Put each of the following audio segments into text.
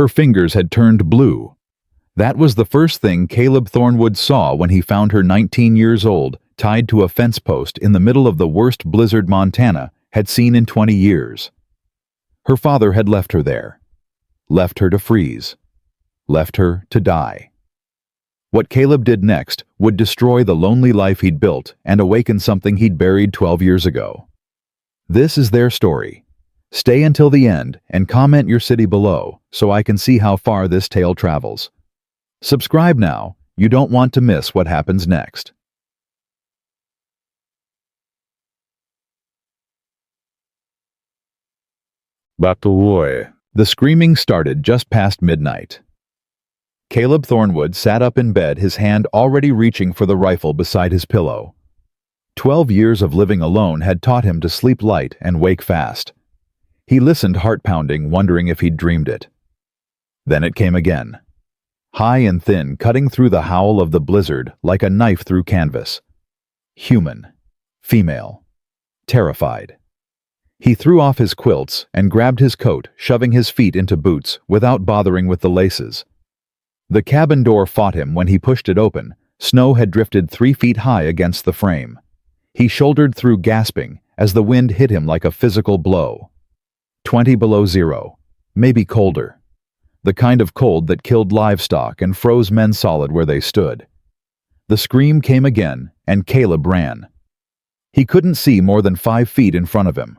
Her fingers had turned blue. That was the first thing Caleb Thornwood saw when he found her 19 years old, tied to a fence post in the middle of the worst blizzard Montana had seen in 20 years. Her father had left her there. Left her to freeze. Left her to die. What Caleb did next would destroy the lonely life he'd built and awaken something he'd buried 12 years ago. This is their story. Stay until the end and comment your city below so I can see how far this tale travels. Subscribe now. You don't want to miss what happens next. Batuoy. The screaming started just past midnight. Caleb Thornwood sat up in bed, his hand already reaching for the rifle beside his pillow. 12 years of living alone had taught him to sleep light and wake fast. He listened, heart-pounding, wondering if he'd dreamed it. Then it came again. High and thin, cutting through the howl of the blizzard like a knife through canvas. Human. Female. Terrified. He threw off his quilts and grabbed his coat, shoving his feet into boots without bothering with the laces. The cabin door fought him when he pushed it open. Snow had drifted 3 feet high against the frame. He shouldered through, gasping, as the wind hit him like a physical blow. 20 below zero, maybe colder. The kind of cold that killed livestock and froze men solid where they stood. The scream came again, and Caleb ran. He couldn't see more than 5 feet in front of him.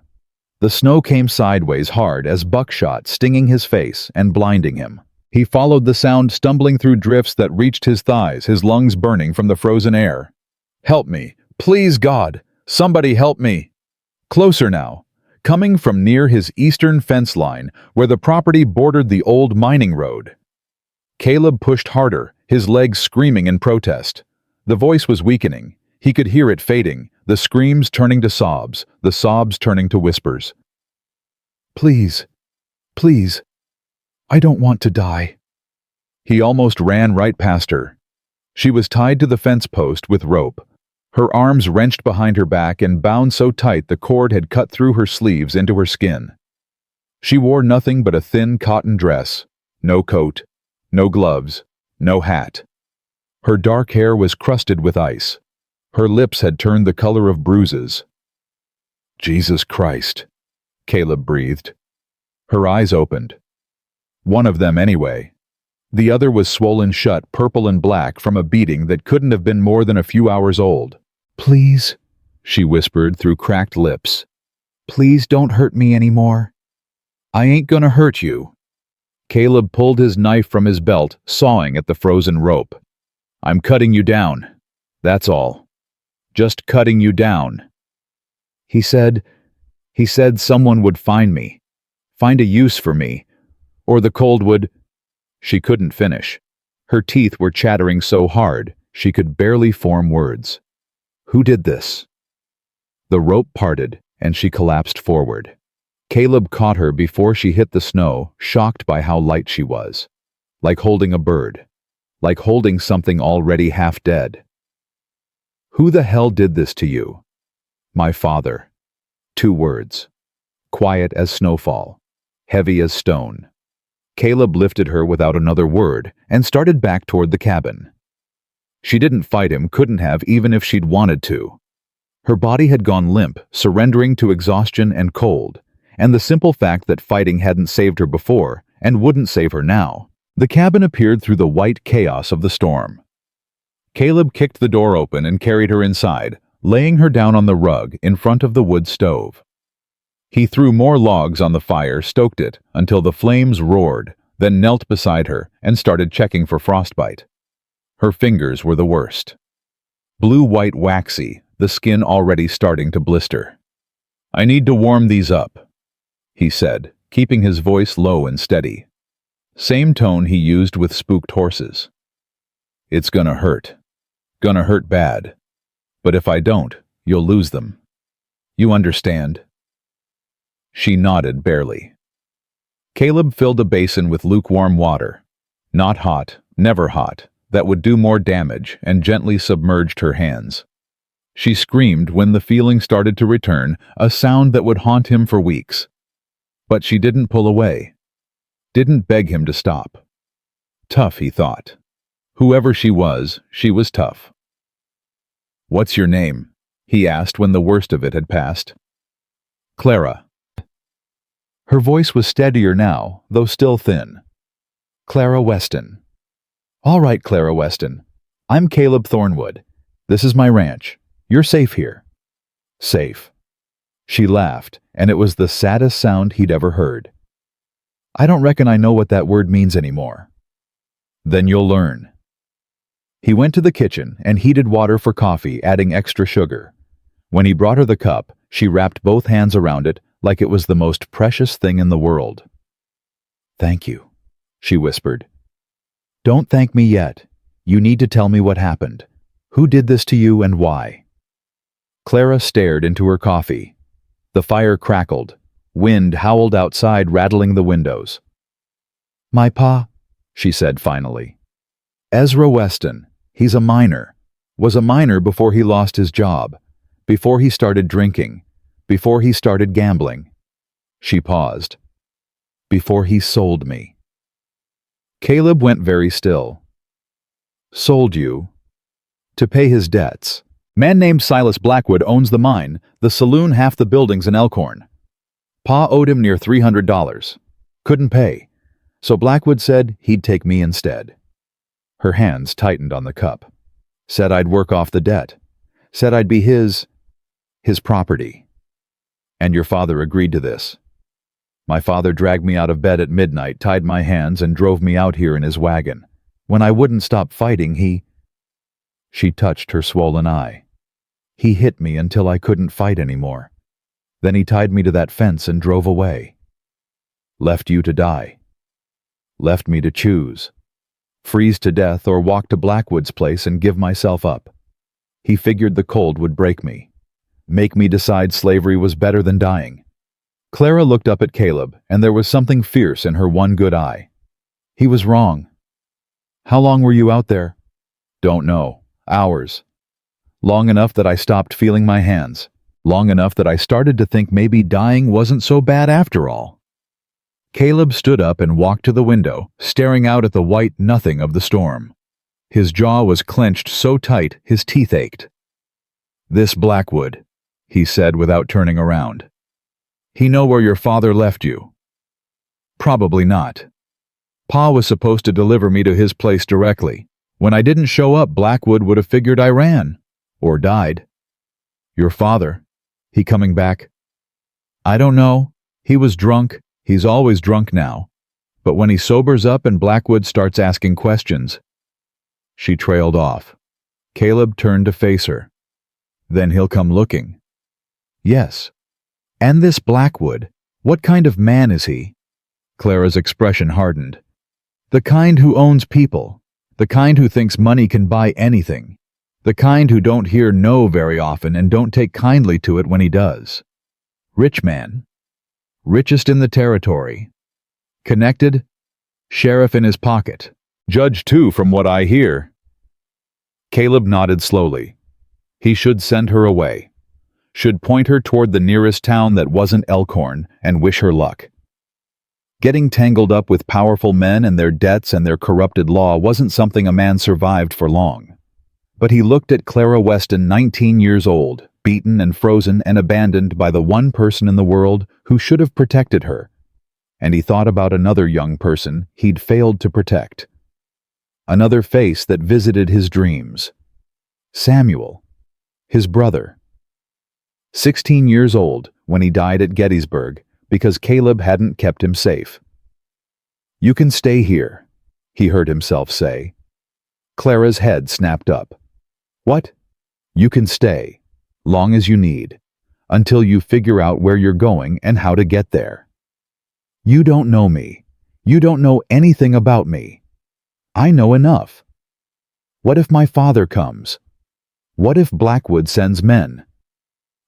The snow came sideways hard as buckshot, stinging his face and blinding him. He followed the sound, stumbling through drifts that reached his thighs, his lungs burning from the frozen air. "Help me! Please, God! Somebody help me!" Closer now, coming from near his eastern fence line, where the property bordered the old mining road. Caleb pushed harder, his legs screaming in protest. The voice was weakening. He could hear it fading, the screams turning to sobs, the sobs turning to whispers. "Please, please. I don't want to die." He almost ran right past her. She was tied to the fence post with rope, her arms wrenched behind her back and bound so tight the cord had cut through her sleeves into her skin. She wore nothing but a thin cotton dress, no coat, no gloves, no hat. Her dark hair was crusted with ice. Her lips had turned the color of bruises. "Jesus Christ," Caleb breathed. Her eyes opened. One of them anyway. The other was swollen shut, purple and black from a beating that couldn't have been more than a few hours old. "Please," she whispered through cracked lips. "Please don't hurt me anymore." "I ain't gonna hurt you." Caleb pulled his knife from his belt, sawing at the frozen rope. "I'm cutting you down. That's all. Just cutting you down." He said someone would find me. Find a use for me. Or the cold would... She couldn't finish. Her teeth were chattering so hard, she could barely form words. Who did this? The rope parted, and she collapsed forward. Caleb caught her before she hit the snow, shocked by how light she was. Like holding a bird. Like holding something already half dead. "Who the hell did this to you?" "My father." 2 words. Quiet as snowfall. Heavy as stone. Caleb lifted her without another word and started back toward the cabin. She didn't fight him, couldn't have, even if she'd wanted to. Her body had gone limp, surrendering to exhaustion and cold, and the simple fact that fighting hadn't saved her before and wouldn't save her now. The cabin appeared through the white chaos of the storm. Caleb kicked the door open and carried her inside, laying her down on the rug in front of the wood stove. He threw more logs on the fire, stoked it until the flames roared, then knelt beside her and started checking for frostbite. Her fingers were the worst. Blue-white waxy, the skin already starting to blister. "I need to warm these up," he said, keeping his voice low and steady. Same tone he used with spooked horses. "It's gonna hurt. Gonna hurt bad. But if I don't, you'll lose them. You understand?" She nodded barely. Caleb filled a basin with lukewarm water. Not hot, never hot, that would do more damage, and gently submerged her hands. She screamed when the feeling started to return, a sound that would haunt him for weeks. But she didn't pull away. didn't beg him to stop. Tough, he thought. Whoever she was tough. "What's your name?" he asked when the worst of it had passed. "Clara." Her voice was steadier now, though still thin. "Clara Weston." "All right, Clara Weston. I'm Caleb Thornwood. This is my ranch. You're safe here." Safe. She laughed, and it was the saddest sound he'd ever heard. "I don't reckon I know what that word means anymore." "Then you'll learn." He went to the kitchen and heated water for coffee, adding extra sugar. When he brought her the cup, she wrapped both hands around it like it was the most precious thing in the world. "Thank you," she whispered. "Don't thank me yet. You need to tell me what happened. Who did this to you and why?" Clara stared into her coffee. The fire crackled. Wind howled outside, rattling the windows. "My pa," she said finally. "Ezra Weston. He's a miner. Was a miner before he lost his job. Before he started drinking. Before he started gambling." She paused. "Before he sold me." Caleb went very still. "Sold you?" "To pay his debts. Man named Silas Blackwood owns the mine, the saloon, half the buildings in Elkhorn. Pa owed him near $300. Couldn't pay. So Blackwood said he'd take me instead." Her hands tightened on the cup. "Said I'd work off the debt. Said I'd be his property." "And your father agreed to this?" "My father dragged me out of bed at midnight, tied my hands, and drove me out here in his wagon. When I wouldn't stop fighting, he—" She touched her swollen eye. "He hit me until I couldn't fight anymore. Then he tied me to that fence and drove away. Left you to die. Left me to choose. Freeze to death or walk to Blackwood's place and give myself up. He figured the cold would break me. Make me decide slavery was better than dying." Clara looked up at Caleb, and there was something fierce in her one good eye. "He was wrong." "How long were you out there?" "Don't know. Hours. Long enough that I stopped feeling my hands. Long enough that I started to think maybe dying wasn't so bad after all." Caleb stood up and walked to the window, staring out at the white nothing of the storm. His jaw was clenched so tight his teeth ached. "This Blackwood," he said without turning around. "He know where your father left you?" "Probably not. Pa was supposed to deliver me to his place directly. When I didn't show up, Blackwood would have figured I ran. Or died." "Your father? He coming back?" "I don't know. He was drunk. He's always drunk now. But when he sobers up and Blackwood starts asking questions—" She trailed off. Caleb turned to face her. "Then he'll come looking." "Yes. And this Blackwood, what kind of man is he?" Clara's expression hardened. "The kind who owns people. The kind who thinks money can buy anything. The kind who don't hear no very often and don't take kindly to it when he does. Rich man. Richest in the territory. Connected. Sheriff in his pocket. Judge too, from what I hear." Caleb nodded slowly. He should send her away. Should point her toward the nearest town that wasn't Elkhorn and wish her luck. Getting tangled up with powerful men and their debts and their corrupted law wasn't something a man survived for long. But he looked at Clara Weston, 19 years old, beaten and frozen and abandoned by the one person in the world who should have protected her. And he thought about another young person he'd failed to protect. Another face that visited his dreams. Samuel, his brother. 16 years old when he died at Gettysburg because Caleb hadn't kept him safe. "You can stay here," he heard himself say. Clara's head snapped up. "What?" "You can stay, long as you need, until you figure out where you're going and how to get there. You don't know me. You don't know anything about me. I know enough. What if my father comes? What if Blackwood sends men?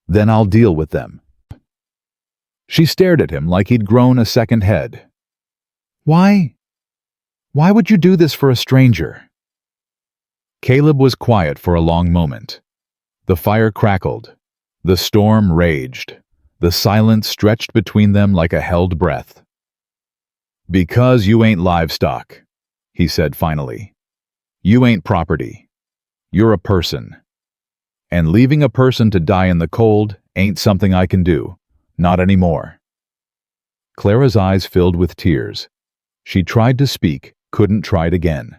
Then I'll deal with them." She stared at him like he'd grown a second head. Why would you do this for a stranger?" Caleb was quiet for a long moment. The fire crackled. The storm raged. The silence stretched between them like a held breath. Because you ain't livestock, he said finally. You ain't property. You're a person. And leaving a person to die in the cold ain't something I can do. Not anymore. Clara's eyes filled with tears. She tried to speak, couldn't try it again.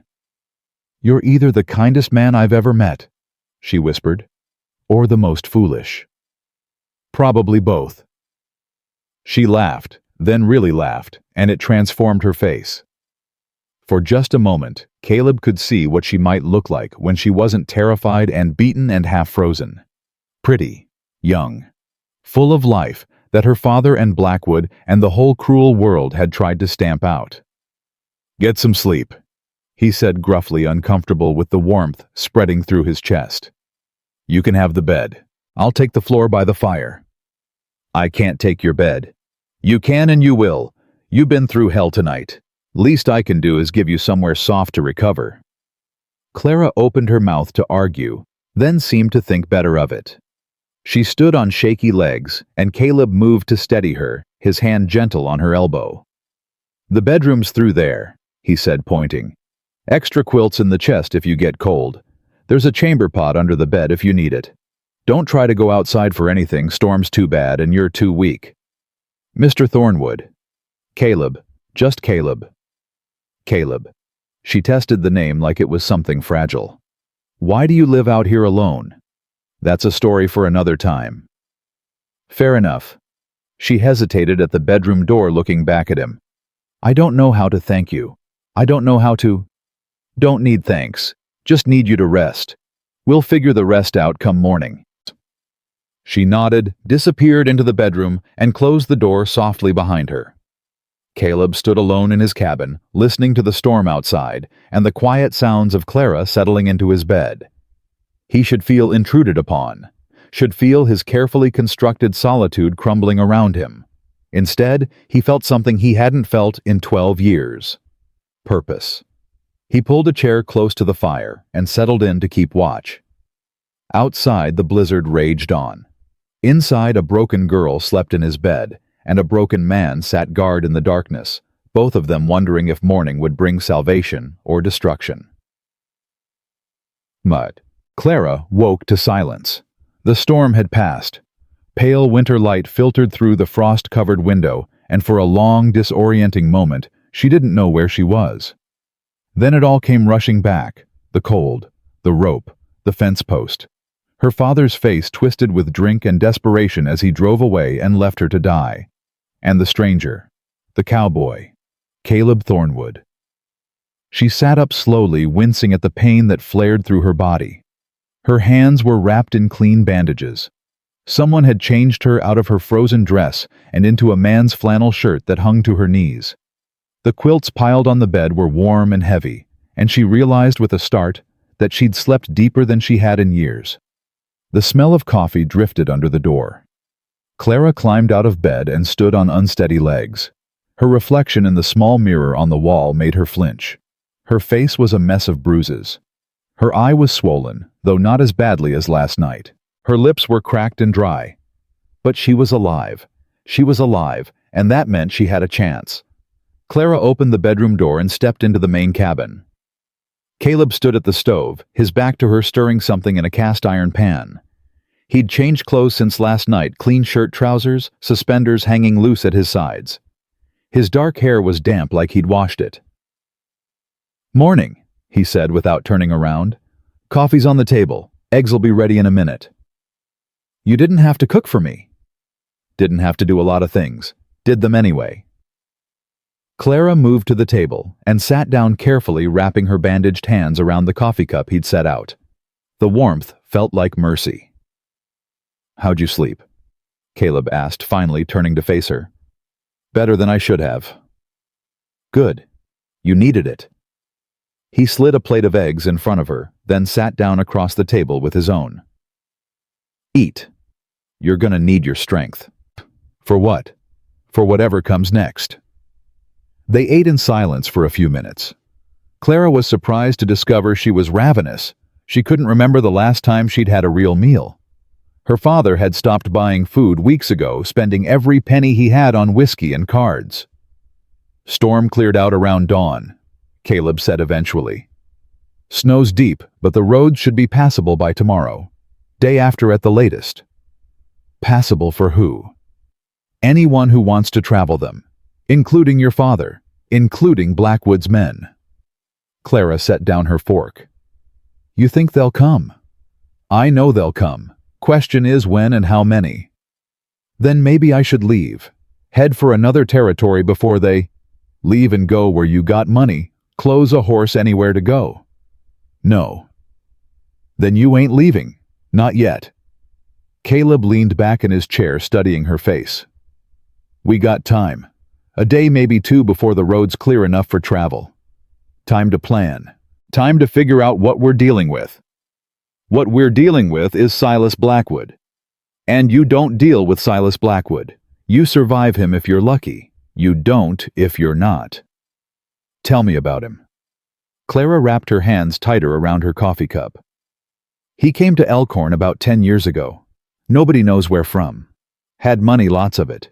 You're either the kindest man I've ever met, she whispered, or the most foolish. Probably both. She laughed, then really laughed, and it transformed her face. For just a moment, Caleb could see what she might look like when she wasn't terrified and beaten and half frozen. Pretty, young, full of life that her father and Blackwood and the whole cruel world had tried to stamp out. Get some sleep, he said gruffly, uncomfortable with the warmth spreading through his chest. You can have the bed. I'll take the floor by the fire. I can't take your bed. You can and you will. You've been through hell tonight. Least I can do is give you somewhere soft to recover. Clara opened her mouth to argue, then seemed to think better of it. She stood on shaky legs, and Caleb moved to steady her, his hand gentle on her elbow. The bedroom's through there, he said, pointing. Extra quilts in the chest if you get cold. There's a chamber pot under the bed if you need it. Don't try to go outside for anything, storm's too bad and you're too weak. Mr. Thornwood. Caleb, just Caleb. Caleb. She tested the name like it was something fragile. Why do you live out here alone? That's a story for another time. Fair enough. She hesitated at the bedroom door, looking back at him. I don't know how to thank you. I don't know how to... Don't need thanks. Just need you to rest. We'll figure the rest out come morning. She nodded, disappeared into the bedroom, and closed the door softly behind her. Caleb stood alone in his cabin, listening to the storm outside and the quiet sounds of Clara settling into his bed. He should feel intruded upon, should feel his carefully constructed solitude crumbling around him. Instead, he felt something he hadn't felt in 12 years. Purpose. He pulled a chair close to the fire and settled in to keep watch. Outside, the blizzard raged on. Inside, a broken girl slept in his bed, and a broken man sat guard in the darkness, both of them wondering if morning would bring salvation or destruction. Mud. Clara woke to silence. The storm had passed. Pale winter light filtered through the frost-covered window, and for a long, disorienting moment, she didn't know where she was. Then it all came rushing back, the cold, the rope, the fence post. Her father's face twisted with drink and desperation as he drove away and left her to die. And the stranger, the cowboy, Caleb Thornwood. She sat up slowly, wincing at the pain that flared through her body. Her hands were wrapped in clean bandages. Someone had changed her out of her frozen dress and into a man's flannel shirt that hung to her knees. The quilts piled on the bed were warm and heavy, and she realized with a start that she'd slept deeper than she had in years. The smell of coffee drifted under the door. Clara climbed out of bed and stood on unsteady legs. Her reflection in the small mirror on the wall made her flinch. Her face was a mess of bruises. Her eye was swollen, though not as badly as last night. Her lips were cracked and dry. But she was alive. She was alive, and that meant she had a chance. Clara opened the bedroom door and stepped into the main cabin. Caleb stood at the stove, his back to her, stirring something in a cast-iron pan. He'd changed clothes since last night, clean shirt, trousers, suspenders hanging loose at his sides. His dark hair was damp like he'd washed it. "Morning," he said without turning around. "Coffee's on the table. Eggs'll be ready in a minute." "You didn't have to cook for me." "Didn't have to do a lot of things. Did them anyway." Clara moved to the table and sat down carefully, wrapping her bandaged hands around the coffee cup he'd set out. The warmth felt like mercy. "How'd you sleep?" Caleb asked, finally turning to face her. "Better than I should have." "Good. You needed it." He slid a plate of eggs in front of her, then sat down across the table with his own. "Eat. You're gonna need your strength." "For what?" "For whatever comes next." They ate in silence for a few minutes. Clara was surprised to discover she was ravenous. She couldn't remember the last time she'd had a real meal. Her father had stopped buying food weeks ago, spending every penny he had on whiskey and cards. Storm cleared out around dawn, Caleb said eventually. Snow's deep, but the roads should be passable by tomorrow. Day after at the latest. Passable for who? Anyone who wants to travel them, including your father, including Blackwood's men. Clara set down her fork. You think they'll come? I know they'll come. Question is when and how many. Then maybe I should leave. Head for another territory before they leave and go where you got money, close a horse anywhere to go. No. Then you ain't leaving. Not yet. Caleb leaned back in his chair, studying her face. We got time. A day, maybe two, before the road's clear enough for travel. Time to plan. Time to figure out what we're dealing with. What we're dealing with is Silas Blackwood. And you don't deal with Silas Blackwood. You survive him if you're lucky. You don't if you're not. Tell me about him. Clara wrapped her hands tighter around her coffee cup. He came to Elkhorn about 10 years ago. Nobody knows where from. Had money, lots of it.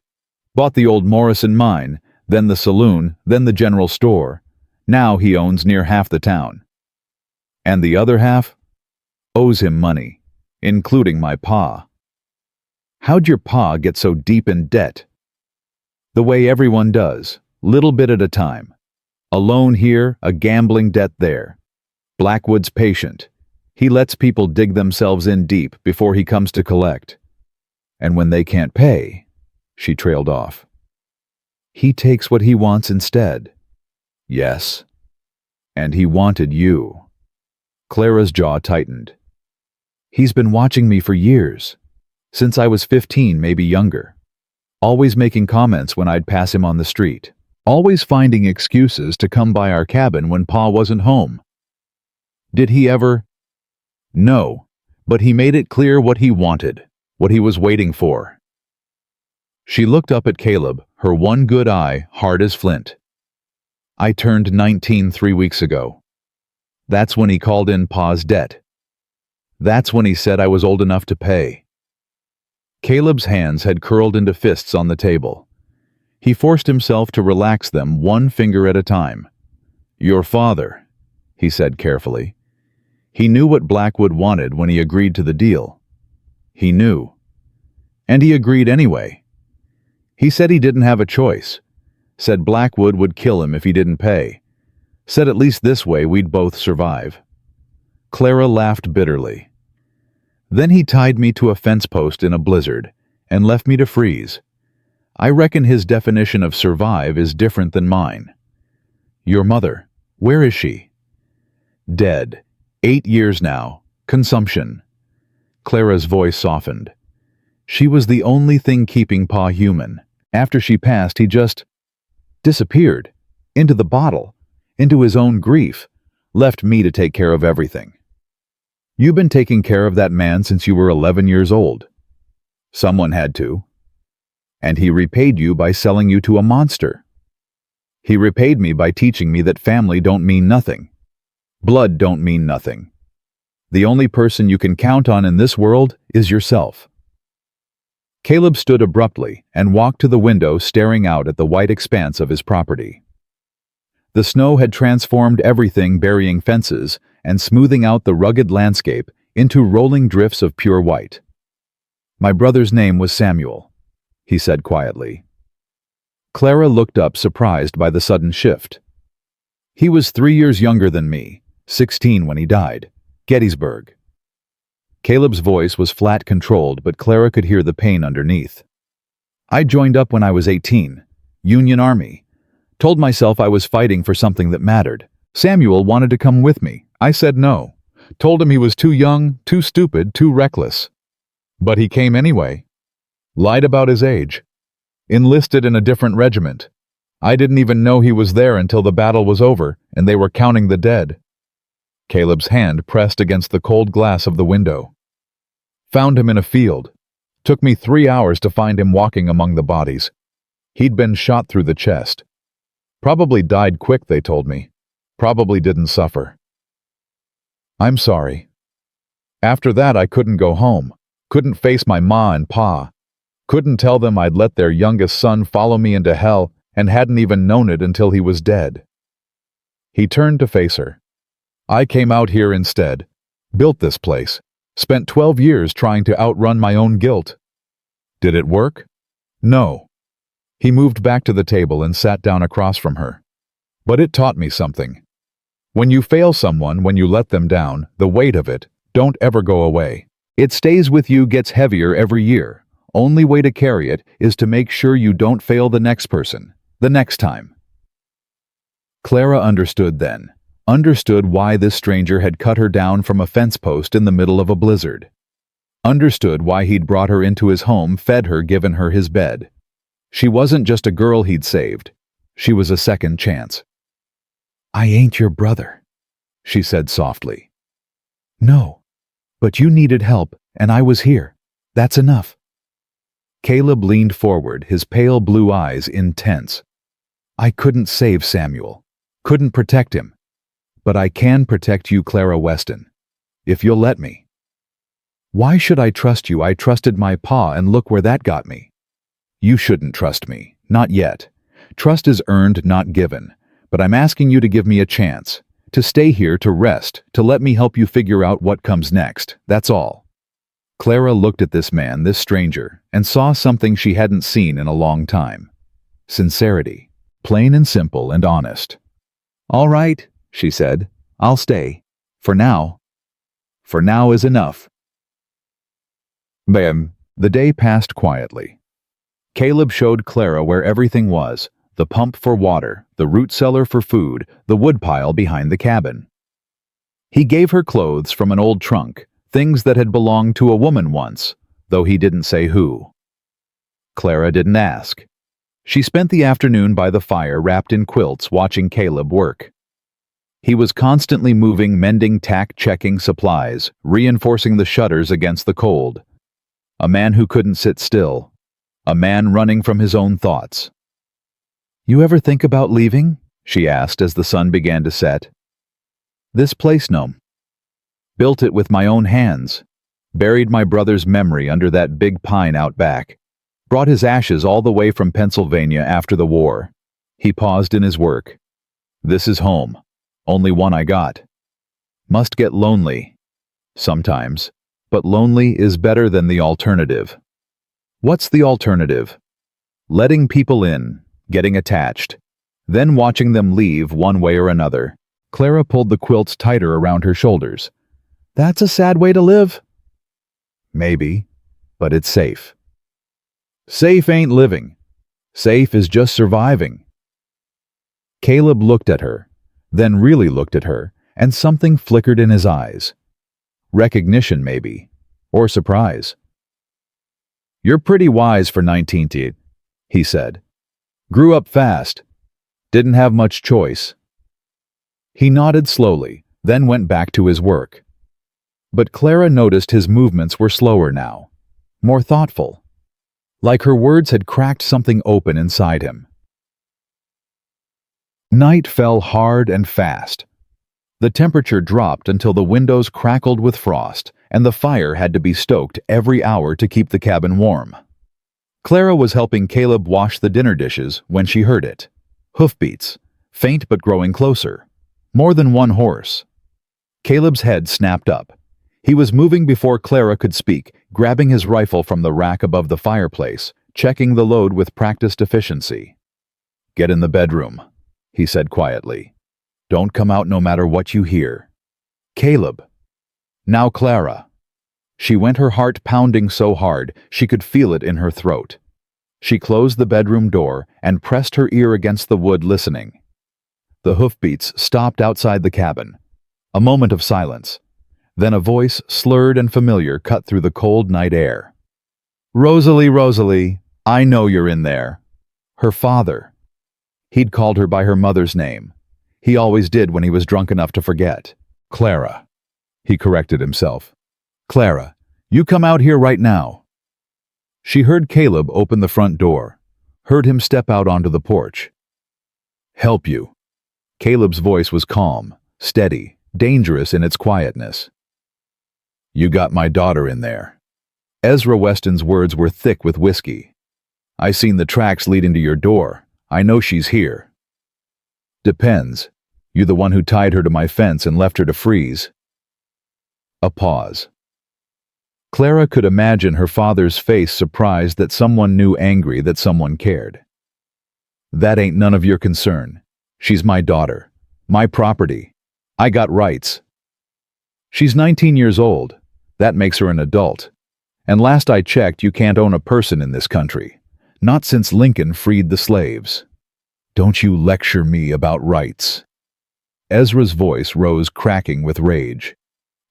Bought the old Morrison mine, then the saloon, then the general store. Now he owns near half the town. And the other half? Owes him money, including my pa. How'd your pa get so deep in debt? The way everyone does, little bit at a time. A loan here, a gambling debt there. Blackwood's patient. He lets people dig themselves in deep before he comes to collect. And when they can't pay, she trailed off. He takes what he wants instead. Yes. And he wanted you. Clara's jaw tightened. He's been watching me for years. Since I was 15, maybe younger. Always making comments when I'd pass him on the street. Always finding excuses to come by our cabin when Pa wasn't home. Did he ever? No, but he made it clear what he wanted, what he was waiting for. She looked up at Caleb, her one good eye hard as flint. I turned 19 3 weeks ago. That's when he called in Pa's debt. That's when he said I was old enough to pay. Caleb's hands had curled into fists on the table. He forced himself to relax them one finger at a time. Your father, he said carefully. He knew what Blackwood wanted when he agreed to the deal. He knew. And he agreed anyway. He said he didn't have a choice. Said Blackwood would kill him if he didn't pay. Said at least this way we'd both survive. Clara laughed bitterly. Then he tied me to a fence post in a blizzard and left me to freeze. I reckon his definition of survive is different than mine. Your mother, where is she? Dead. 8 years now. Consumption. Clara's voice softened. She was the only thing keeping Pa human. After she passed, he just disappeared. Into the bottle. Into his own grief. Left me to take care of everything. You've been taking care of that man since you were 11 years old. Someone had to. And he repaid you by selling you to a monster. He repaid me by teaching me that family don't mean nothing. Blood don't mean nothing. The only person you can count on in this world is yourself. Caleb stood abruptly and walked to the window, staring out at the white expanse of his property. The snow had transformed everything, burying fences and smoothing out the rugged landscape into rolling drifts of pure white. My brother's name was Samuel, he said quietly. Clara looked up, surprised by the sudden shift. He was 3 years younger than me, 16 when he died. Gettysburg. Caleb's voice was flat, controlled, but Clara could hear the pain underneath. I joined up when I was 18. Union Army. Told myself I was fighting for something that mattered. Samuel wanted to come with me. I said no. Told him he was too young, too stupid, too reckless. But he came anyway. Lied about his age. Enlisted in a different regiment. I didn't even know he was there until the battle was over and they were counting the dead. Caleb's hand pressed against the cold glass of the window. Found him in a field. Took me 3 hours to find him walking among the bodies. He'd been shot through the chest. Probably died quick, they told me. Probably didn't suffer. I'm sorry. After that, I couldn't go home. Couldn't face my ma and pa. Couldn't tell them I'd let their youngest son follow me into hell and hadn't even known it until he was dead. He turned to face her. I came out here instead, built this place, spent 12 years trying to outrun my own guilt. Did it work? No. He moved back to the table and sat down across from her. But it taught me something. When you fail someone, when you let them down, the weight of it don't ever go away. It stays with you, gets heavier every year. Only way to carry it is to make sure you don't fail the next person, the next time. Clara understood then. Understood why this stranger had cut her down from a fence post in the middle of a blizzard. Understood why he'd brought her into his home, fed her, given her his bed. She wasn't just a girl he'd saved. She was a second chance. I ain't your brother, she said softly. No, but you needed help, and I was here. That's enough. Caleb leaned forward, his pale blue eyes intense. I couldn't save Samuel, couldn't protect him. But I can protect you, Clara Weston, if you'll let me. Why should I trust you? I trusted my pa, and look where that got me. You shouldn't trust me, not yet. Trust is earned, not given. But I'm asking you to give me a chance, to stay here, to rest, to let me help you figure out what comes next, that's all. Clara looked at this man, this stranger, and saw something she hadn't seen in a long time. Sincerity, plain and simple and honest. All right, she said, I'll stay. For now. For now is enough. Bam. The day passed quietly. Caleb showed Clara where everything was, the pump for water, the root cellar for food, the woodpile behind the cabin. He gave her clothes from an old trunk, things that had belonged to a woman once, though he didn't say who. Clara didn't ask. She spent the afternoon by the fire wrapped in quilts watching Caleb work. He was constantly moving, mending, tack, checking supplies, reinforcing the shutters against the cold. A man who couldn't sit still. A man running from his own thoughts. You ever think about leaving? She asked as the sun began to set. This place, no. Built it with my own hands. Buried my brother's memory under that big pine out back. Brought his ashes all the way from Pennsylvania after the war. He paused in his work. This is home. Only one I got. Must get lonely. Sometimes. But lonely is better than the alternative. What's the alternative? Letting people in, getting attached, then watching them leave one way or another. Clara pulled the quilts tighter around her shoulders. That's a sad way to live. Maybe, but it's safe. Safe ain't living. Safe is just surviving. Caleb looked at her, then really looked at her, and something flickered in his eyes. Recognition, maybe, or surprise. You're pretty wise for 19, he said. Grew up fast. Didn't have much choice. He nodded slowly, then went back to his work. But Clara noticed his movements were slower now, more thoughtful. Like her words had cracked something open inside him. Night fell hard and fast. The temperature dropped until the windows crackled with frost, and the fire had to be stoked every hour to keep the cabin warm. Clara was helping Caleb wash the dinner dishes when she heard it. Hoofbeats, faint but growing closer. More than one horse. Caleb's head snapped up. He was moving before Clara could speak, grabbing his rifle from the rack above the fireplace, checking the load with practiced efficiency. Get in the bedroom, he said quietly. Don't come out no matter what you hear. Caleb. Now Clara. She went, her heart pounding so hard she could feel it in her throat. She closed the bedroom door and pressed her ear against the wood, listening. The hoofbeats stopped outside the cabin. A moment of silence. Then a voice, slurred and familiar, cut through the cold night air. Rosalie, Rosalie, I know you're in there. Her father. He'd called her by her mother's name. He always did when he was drunk enough to forget. Clara. He corrected himself. Clara, you come out here right now. She heard Caleb open the front door, heard him step out onto the porch. Help you. Caleb's voice was calm, steady, dangerous in its quietness. You got my daughter in there. Ezra Weston's words were thick with whiskey. I seen the tracks leading to your door. I know she's here. Depends. You the one who tied her to my fence and left her to freeze. A pause. Clara could imagine her father's face, surprised that someone knew, angry that someone cared. That ain't none of your concern. She's my daughter. My property. I got rights. She's 19 years old. That makes her an adult. And last I checked, you can't own a person in this country. Not since Lincoln freed the slaves. Don't you lecture me about rights. Ezra's voice rose, cracking with rage.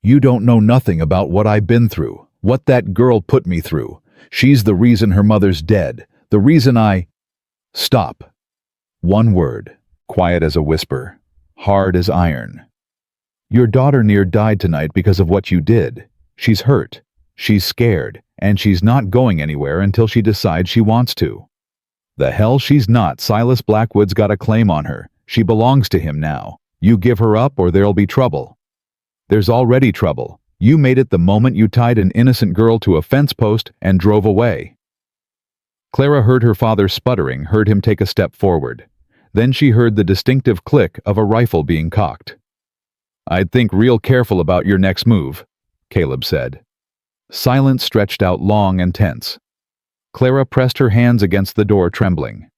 You don't know nothing about what I've been through, what that girl put me through. She's the reason her mother's dead, the reason I... Stop. One word, quiet as a whisper, hard as iron. Your daughter near died tonight because of what you did. She's hurt, she's scared, and she's not going anywhere until she decides she wants to. The hell she's not. Silas Blackwood's got a claim on her. She belongs to him now. You give her up or there'll be trouble. There's already trouble. You made it the moment you tied an innocent girl to a fence post and drove away. Clara heard her father sputtering, heard him take a step forward. Then she heard the distinctive click of a rifle being cocked. I'd think real careful about your next move, Caleb said. Silence stretched out long and tense. Clara pressed her hands against the door, trembling.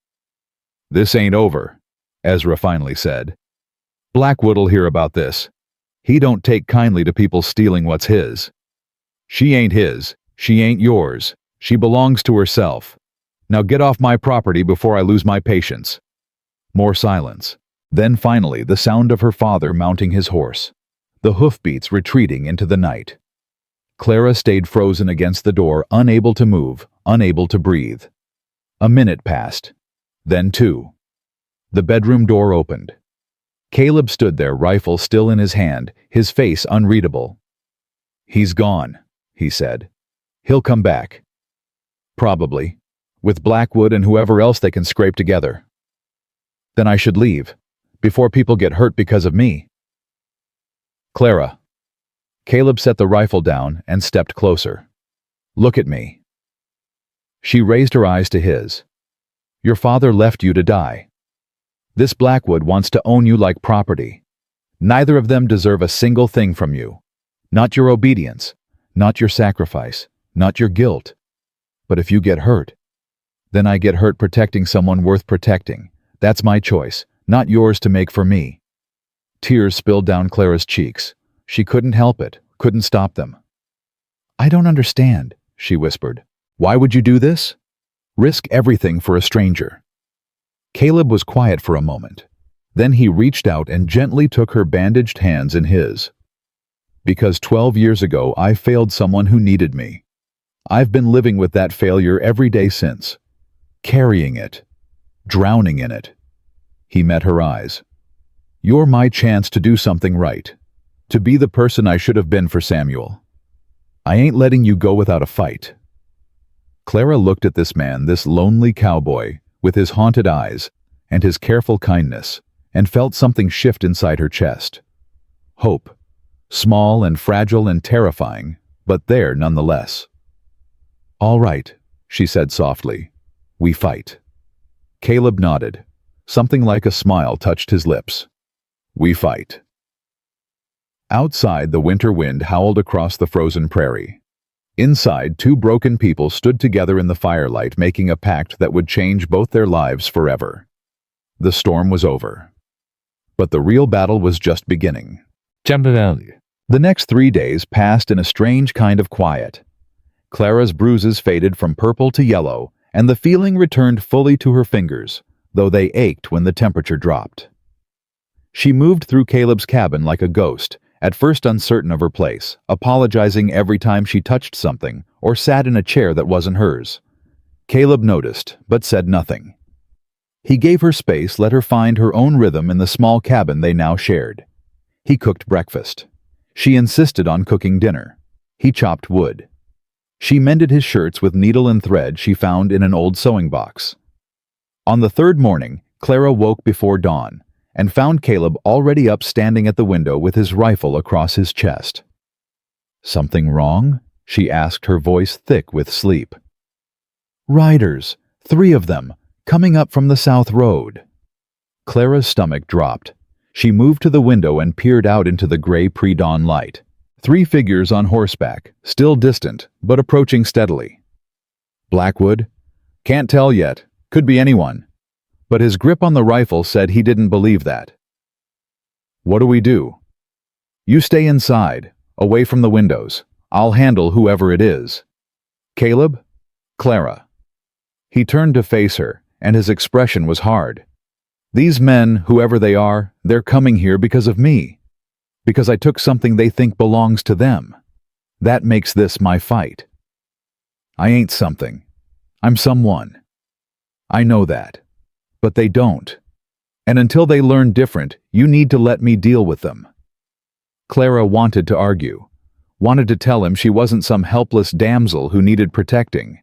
This ain't over, Ezra finally said. Blackwood'll hear about this. He don't take kindly to people stealing what's his. She ain't his. She ain't yours. She belongs to herself. Now get off my property before I lose my patience. More silence. Then finally the sound of her father mounting his horse. The hoofbeats retreating into the night. Clara stayed frozen against the door, unable to move, unable to breathe. A minute passed. Then two. The bedroom door opened. Caleb stood there, rifle still in his hand, his face unreadable. He's gone, he said. He'll come back. Probably. With Blackwood and whoever else they can scrape together. Then I should leave, before people get hurt because of me. Clara. Caleb set the rifle down and stepped closer. Look at me. She raised her eyes to his. Your father left you to die. This Blackwood wants to own you like property. Neither of them deserve a single thing from you. Not your obedience, not your sacrifice, not your guilt. But if you get hurt, then I get hurt protecting someone worth protecting. That's my choice, not yours to make for me. Tears spilled down Clara's cheeks. She couldn't help it, couldn't stop them. I don't understand, she whispered. Why would you do this? Risk everything for a stranger. Caleb was quiet for a moment. Then he reached out and gently took her bandaged hands in his. Because 12 years ago I failed someone who needed me. I've been living with that failure every day since. Carrying it. Drowning in it. He met her eyes. You're my chance to do something right. To be the person I should have been for Samuel. I ain't letting you go without a fight. Clara looked at this man, this lonely cowboy, with his haunted eyes and his careful kindness, and felt something shift inside her chest. Hope. Small and fragile and terrifying, but there nonetheless. All right, she said softly. We fight. Caleb nodded. Something like a smile touched his lips. We fight. Outside, the winter wind howled across the frozen prairie. Inside, two broken people stood together in the firelight, making a pact that would change both their lives forever. The storm was over. But the real battle was just beginning. Temporarily. The next 3 days passed in a strange kind of quiet. Clara's bruises faded from purple to yellow, and the feeling returned fully to her fingers, though they ached when the temperature dropped. She moved through Caleb's cabin like a ghost, at first uncertain of her place, apologizing every time she touched something or sat in a chair that wasn't hers. Caleb noticed, but said nothing. He gave her space, let her find her own rhythm in the small cabin they now shared. He cooked breakfast. She insisted on cooking dinner. He chopped wood. She mended his shirts with needle and thread she found in an old sewing box. On the third morning, Clara woke before dawn and found Caleb already up, standing at the window with his rifle across his chest. Something wrong? She asked, her voice thick with sleep. Riders, 3 of them, Coming up from the South Road. Clara's stomach dropped. She moved to the window and peered out into the gray pre-dawn light. 3 figures on horseback, still distant, but approaching steadily. Blackwood? Can't tell yet. Could be anyone. But his grip on the rifle said he didn't believe that. What do we do? You stay inside, away from the windows. I'll handle whoever it is. Caleb? Clara. He turned to face her, and his expression was hard. These men, whoever they are, they're coming here because of me. Because I took something they think belongs to them. That makes this my fight. I ain't something. I'm someone. I know that. But they don't. And until they learn different, you need to let me deal with them. Clara wanted to argue, wanted to tell him she wasn't some helpless damsel who needed protecting.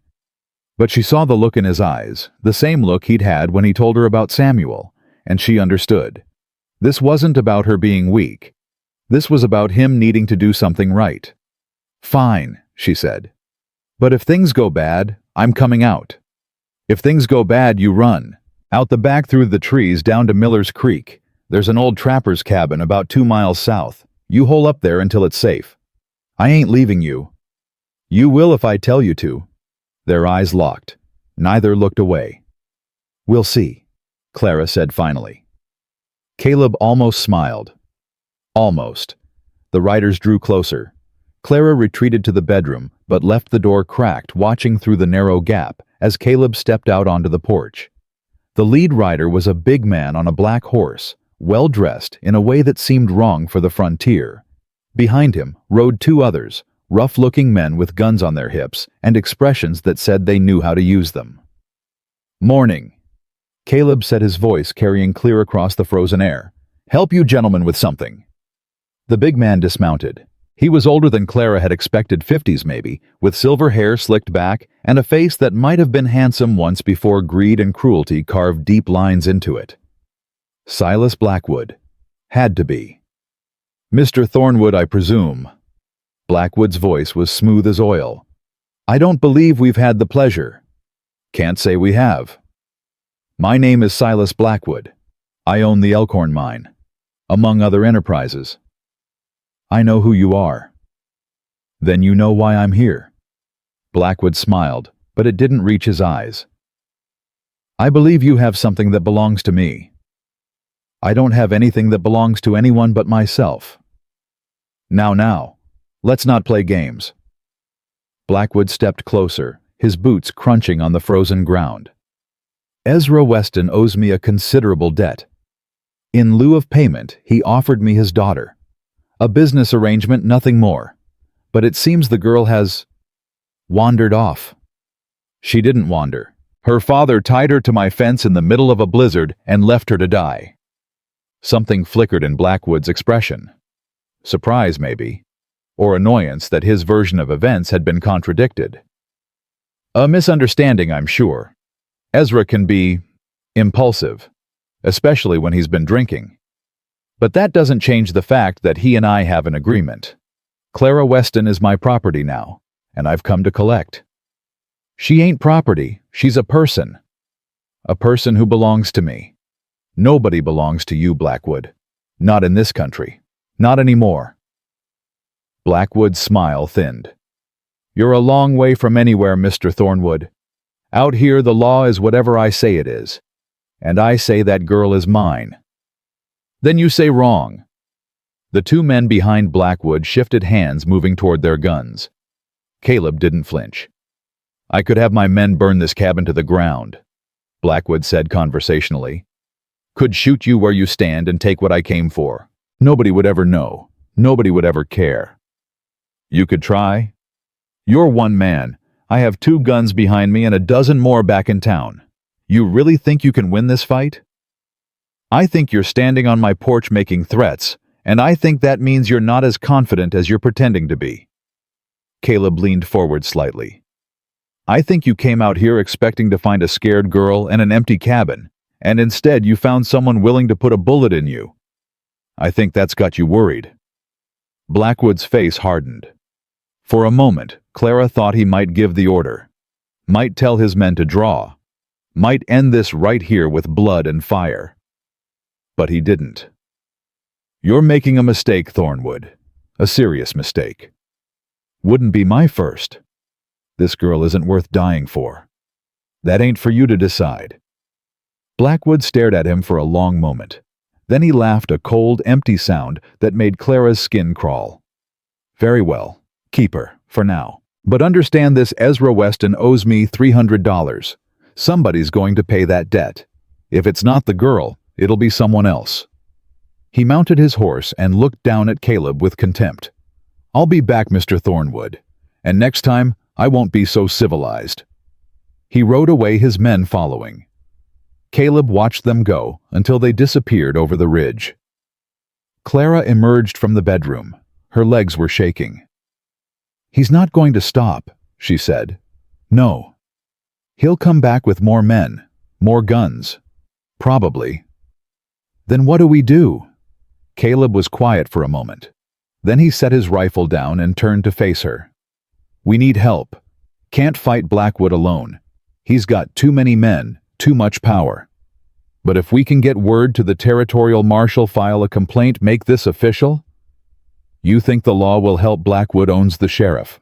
But she saw the look in his eyes, the same look he'd had when he told her about Samuel, and she understood. This wasn't about her being weak. This was about him needing to do something right. Fine, she said. But if things go bad, I'm coming out. If things go bad, you run. Out the back through the trees down to Miller's Creek. There's an old trapper's cabin about 2 miles south. You hole up there until it's safe. I ain't leaving you. You will if I tell you to. Their eyes locked. Neither looked away. We'll see, Clara said finally. Caleb almost smiled. Almost. The riders drew closer. Clara retreated to the bedroom, but left the door cracked, watching through the narrow gap as Caleb stepped out onto the porch. The lead rider was a big man on a black horse, well-dressed in a way that seemed wrong for the frontier. Behind him rode 2 others, rough-looking men with guns on their hips and expressions that said they knew how to use them. Morning. Caleb said, his voice carrying clear across the frozen air. Help you gentlemen with something. The big man dismounted. He was older than Clara had expected, 50s maybe, with silver hair slicked back and a face that might have been handsome once before greed and cruelty carved deep lines into it. Silas Blackwood. Had to be. Mr. Thornwood, I presume. Blackwood's voice was smooth as oil. I don't believe we've had the pleasure. Can't say we have. My name is Silas Blackwood. I own the Elkhorn mine, among other enterprises. I know who you are. Then you know why I'm here. Blackwood smiled, but it didn't reach his eyes. I believe you have something that belongs to me. I don't have anything that belongs to anyone but myself. Now, let's not play games. Blackwood stepped closer, his boots crunching on the frozen ground. Ezra Weston owes me a considerable debt. In lieu of payment, he offered me his daughter. A business arrangement, nothing more. But it seems the girl has wandered off. She didn't wander. Her father tied her to my fence in the middle of a blizzard and left her to die. Something flickered in Blackwood's expression. Surprise, maybe, or annoyance that his version of events had been contradicted. A misunderstanding, I'm sure. Ezra can be impulsive, especially when he's been drinking. But that doesn't change the fact that he and I have an agreement. Clara Weston is my property now, and I've come to collect. She ain't property, she's a person. A person who belongs to me. Nobody belongs to you, Blackwood. Not in this country. Not anymore. Blackwood's smile thinned. You're a long way from anywhere, Mr. Thornwood. Out here the law is whatever I say it is. And I say that girl is mine. Then you say wrong. The 2 men behind Blackwood shifted hands, moving toward their guns. Caleb didn't flinch. I could have my men burn this cabin to the ground, Blackwood said conversationally. Could shoot you where you stand and take what I came for. Nobody would ever know. Nobody would ever care. You could try. You're one man. I have 2 guns behind me and a dozen more back in town. You really think you can win this fight? I think you're standing on my porch making threats, and I think that means you're not as confident as you're pretending to be. Caleb leaned forward slightly. I think you came out here expecting to find a scared girl and an empty cabin, and instead you found someone willing to put a bullet in you. I think that's got you worried. Blackwood's face hardened. For a moment, Clara thought he might give the order, might tell his men to draw. might end this right here with blood and fire. But he didn't. You're making a mistake, Thornwood. A serious mistake. Wouldn't be my first. This girl isn't worth dying for. That ain't for you to decide. Blackwood stared at him for a long moment. Then he laughed, a cold, empty sound that made Clara's skin crawl. Very well. Keep her, for now. But understand this, Ezra Weston owes me $300. Somebody's going to pay that debt. If it's not the girl, it'll be someone else. He mounted his horse and looked down at Caleb with contempt. I'll be back, Mr. Thornwood. And next time, I won't be so civilized. He rode away, his men following. Caleb watched them go until they disappeared over the ridge. Clara emerged from the bedroom. Her legs were shaking. He's not going to stop, she said. No. He'll come back with more men, more guns. Probably. Then what do we do? Caleb was quiet for a moment. Then he set his rifle down and turned to face her. We need help. Can't fight Blackwood alone. He's got too many men, too much power. But if we can get word to the territorial marshal, file a complaint, make this official? You think the law will help? Blackwood owns the sheriff.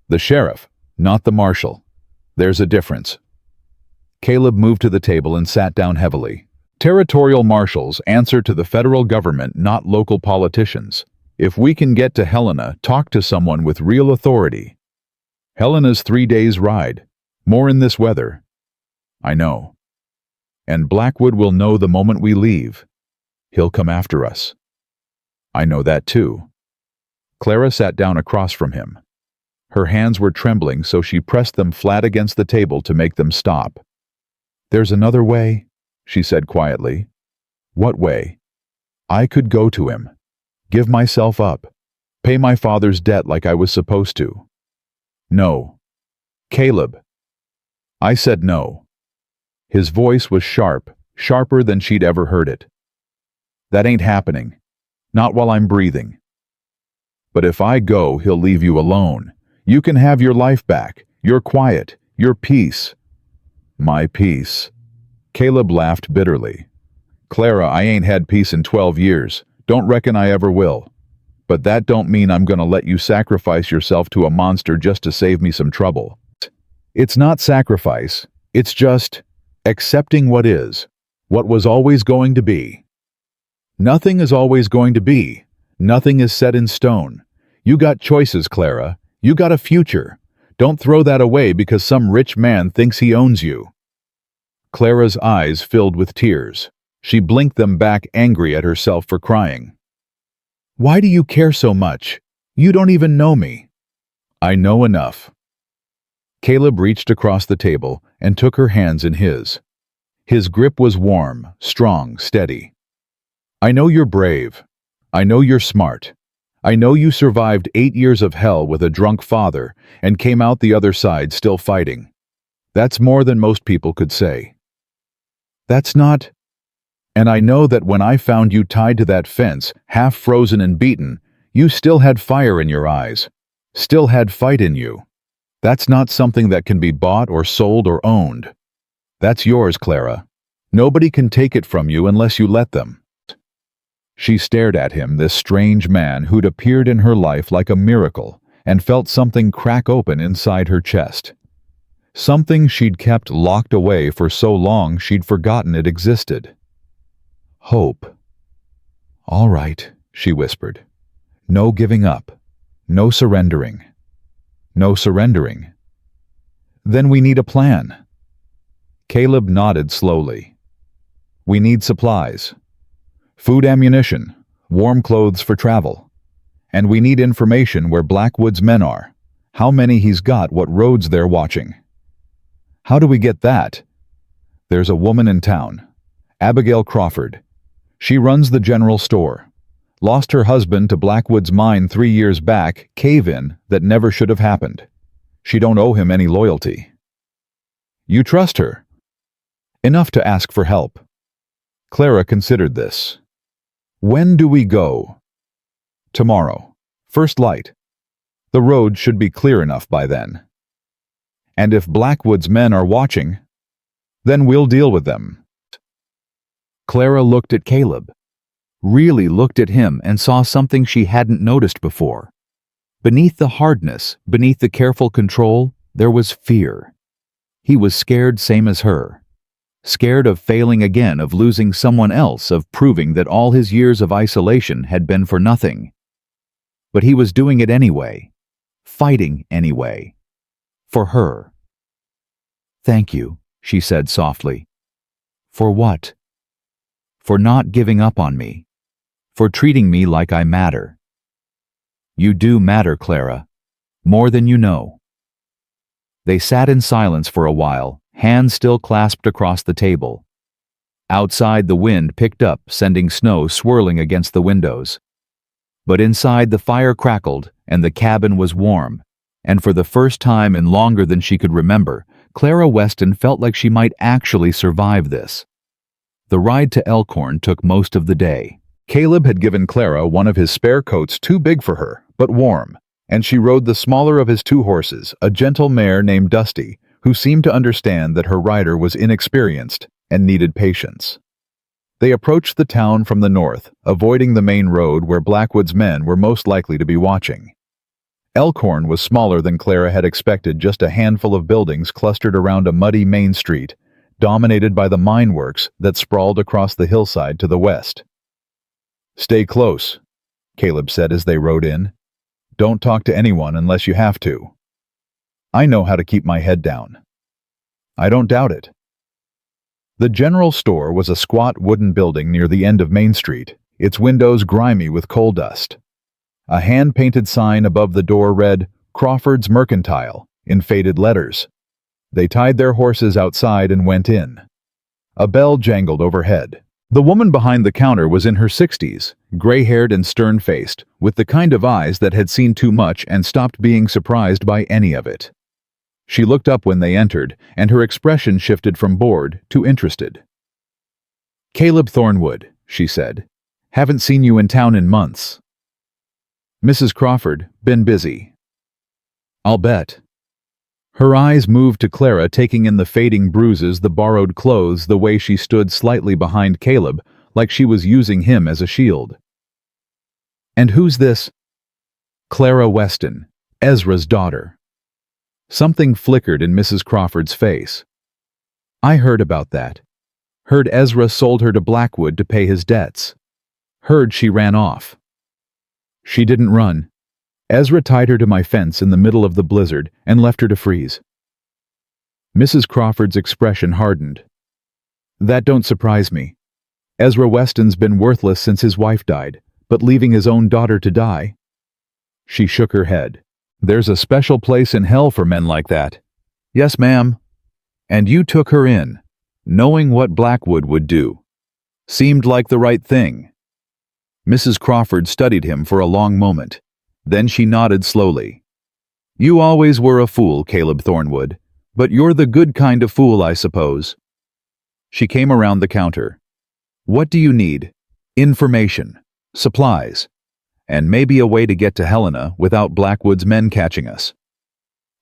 The sheriff, not the marshal. There's a difference. Caleb moved to the table and sat down heavily. Territorial marshals answer to the federal government, not local politicians. If we can get to Helena, talk to someone with real authority. Helena's 3 days' ride. More in this weather. I know. And Blackwood will know the moment we leave. He'll come after us. I know that too. Clara sat down across from him. Her hands were trembling, so she pressed them flat against the table to make them stop. There's another way, she said quietly. What way? I could go to him. Give myself up. Pay my father's debt like I was supposed to. No. Caleb. I said no. His voice was sharp, sharper than she'd ever heard it. That ain't happening. Not while I'm breathing. But if I go, he'll leave you alone. You can have your life back, your quiet, your peace. My peace. Caleb laughed bitterly. Clara, I ain't had peace in 12 years. Don't reckon I ever will. But that don't mean I'm gonna let you sacrifice yourself to a monster just to save me some trouble. It's not sacrifice. It's just accepting what is, what was always going to be. Nothing is always going to be. Nothing is set in stone. You got choices, Clara. You got a future. Don't throw that away because some rich man thinks he owns you. Clara's eyes filled with tears. She blinked them back, angry at herself for crying. Why do you care so much? You don't even know me. I know enough. Caleb reached across the table and took her hands in his. His grip was warm, strong, steady. I know you're brave. I know you're smart. I know you survived 8 years of hell with a drunk father and came out the other side still fighting. That's more than most people could say. That's not... And I know that when I found you tied to that fence, half frozen and beaten, you still had fire in your eyes, still had fight in you. That's not something that can be bought or sold or owned. That's yours, Clara. Nobody can take it from you unless you let them. She stared at him, this strange man who'd appeared in her life like a miracle, and felt something crack open inside her chest. Something she'd kept locked away for so long she'd forgotten it existed. Hope. All right, she whispered. No giving up. No surrendering. No surrendering. Then we need a plan. Caleb nodded slowly. We need supplies. Food, ammunition, warm clothes for travel. And we need information where Blackwood's men are, how many he's got, what roads they're watching. How do we get that? There's a woman in town, Abigail Crawford. She runs the general store. Lost her husband to Blackwood's mine 3 years back, cave-in that never should have happened. She don't owe him any loyalty. You trust her? Enough to ask for help. Clara considered this. When do we go? Tomorrow. First light. The road should be clear enough by then. And if Blackwood's men are watching, Then we'll deal with them. Clara looked at Caleb, really looked at him, and saw something she hadn't noticed before. Beneath the hardness, beneath the careful control, there was fear. He was scared, same as her. Scared of failing again, of losing someone else, of proving that all his years of isolation had been for nothing. But he was doing it anyway, fighting anyway, for her. "Thank you," she said softly. "For what?" "For not giving up on me. For treating me like I matter." "You do matter, Clara. More than you know." They sat in silence for a while, hands still clasped across the table. Outside, the wind picked up, sending snow swirling against the windows. But inside, the fire crackled, and the cabin was warm, and for the first time in longer than she could remember, Clara Weston felt like she might actually survive this. The ride to Elkhorn took most of the day. Caleb had given Clara one of his spare coats too big for her, but warm, and she rode the smaller of his two horses, a gentle mare named Dusty, who seemed to understand that her rider was inexperienced and needed patience. They approached the town from the north, avoiding the main road where Blackwood's men were most likely to be watching. Elkhorn was smaller than Clara had expected, just a handful of buildings clustered around a muddy main street, dominated by the mine works that sprawled across the hillside to the west. "Stay close," Caleb said as they rode in. "Don't talk to anyone unless you have to. I know how to keep my head down." "I don't doubt it." The general store was a squat wooden building near the end of Main Street, its windows grimy with coal dust. A hand-painted sign above the door read, "Crawford's Mercantile," in faded letters. They tied their horses outside and went in. A bell jangled overhead. The woman behind the counter was in her 60s, gray-haired and stern-faced, with the kind of eyes that had seen too much and stopped being surprised by any of it. She looked up when they entered, and her expression shifted from bored to interested. "Caleb Thornwood," she said. "Haven't seen you in town in months." "Mrs. Crawford, been busy." "I'll bet." Her eyes moved to Clara, taking in the fading bruises, the borrowed clothes, the way she stood slightly behind Caleb, like she was using him as a shield. "And who's this?" "Clara Weston, Ezra's daughter." Something flickered in Mrs. Crawford's face. "I heard about that. Heard Ezra sold her to Blackwood to pay his debts. Heard she ran off." "She didn't run. Ezra tied her to my fence in the middle of the blizzard and left her to freeze." Mrs. Crawford's expression hardened. "That don't surprise me. Ezra Weston's been worthless since his wife died, but leaving his own daughter to die?" She shook her head. "There's a special place in hell for men like that." "Yes, ma'am." "And you took her in, knowing what Blackwood would do. Seemed like the right thing." Mrs. Crawford studied him for a long moment. Then she nodded slowly. "You always were a fool, Caleb Thornwood, but you're the good kind of fool, I suppose." She came around the counter. "What do you need?" "Information, supplies, and maybe a way to get to Helena without Blackwood's men catching us."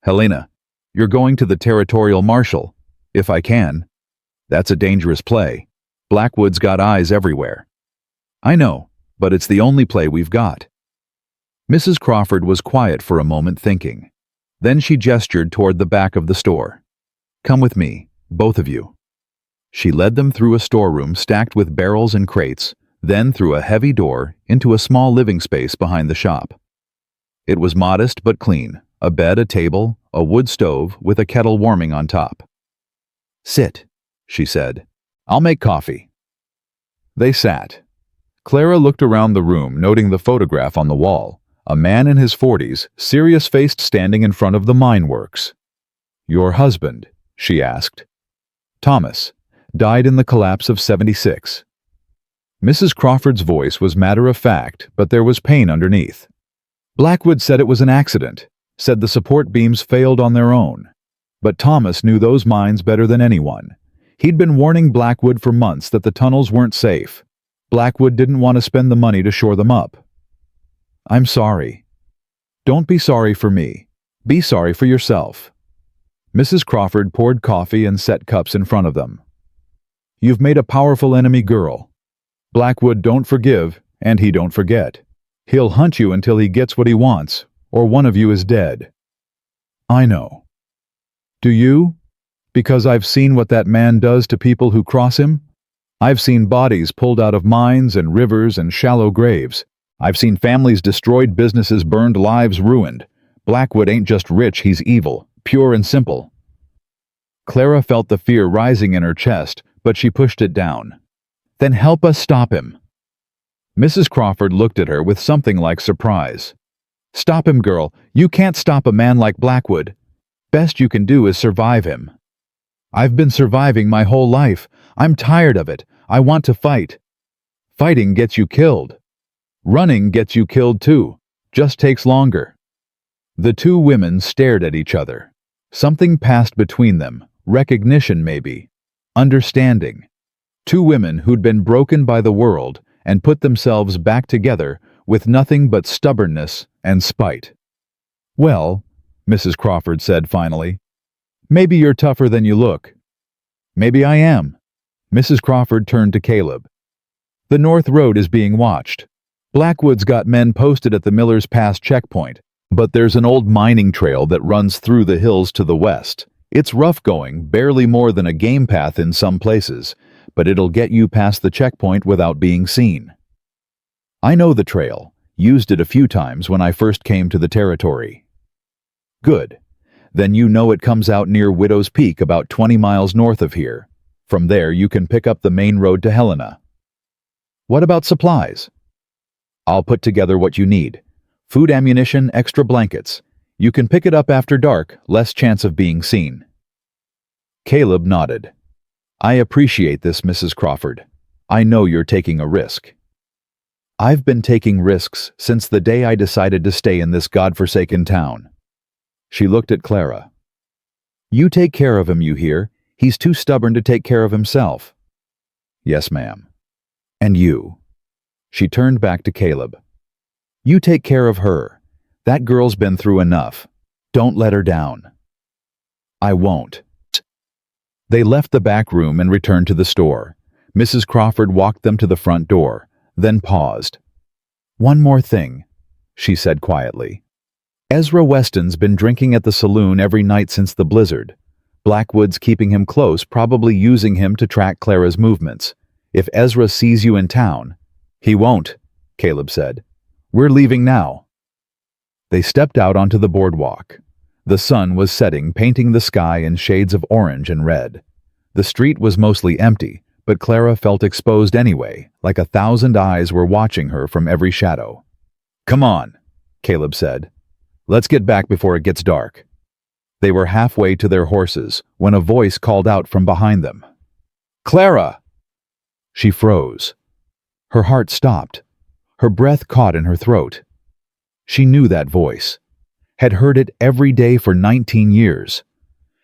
"Helena, you're going to the territorial marshal, if I can. That's a dangerous play. Blackwood's got eyes everywhere." "I know, but it's the only play we've got." Mrs. Crawford was quiet for a moment, thinking. Then she gestured toward the back of the store. "Come with me, both of you." She led them through a storeroom stacked with barrels and crates, then through a heavy door into a small living space behind the shop. It was modest but clean, a bed, a table, a wood stove with a kettle warming on top. "Sit," she said. "I'll make coffee." They sat. Clara looked around the room, noting the photograph on the wall. A man in his 40s, serious-faced, standing in front of the mine works. "Your husband?" she asked. "Thomas. Died in the collapse of 76. Mrs. Crawford's voice was matter-of-fact, but there was pain underneath. "Blackwood said it was an accident, said the support beams failed on their own. But Thomas knew those mines better than anyone. He'd been warning Blackwood for months that the tunnels weren't safe. Blackwood didn't want to spend the money to shore them up." "I'm sorry." "Don't be sorry for me. Be sorry for yourself." Mrs. Crawford poured coffee and set cups in front of them. You've made a powerful enemy, girl. Blackwood don't forgive, and he don't forget. He'll hunt you until he gets what he wants, or one of you is dead. I know. Do you? Because I've seen what that man does to people who cross him. I've seen bodies pulled out of mines and rivers and shallow graves. I've seen families destroyed, businesses burned, lives ruined. Blackwood ain't just rich, he's evil, pure and simple. Clara felt the fear rising in her chest, but she pushed it down. Then help us stop him. Mrs. Crawford looked at her with something like surprise. Stop him, girl. You can't stop a man like Blackwood. Best you can do is survive him. I've been surviving my whole life. I'm tired of it. I want to fight. Fighting gets you killed. Running gets you killed too. Just takes longer. The two women stared at each other. Something passed between them. Recognition, maybe. Understanding. Two women who'd been broken by the world and put themselves back together with nothing but stubbornness and spite. Well, Mrs. Crawford said finally, maybe you're tougher than you look. Maybe I am. Mrs. Crawford turned to Caleb. The North Road is being watched. Blackwood's got men posted at the Miller's Pass checkpoint, but there's an old mining trail that runs through the hills to the west. It's rough going, barely more than a game path in some places, but it'll get you past the checkpoint without being seen. I know the trail, used it a few times when I first came to the territory. Good. Then you know it comes out near Widow's Peak, about 20 miles north of here. From there you can pick up the main road to Helena. What about supplies? I'll put together what you need. Food, ammunition, extra blankets. You can pick it up after dark, less chance of being seen. Caleb nodded. I appreciate this, Mrs. Crawford. I know you're taking a risk. I've been taking risks since the day I decided to stay in this godforsaken town. She looked at Clara. You take care of him, you hear? He's too stubborn to take care of himself. Yes, ma'am. And you? She turned back to Caleb. You take care of her. That girl's been through enough. Don't let her down. I won't. They left the back room and returned to the store. Mrs. Crawford walked them to the front door, then paused. One more thing, she said quietly. Ezra Weston's been drinking at the saloon every night since the blizzard. Blackwood's keeping him close, probably using him to track Clara's movements. If Ezra sees you in town— He won't, Caleb said. We're leaving now. They stepped out onto the boardwalk. The sun was setting, painting the sky in shades of orange and red. The street was mostly empty, but Clara felt exposed anyway, like 1,000 eyes were watching her from every shadow. Come on, Caleb said. Let's get back before it gets dark. They were halfway to their horses when a voice called out from behind them. Clara! She froze. Her heart stopped. Her breath caught in her throat. She knew that voice, had heard it every day for 19 years,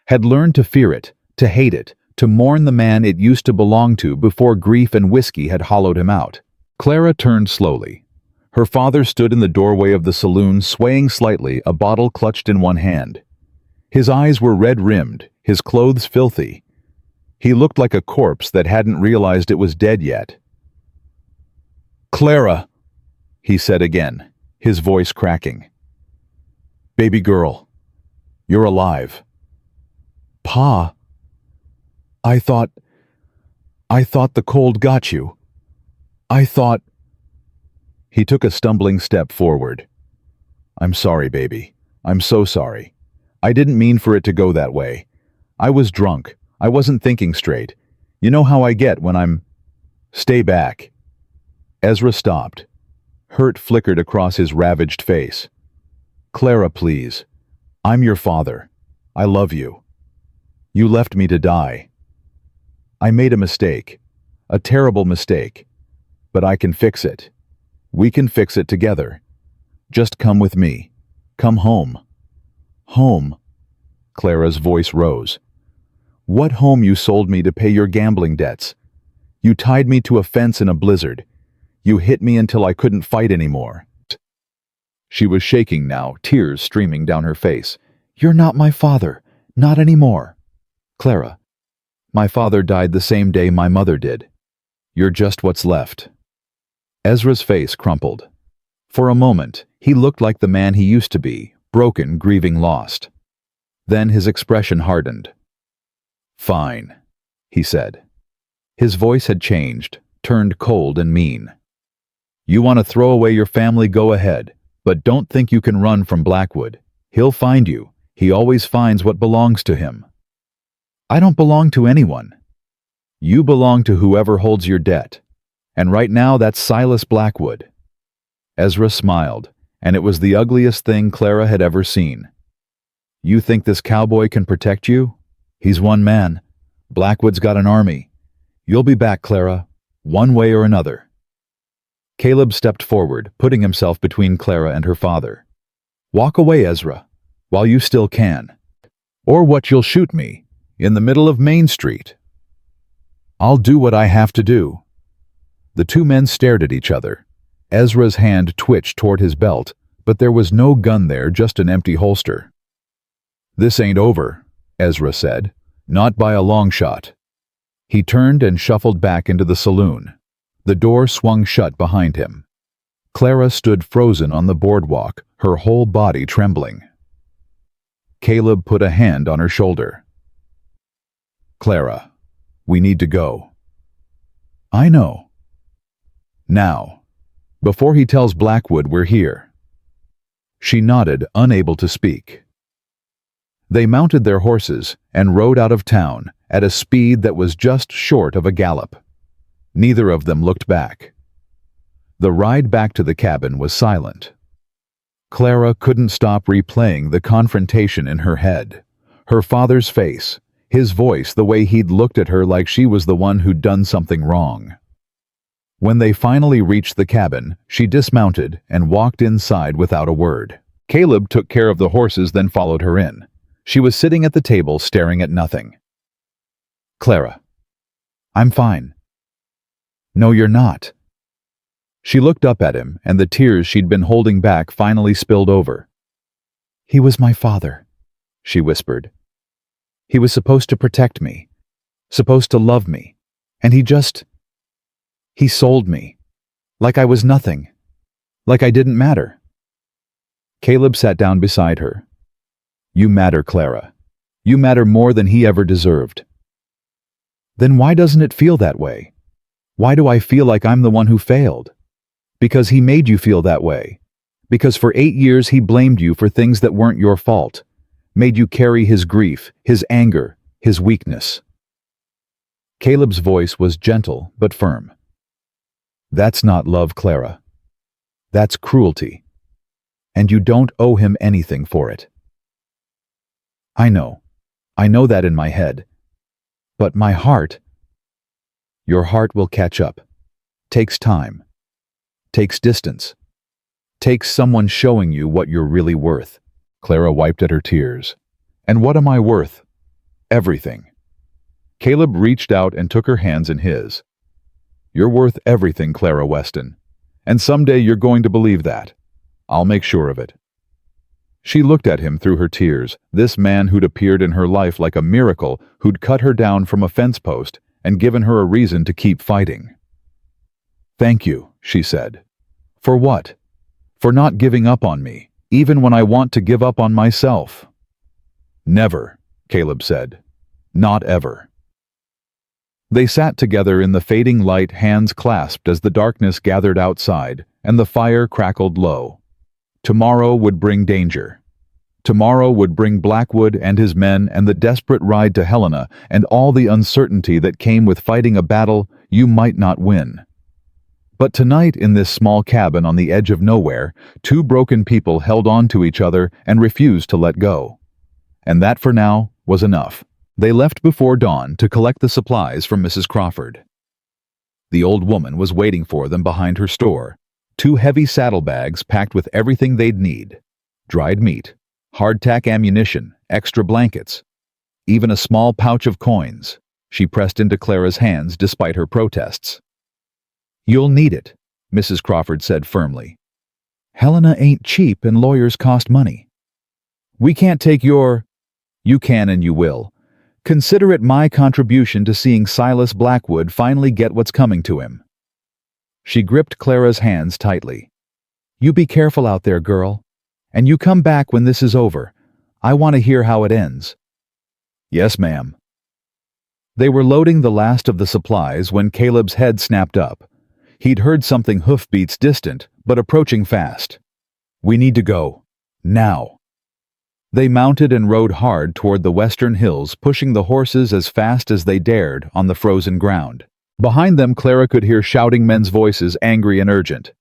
had learned to fear it, to hate it, to mourn the man it used to belong to before grief and whiskey had hollowed him out. Clara turned slowly. Her father stood in the doorway of the saloon, swaying slightly, a bottle clutched in one hand. His eyes were red-rimmed, his clothes filthy. He looked like a corpse that hadn't realized it was dead yet. Clara, he said again, his voice cracking. Baby girl, you're alive. Pa, I thought the cold got you. I thought— He took a stumbling step forward. I'm sorry, baby. I'm so sorry. I didn't mean for it to go that way. I was drunk. I wasn't thinking straight. You know how I get when I'm— Stay back. Ezra stopped. Hurt flickered across his ravaged face. Clara, please. I'm your father. I love you. You left me to die. I made a mistake. A terrible mistake. But I can fix it. We can fix it together. Just come with me. Come home. Home. Clara's voice rose. What home you sold me to pay your gambling debts? You tied me to a fence in a blizzard. You hit me until I couldn't fight anymore. She was shaking now, tears streaming down her face. You're not my father. Not anymore. Clara, my father died the same day my mother did. You're just what's left. Ezra's face crumpled. For a moment, he looked like the man he used to be, broken, grieving, lost. Then his expression hardened. Fine, he said. His voice had changed, turned cold and mean. You want to throw away your family, go ahead, but don't think you can run from Blackwood. He'll find you. He always finds what belongs to him. I don't belong to anyone. You belong to whoever holds your debt. And right now that's Silas Blackwood. Ezra smiled, and it was the ugliest thing Clara had ever seen. You think this cowboy can protect you? He's one man. Blackwood's got an army. You'll be back, Clara, one way or another. Caleb stepped forward, putting himself between Clara and her father. Walk away, Ezra, while you still can. Or what, you'll shoot me, in the middle of Main Street. I'll do what I have to do. The two men stared at each other. Ezra's hand twitched toward his belt, but there was no gun there, just an empty holster. This ain't over, Ezra said, not by a long shot. He turned and shuffled back into the saloon. The door swung shut behind him. Clara stood frozen on the boardwalk, her whole body trembling. Caleb put a hand on her shoulder. Clara, we need to go. I know. Now, before he tells Blackwood we're here. She nodded, unable to speak. They mounted their horses and rode out of town at a speed that was just short of a gallop. Neither of them looked back. The ride back to the cabin was silent. Clara couldn't stop replaying the confrontation in her head. Her father's face, his voice, the way he'd looked at her like she was the one who'd done something wrong. When they finally reached the cabin, she dismounted and walked inside without a word. Caleb took care of the horses, then followed her in. She was sitting at the table, staring at nothing. Clara, I'm fine. No, you're not. She looked up at him, and the tears she'd been holding back finally spilled over. He was my father, she whispered. He was supposed to protect me, supposed to love me, and he sold me, like I was nothing, like I didn't matter. Caleb sat down beside her. You matter, Clara. You matter more than he ever deserved. Then why doesn't it feel that way? Why do I feel like I'm the one who failed? Because he made you feel that way. Because for 8 years he blamed you for things that weren't your fault, made you carry his grief, his anger, his weakness. Caleb's voice was gentle but firm. That's not love, Clara. That's cruelty. And you don't owe him anything for it. I know that in my head. But my heart... Your heart will catch up. Takes time. Takes distance. Takes someone showing you what you're really worth. Clara wiped at her tears. And what am I worth? Everything. Caleb reached out and took her hands in his. You're worth everything, Clara Weston. And someday you're going to believe that. I'll make sure of it. She looked at him through her tears, this man who'd appeared in her life like a miracle, who'd cut her down from a fence post and given her a reason to keep fighting. Thank you, she said. For what? For not giving up on me, even when I want to give up on myself. Never, Caleb said. Not ever. They sat together in the fading light, hands clasped as the darkness gathered outside and the fire crackled low. Tomorrow would bring danger. Tomorrow would bring Blackwood and his men and the desperate ride to Helena and all the uncertainty that came with fighting a battle you might not win. But tonight, in this small cabin on the edge of nowhere, two broken people held on to each other and refused to let go. And that, for now, was enough. They left before dawn to collect the supplies from Mrs. Crawford. The old woman was waiting for them behind her store. 2 heavy saddlebags packed with everything they'd need. Dried meat, hardtack ammunition, extra blankets, even a small pouch of coins. She pressed into Clara's hands despite her protests. You'll need it, Mrs. Crawford said firmly. Helena ain't cheap and lawyers cost money. We can't take your... You can and you will. Consider it my contribution to seeing Silas Blackwood finally get what's coming to him." She gripped Clara's hands tightly. "You be careful out there, girl. And you come back when this is over. I want to hear how it ends." "Yes, ma'am." They were loading the last of the supplies when Caleb's head snapped up. He'd heard something hoofbeats distant, but approaching fast. "We need to go. Now." They mounted and rode hard toward the western hills, pushing the horses as fast as they dared on the frozen ground. Behind them, Clara could hear shouting men's voices, angry and urgent.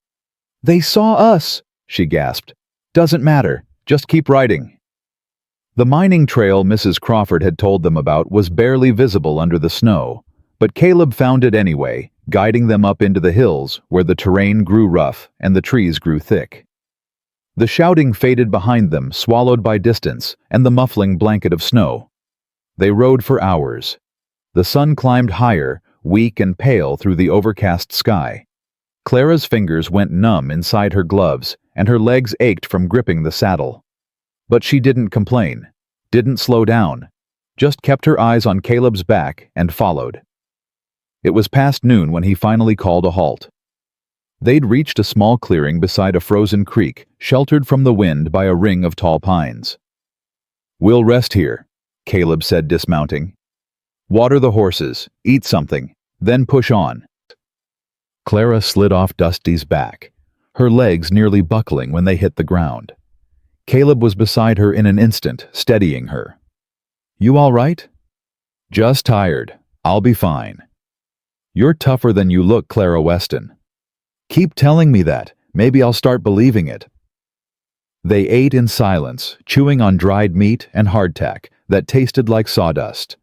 "They saw us!" she gasped. "Doesn't matter. Just keep riding." The mining trail Mrs. Crawford had told them about was barely visible under the snow, but Caleb found it anyway, guiding them up into the hills where the terrain grew rough and the trees grew thick. The shouting faded behind them, swallowed by distance and the muffling blanket of snow. They rode for hours. The sun climbed higher, weak and pale through the overcast sky. Clara's fingers went numb inside her gloves, and her legs ached from gripping the saddle. But she didn't complain, didn't slow down, just kept her eyes on Caleb's back and followed. It was past noon when he finally called a halt. They'd reached a small clearing beside a frozen creek, sheltered from the wind by a ring of tall pines. "We'll rest here," Caleb said, dismounting. "Water the horses, eat something, then push on." Clara slid off Dusty's back, her legs nearly buckling when they hit the ground. Caleb was beside her in an instant, steadying her. "You all right?" "Just tired. I'll be fine." "You're tougher than you look, Clara Weston." "Keep telling me that. Maybe I'll start believing it." They ate in silence, chewing on dried meat and hardtack that tasted like sawdust.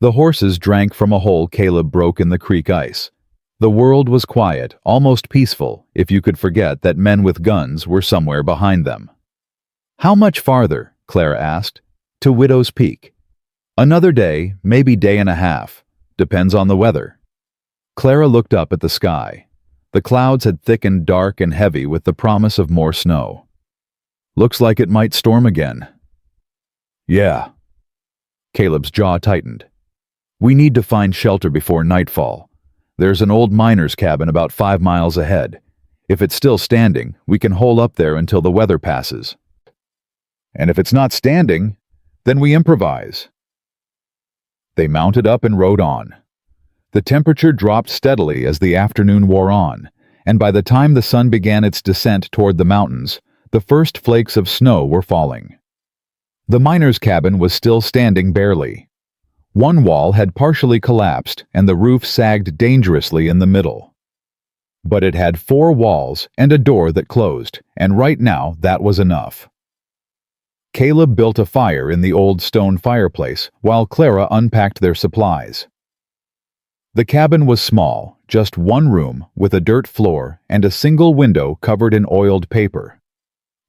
The horses drank from a hole Caleb broke in the creek ice. The world was quiet, almost peaceful, if you could forget that men with guns were somewhere behind them. "How much farther?" Clara asked. "To Widow's Peak." "Another day, maybe day and a half. Depends on the weather." Clara looked up at the sky. The clouds had thickened dark and heavy with the promise of more snow. "Looks like it might storm again." "Yeah." Caleb's jaw tightened. "We need to find shelter before nightfall. There's an old miner's cabin about 5 miles ahead. If it's still standing, we can hole up there until the weather passes. And if it's not standing, then we improvise." They mounted up and rode on. The temperature dropped steadily as the afternoon wore on, and by the time the sun began its descent toward the mountains, the first flakes of snow were falling. The miner's cabin was still standing barely. One wall had partially collapsed, and the roof sagged dangerously in the middle. But it had 4 walls and a door that closed, and right now that was enough. Caleb built a fire in the old stone fireplace while Clara unpacked their supplies. The cabin was small, just one room with a dirt floor and a single window covered in oiled paper.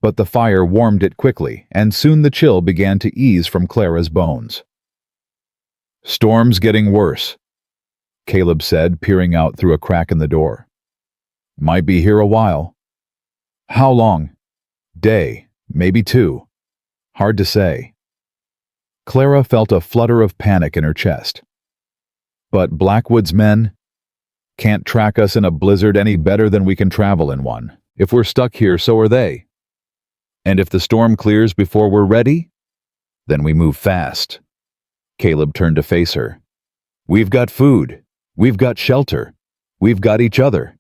But the fire warmed it quickly, and soon the chill began to ease from Clara's bones. "Storm's getting worse," Caleb said, peering out through a crack in the door. "Might be here a while." "How long?" "Day, maybe 2. Hard to say." Clara felt a flutter of panic in her chest. "But Blackwood's men can't track us in a blizzard any better than we can travel in one. If we're stuck here, so are they. And if the storm clears before we're ready, then we move fast." Caleb turned to face her. "We've got food. We've got shelter. We've got each other.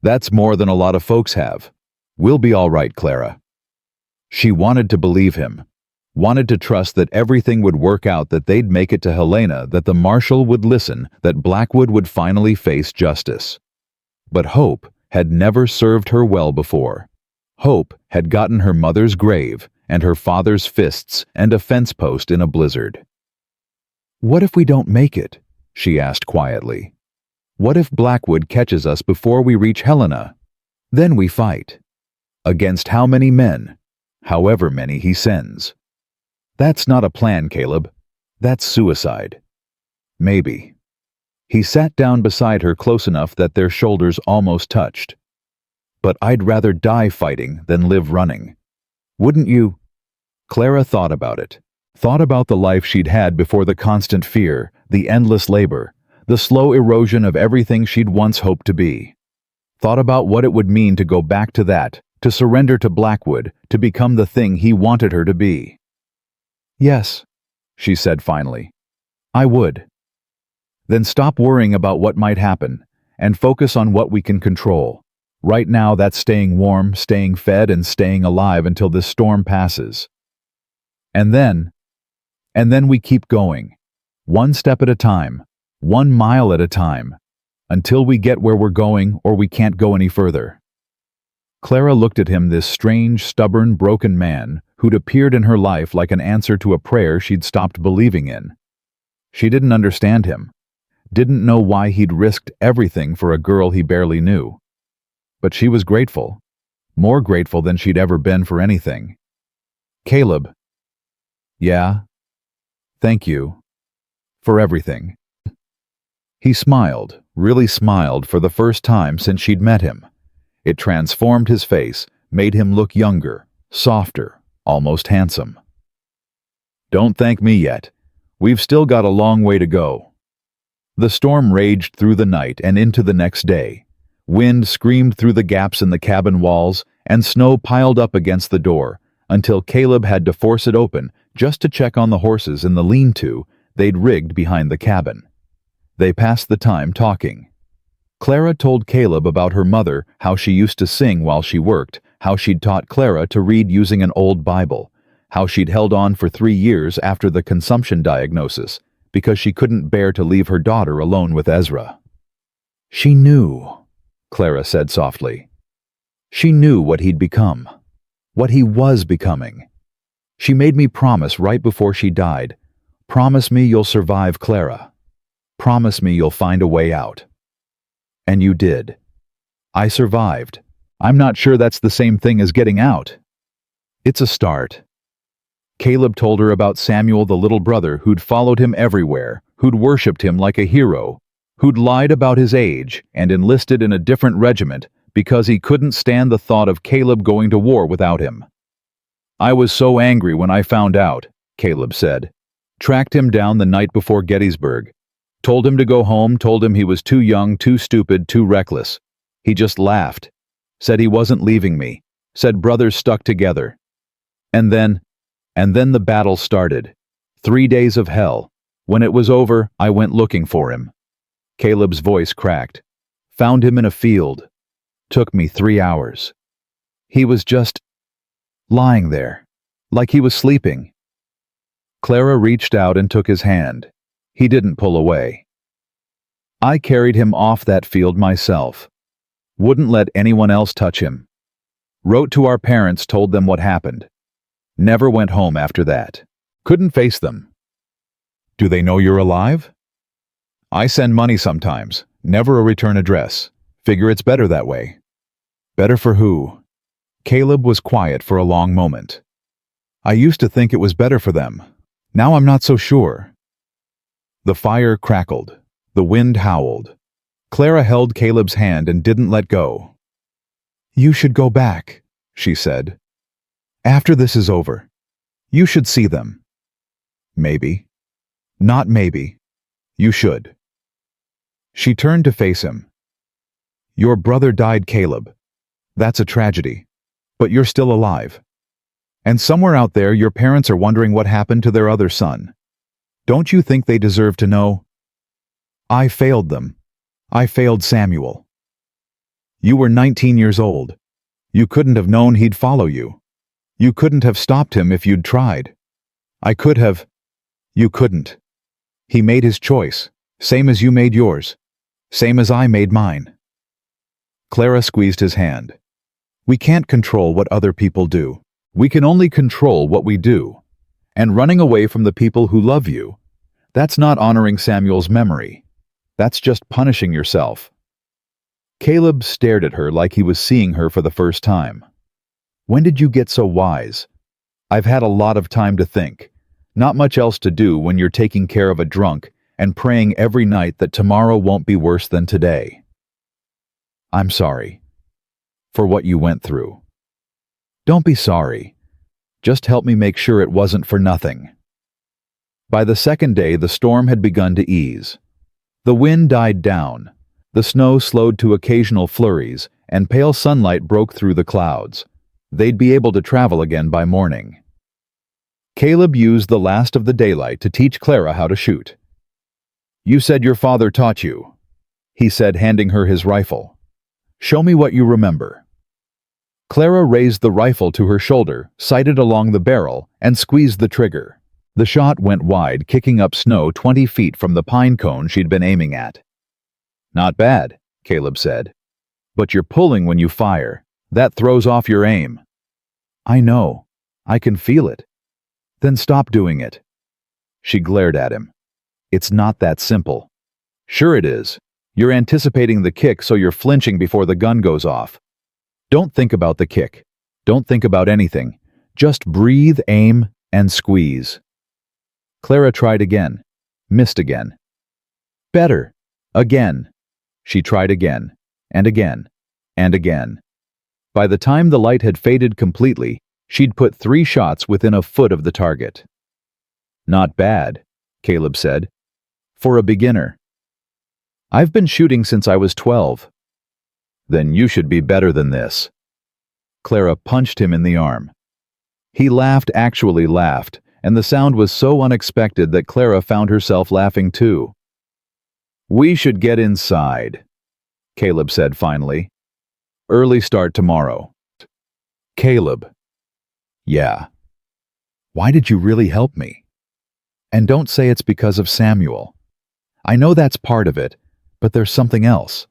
That's more than a lot of folks have. We'll be all right, Clara." She wanted to believe him. Wanted to trust that everything would work out, that they'd make it to Helena, that the marshal would listen, that Blackwood would finally face justice. But hope had never served her well before. Hope had gotten her mother's grave and her father's fists and a fence post in a blizzard. "What if we don't make it?" she asked quietly. "What if Blackwood catches us before we reach Helena? Then we fight. Against how many men? However many he sends." "That's not a plan, Caleb. That's suicide." "Maybe." He sat down beside her close enough that their shoulders almost touched. "But I'd rather die fighting than live running. Wouldn't you?" Clara thought about it. Thought about the life she'd had before, the constant fear, the endless labor, the slow erosion of everything she'd once hoped to be. Thought about what it would mean to go back to that, to surrender to Blackwood, to become the thing he wanted her to be. "Yes," she said finally. "I would." "Then stop worrying about what might happen, and focus on what we can control. Right now, that's staying warm, staying fed, and staying alive until this storm passes. And then we keep going. One step at a time, 1 mile at a time, until we get where we're going or we can't go any further." Clara looked at him, this strange, stubborn, broken man who'd appeared in her life like an answer to a prayer she'd stopped believing in. She didn't understand him, didn't know why he'd risked everything for a girl he barely knew. But she was grateful, more grateful than she'd ever been for anything. "Caleb." "Yeah? Thank you. For everything." He smiled, really smiled for the first time since she'd met him. It transformed his face, made him look younger, softer, almost handsome. "Don't thank me yet. We've still got a long way to go." The storm raged through the night and into the next day. Wind screamed through the gaps in the cabin walls, and snow piled up against the door, until Caleb had to force it open just to check on the horses in the lean-to they'd rigged behind the cabin. They passed the time talking. Clara told Caleb about her mother, how she used to sing while she worked, how she'd taught Clara to read using an old Bible, how she'd held on for 3 years after the consumption diagnosis, because she couldn't bear to leave her daughter alone with Ezra. "She knew," Clara said softly. "She knew what he'd become, what he was becoming. She made me promise right before she died, 'Promise me you'll survive, Clara. Promise me you'll find a way out.' And you did. I survived. I'm not sure that's the same thing as getting out." "It's a start." Caleb told her about Samuel, the little brother who'd followed him everywhere, who'd worshipped him like a hero, who'd lied about his age and enlisted in a different regiment because he couldn't stand the thought of Caleb going to war without him. "I was so angry when I found out," Caleb said. "Tracked him down the night before Gettysburg. Told him to go home, told him he was too young, too stupid, too reckless. He just laughed. Said he wasn't leaving me. Said brothers stuck together. And then the battle started. 3 days of hell. When it was over, I went looking for him." Caleb's voice cracked. "Found him in a field. Took me 3 hours. He was just lying there, like he was sleeping." Clara reached out and took his hand. He didn't pull away. "I carried him off that field myself. Wouldn't let anyone else touch him. Wrote to our parents, told them what happened. Never went home after that. Couldn't face them." "Do they know you're alive?" "I send money sometimes, never a return address. Figure it's better that way." "Better for who?" Caleb was quiet for a long moment. "I used to think it was better for them. Now I'm not so sure." The fire crackled. The wind howled. Clara held Caleb's hand and didn't let go. "You should go back," she said. "After this is over. You should see them." "Maybe. Not maybe. You should." She turned to face him. "Your brother died, Caleb. That's a tragedy. But you're still alive. And somewhere out there, your parents are wondering what happened to their other son. Don't you think they deserve to know? I failed them. I failed Samuel. You were 19 years old. You couldn't have known he'd follow you. You couldn't have stopped him if you'd tried. I could have. You couldn't. He made his choice, same as you made yours, same as I made mine." Clara squeezed his hand. "We can't control what other people do. We can only control what we do. And running away from the people who love you, that's not honoring Samuel's memory. That's just punishing yourself." Caleb stared at her like he was seeing her for the first time. "When did you get so wise?" "I've had a lot of time to think. Not much else to do when you're taking care of a drunk and praying every night that tomorrow won't be worse than today." "I'm sorry. For what you went through." "Don't be sorry. Just help me make sure it wasn't for nothing." By the second day, the storm had begun to ease. The wind died down, the snow slowed to occasional flurries, and pale sunlight broke through the clouds. They'd be able to travel again by morning. Caleb used the last of the daylight to teach Clara how to shoot. "You said your father taught you," he said, handing her his rifle. "Show me what you remember." Clara raised the rifle to her shoulder, sighted along the barrel, and squeezed the trigger. The shot went wide, kicking up snow 20 feet from the pine cone she'd been aiming at. "Not bad," Caleb said. "But you're pulling when you fire. That throws off your aim." "I know. I can feel it." "Then stop doing it." She glared at him. "It's not that simple." "Sure it is. You're anticipating the kick, so you're flinching before the gun goes off. Don't think about the kick. Don't think about anything. Just breathe, aim, and squeeze." Clara tried again. Missed again. "Better. Again." She tried again, and again, and again. By the time the light had faded completely, she'd put 3 shots within a foot of the target. "Not bad," Caleb said. "For a beginner." "I've been shooting since I was 12. "Then you should be better than this." Clara punched him in the arm. He laughed, actually laughed, and the sound was so unexpected that Clara found herself laughing too. "We should get inside," Caleb said finally. "Early start tomorrow." "Caleb." "Yeah." "Why did you really help me? And don't say it's because of Samuel. I know that's part of it, but there's something else.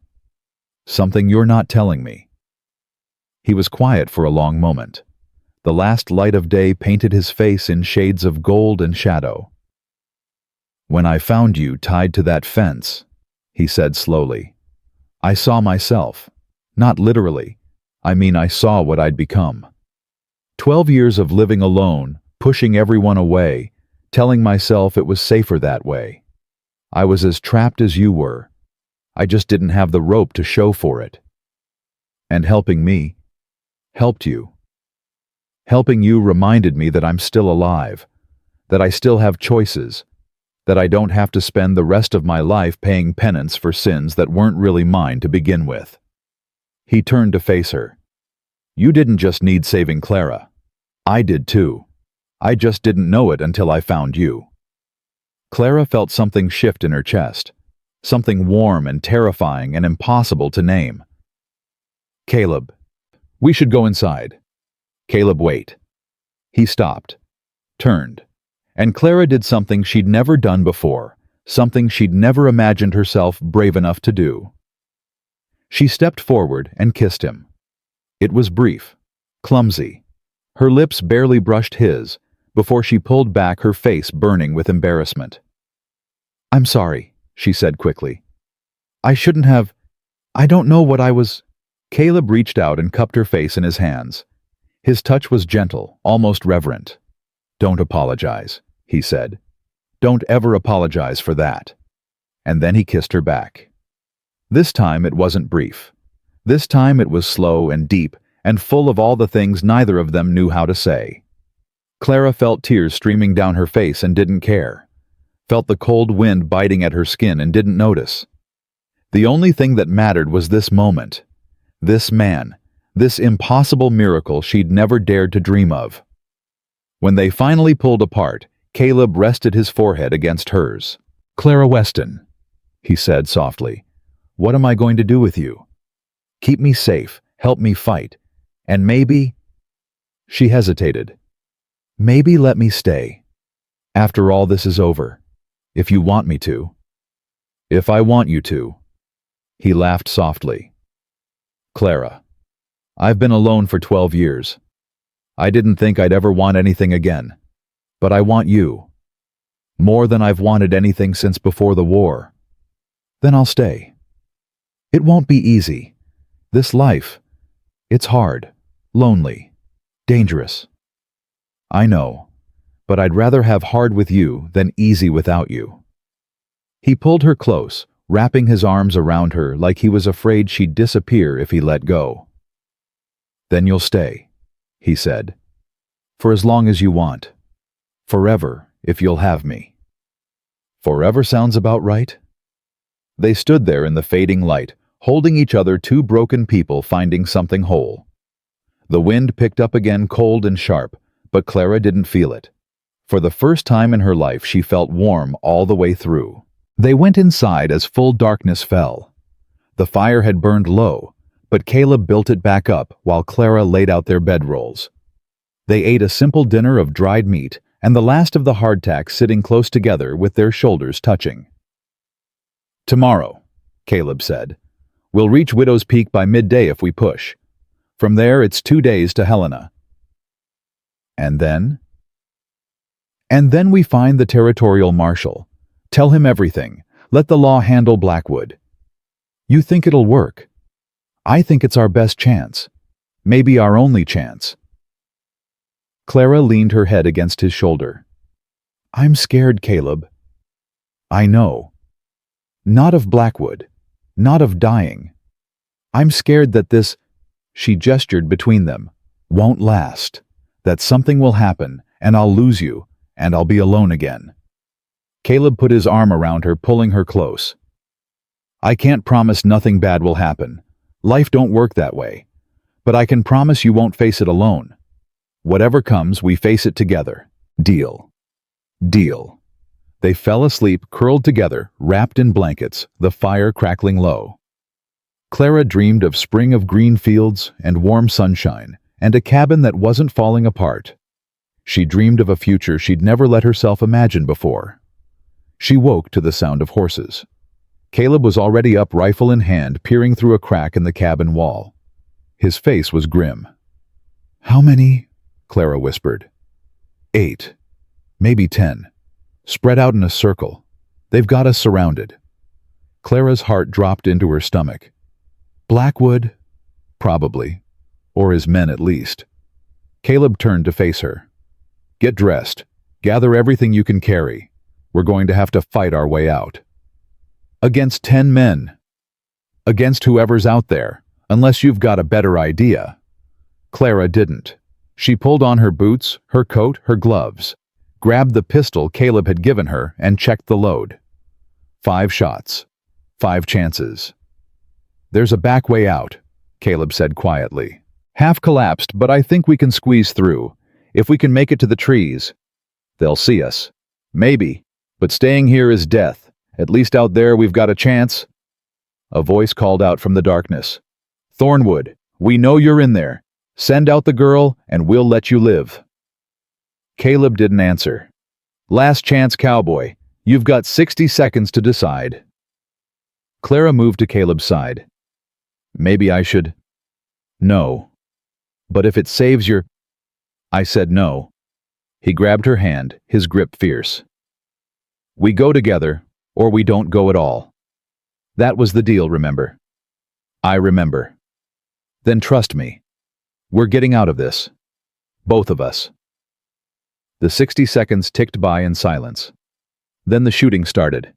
Something you're not telling me." He was quiet for a long moment. The last light of day painted his face in shades of gold and shadow. "When I found you tied to that fence," he said slowly, "I saw myself. Not literally. I mean, I saw what I'd become. 12 years of living alone, pushing everyone away, telling myself it was safer that way. I was as trapped as you were. I just didn't have the rope to show for it. And helping me helped you. Helping you reminded me that I'm still alive, that I still have choices, that I don't have to spend the rest of my life paying penance for sins that weren't really mine to begin with." He turned to face her. "You didn't just need saving Clara. I did too. I just didn't know it until I found you." Clara felt something shift in her chest, something warm and terrifying and impossible to name. "Caleb, we should go inside." "Caleb, wait." He stopped, turned, and Clara did something she'd never done before, something she'd never imagined herself brave enough to do. She stepped forward and kissed him. It was brief, clumsy. Her lips barely brushed his before she pulled back, her face burning with embarrassment. "I'm sorry," she said quickly. "I shouldn't have. I don't know what I was." Caleb reached out and cupped her face in his hands. His touch was gentle, almost reverent. "Don't apologize," he said. "Don't ever apologize for that." And then he kissed her back. This time it wasn't brief. This time it was slow and deep and full of all the things neither of them knew how to say. Clara felt tears streaming down her face and didn't care. Felt the cold wind biting at her skin and didn't notice. The only thing that mattered was this moment. This man. This impossible miracle she'd never dared to dream of. When they finally pulled apart, Caleb rested his forehead against hers. "Clara Weston," he said softly, "what am I going to do with you? Keep me safe, help me fight, and maybe—" She hesitated. "Maybe let me stay. After all this is over. If you want me to." "If I want you to." He laughed softly. "Clara, I've been alone for 12 years. I didn't think I'd ever want anything again. But I want you. More than I've wanted anything since before the war. Then I'll stay. It won't be easy. This life, it's hard, lonely, dangerous. I know, but I'd rather have hard with you than easy without you." He pulled her close, wrapping his arms around her like he was afraid she'd disappear if he let go. "Then you'll stay," he said. "For as long as you want. Forever, if you'll have me." Forever sounds about right. They stood there in the fading light, holding each other, two broken people finding something whole. The wind picked up again, cold and sharp, but Clara didn't feel it. For the first time in her life, she felt warm all the way through. They went inside as full darkness fell. The fire had burned low, but Caleb built it back up while Clara laid out their bedrolls. They ate a simple dinner of dried meat and the last of the hardtack, sitting close together with their shoulders touching. "Tomorrow," Caleb said. "We'll reach Widow's Peak by midday if we push. From there, it's 2 days to Helena." "And then?" "And then we find the territorial marshal. Tell him everything. Let the law handle Blackwood. You think it'll work? I think it's our best chance. Maybe our only chance." Clara leaned her head against his shoulder. "I'm scared, Caleb." "I know. Not of Blackwood. Not of dying. I'm scared that this," she gestured between them, "won't last. That something will happen, and I'll lose you, and I'll be alone again." Caleb put his arm around her, pulling her close. "I can't promise nothing bad will happen. Life don't work that way. But I can promise you won't face it alone. Whatever comes, we face it together. Deal." "Deal." They fell asleep, curled together, wrapped in blankets, the fire crackling low. Clara dreamed of spring, of green fields and warm sunshine, and a cabin that wasn't falling apart. She dreamed of a future she'd never let herself imagine before. She woke to the sound of horses. Caleb was already up, rifle in hand, peering through a crack in the cabin wall. His face was grim. "How many?" Clara whispered. 8. Maybe 10. Spread out in a circle. They've got us surrounded." Clara's heart dropped into her stomach. "Blackwood?" "Probably. Or his men at least." Caleb turned to face her. "Get dressed. Gather everything you can carry. We're going to have to fight our way out." "Against 10 men. Against whoever's out there, unless you've got a better idea." Clara didn't. She pulled on her boots, her coat, her gloves, grabbed the pistol Caleb had given her, and checked the load. 5 shots. 5 chances. "There's a back way out," Caleb said quietly. "Half collapsed, but I think we can squeeze through. If we can make it to the trees. They'll see us. Maybe. But staying here is death. At least out there we've got a chance." A voice called out from the darkness. "Thornwood, we know you're in there. Send out the girl, and we'll let you live." Caleb didn't answer. "Last chance, Cowboy. You've got 60 seconds to decide." Clara moved to Caleb's side. "Maybe I should." "No." "But if it saves your—" "I said no." He grabbed her hand, his grip fierce. "We go together, or we don't go at all. That was the deal, remember?" "I remember." "Then trust me. We're getting out of this. Both of us." The 60 seconds ticked by in silence. Then the shooting started.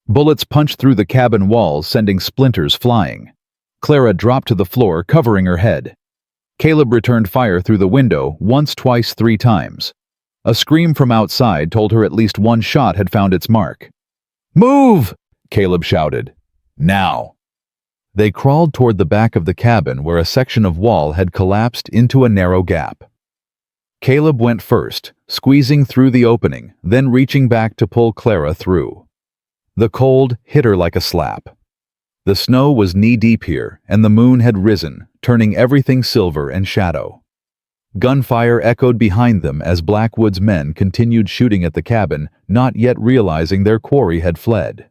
Bullets punched through the cabin walls, sending splinters flying. Clara dropped to the floor, covering her head. Caleb returned fire through the window, once, twice, 3 times. A scream from outside told her at least one shot had found its mark. "Move!" Caleb shouted. "Now!" They crawled toward the back of the cabin, where a section of wall had collapsed into a narrow gap. Caleb went first, squeezing through the opening, then reaching back to pull Clara through. The cold hit her like a slap. The snow was knee-deep here, and the moon had risen, turning everything silver and shadow. Gunfire echoed behind them as Blackwood's men continued shooting at the cabin, not yet realizing their quarry had fled.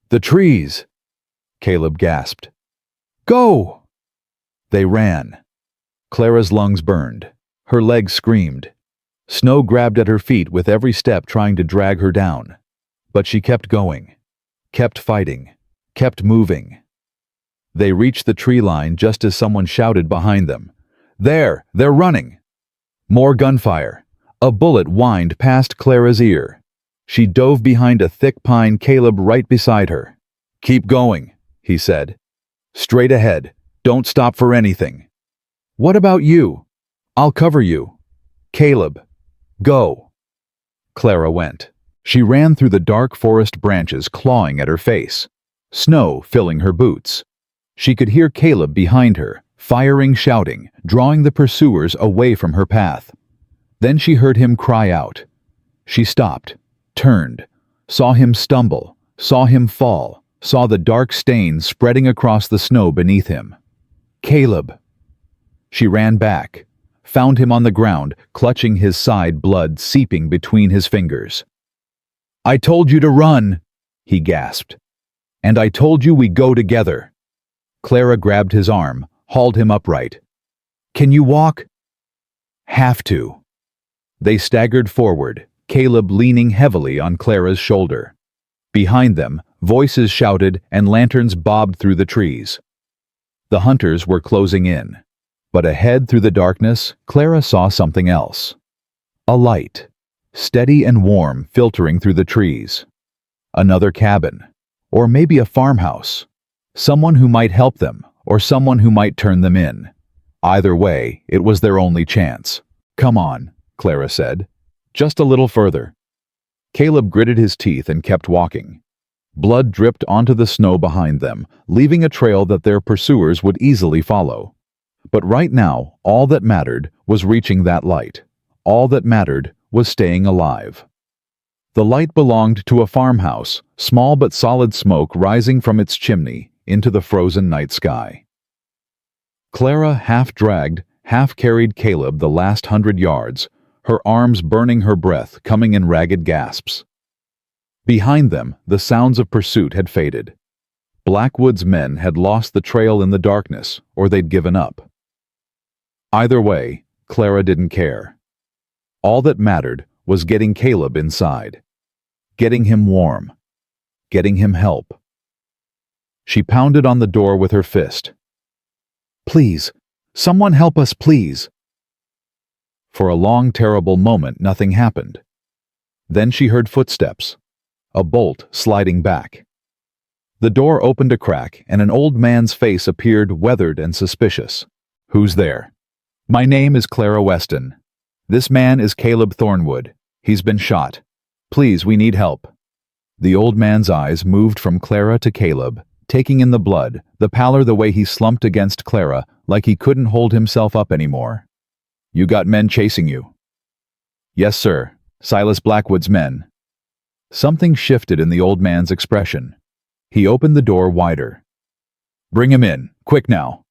"The trees!" Caleb gasped. "Go!" They ran. Clara's lungs burned. Her legs screamed. Snow grabbed at her feet with every step, trying to drag her down. But she kept going, kept fighting, kept moving. They reached the tree line just as someone shouted behind them. "There! They're running!" More gunfire. A bullet whined past Clara's ear. She dove behind a thick pine, Caleb right beside her. "Keep going," he said. "Straight ahead. Don't stop for anything." "What about you?" "I'll cover you." "Caleb, go." Clara went. She ran through the dark forest branches, clawing at her face, snow filling her boots. She could hear Caleb behind her, firing, shouting, drawing the pursuers away from her path. Then she heard him cry out. She stopped, turned, saw him stumble, saw him fall, saw the dark stains spreading across the snow beneath him. Caleb! She ran back, found him on the ground, clutching his side, blood seeping between his fingers. "I told you to run," he gasped. "And I told you we go together." Clara grabbed his arm, hauled him upright. "Can you walk?" "Have to." They staggered forward, Caleb leaning heavily on Clara's shoulder. Behind them, voices shouted and lanterns bobbed through the trees. The hunters were closing in. But ahead through the darkness, Clara saw something else. A light, steady and warm, filtering through the trees. Another cabin, or maybe a farmhouse. Someone who might help them, or someone who might turn them in. Either way, it was their only chance. "Come on," Clara said. "Just a little further." Caleb gritted his teeth and kept walking. Blood dripped onto the snow behind them, leaving a trail that their pursuers would easily follow. But right now, all that mattered was reaching that light. All that mattered was staying alive. The light belonged to a farmhouse, small but solid, smoke rising from its chimney into the frozen night sky. Clara half-dragged, half-carried Caleb the last 100 yards, her arms burning, her breath coming in ragged gasps. Behind them, the sounds of pursuit had faded. Blackwood's men had lost the trail in the darkness, or they'd given up. Either way, Clara didn't care. All that mattered was getting Caleb inside. Getting him warm. Getting him help. She pounded on the door with her fist. "Please, someone help us, please." For a long, terrible moment, nothing happened. Then she heard footsteps. A bolt sliding back. The door opened a crack, and an old man's face appeared, weathered and suspicious. "Who's there?" "My name is Clara Weston. This man is Caleb Thornwood. He's been shot. Please, we need help." The old man's eyes moved from Clara to Caleb, taking in the blood, the pallor, the way he slumped against Clara, like he couldn't hold himself up anymore. "You got men chasing you?" "Yes, sir. Silas Blackwood's men." Something shifted in the old man's expression. He opened the door wider. "Bring him in, quick now."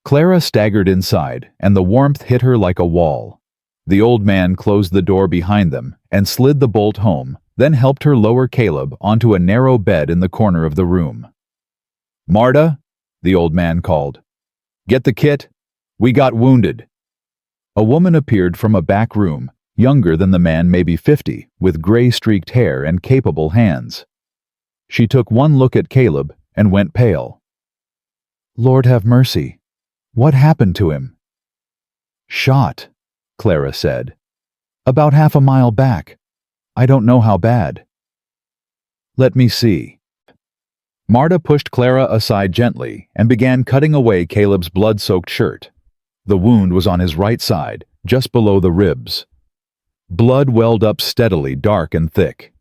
Clara staggered inside, and the warmth hit her like a wall. The old man closed the door behind them and slid the bolt home, then helped her lower Caleb onto a narrow bed in the corner of the room. "Marta," the old man called. "Get the kit. We got wounded." A woman appeared from a back room, younger than the man, maybe 50, with gray-streaked hair and capable hands. She took one look at Caleb and went pale. "Lord have mercy. What happened to him?" "Shot," Clara said. "About half a mile back. I don't know how bad." "Let me see." Marta pushed Clara aside gently and began cutting away Caleb's blood-soaked shirt. The wound was on his right side, just below the ribs. Blood welled up steadily, dark and thick.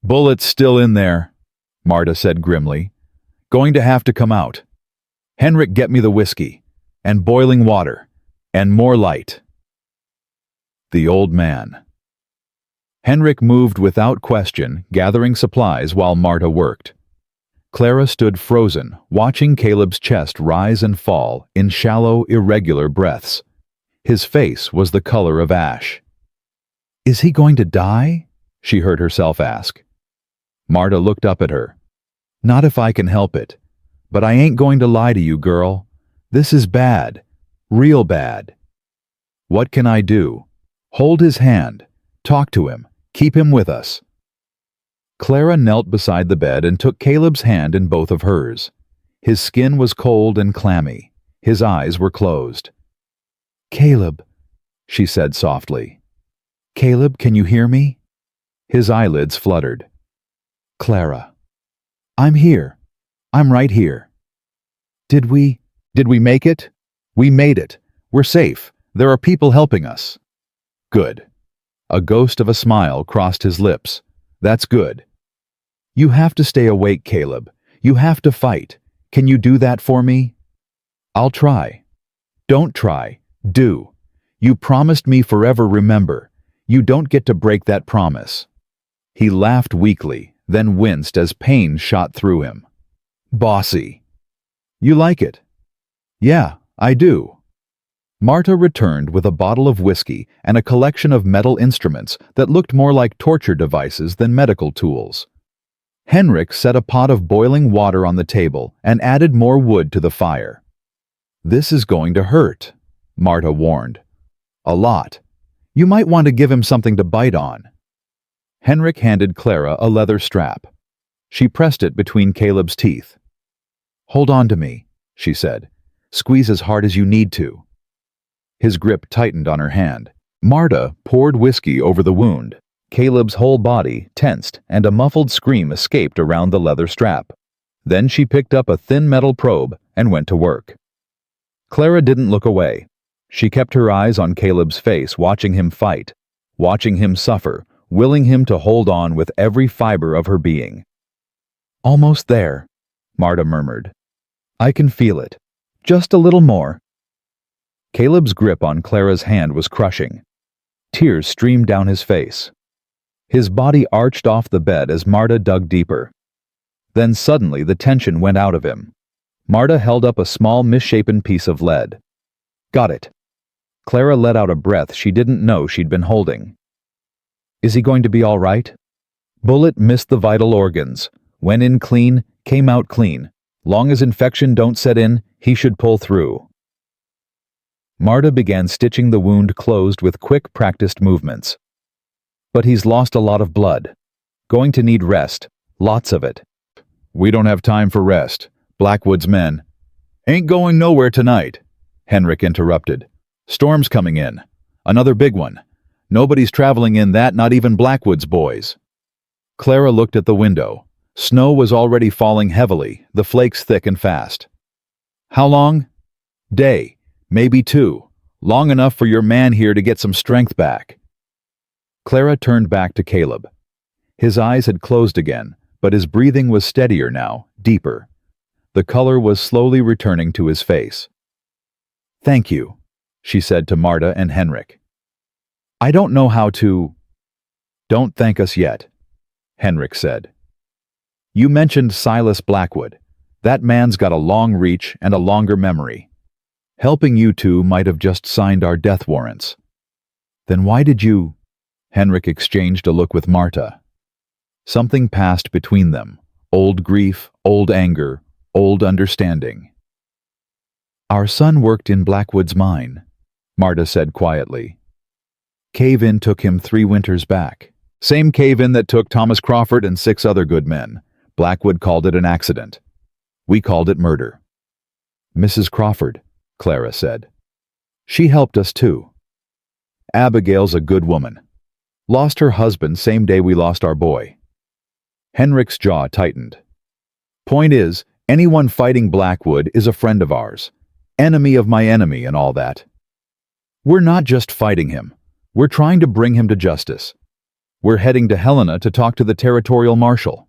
"Bullet's still in there," Marta said grimly. "Going to have to come out. Henrik, get me the whiskey, and boiling water, and more light." The old man. Henrik moved without question, gathering supplies while Marta worked. Clara stood frozen, watching Caleb's chest rise and fall in shallow, irregular breaths. His face was the color of ash. "Is he going to die?" she heard herself ask. Marta looked up at her. "Not if I can help it. But I ain't going to lie to you, girl. This is bad. Real bad." "What can I do?" "Hold his hand. Talk to him. Keep him with us." Clara knelt beside the bed and took Caleb's hand in both of hers. His skin was cold and clammy. His eyes were closed. "Caleb," she said softly. "Caleb, can you hear me?" His eyelids fluttered. "Clara." "I'm here. I'm right here." Did we make it?" "We made it. We're safe. There are people helping us." "Good." A ghost of a smile crossed his lips. That's good. You have to stay awake, Caleb. You have to fight. Can you do that for me? I'll try. Don't try. Do. You promised me forever, remember. You don't get to break that promise. He laughed weakly, then winced as pain shot through him. Bossy. You like it? Yeah, I do. Marta returned with a bottle of whiskey and a collection of metal instruments that looked more like torture devices than medical tools. Henrik set a pot of boiling water on the table and added more wood to the fire. This is going to hurt, Marta warned. A lot. You might want to give him something to bite on. Henrik handed Clara a leather strap. She pressed it between Caleb's teeth. Hold on to me, she said. Squeeze as hard as you need to. His grip tightened on her hand. Marta poured whiskey over the wound. Caleb's whole body tensed and a muffled scream escaped around the leather strap. Then she picked up a thin metal probe and went to work. Clara didn't look away. She kept her eyes on Caleb's face, watching him fight, watching him suffer, willing him to hold on with every fiber of her being. Almost there, Marta murmured. I can feel it. Just a little more. Caleb's grip on Clara's hand was crushing. Tears streamed down his face. His body arched off the bed as Marta dug deeper. Then suddenly the tension went out of him. Marta held up a small misshapen piece of lead. Got it. Clara let out a breath she didn't know she'd been holding. Is he going to be all right? Bullet missed the vital organs. Went in clean, came out clean. Long as infection don't set in, he should pull through. Marta began stitching the wound closed with quick, practiced movements. But he's lost a lot of blood. Going to need rest. Lots of it. We don't have time for rest. Blackwood's men. Ain't going nowhere tonight, Henrik interrupted. Storm's coming in. Another big one. Nobody's traveling in that, not even Blackwood's boys. Clara looked at the window. Snow was already falling heavily, the flakes thick and fast. How long? Day. Maybe 2. Long enough for your man here to get some strength back. Clara turned back to Caleb. His eyes had closed again, but his breathing was steadier now, deeper. The color was slowly returning to his face. Thank you, she said to Marta and Henrik. I don't know how to... Don't thank us yet, Henrik said. You mentioned Silas Blackwood. That man's got a long reach and a longer memory. Helping you two might have just signed our death warrants. Then why did you... Henrik exchanged a look with Marta. Something passed between them. Old grief, old anger, old understanding. Our son worked in Blackwood's mine, Marta said quietly. Cave-in took him 3 winters back. Same cave-in that took Thomas Crawford and 6 other good men. Blackwood called it an accident. We called it murder. Mrs. Crawford, Clara said. She helped us too. Abigail's a good woman. Lost her husband same day we lost our boy. Henrik's jaw tightened. Point is, anyone fighting Blackwood is a friend of ours. Enemy of my enemy and all that. We're not just fighting him. We're trying to bring him to justice. We're heading to Helena to talk to the territorial marshal.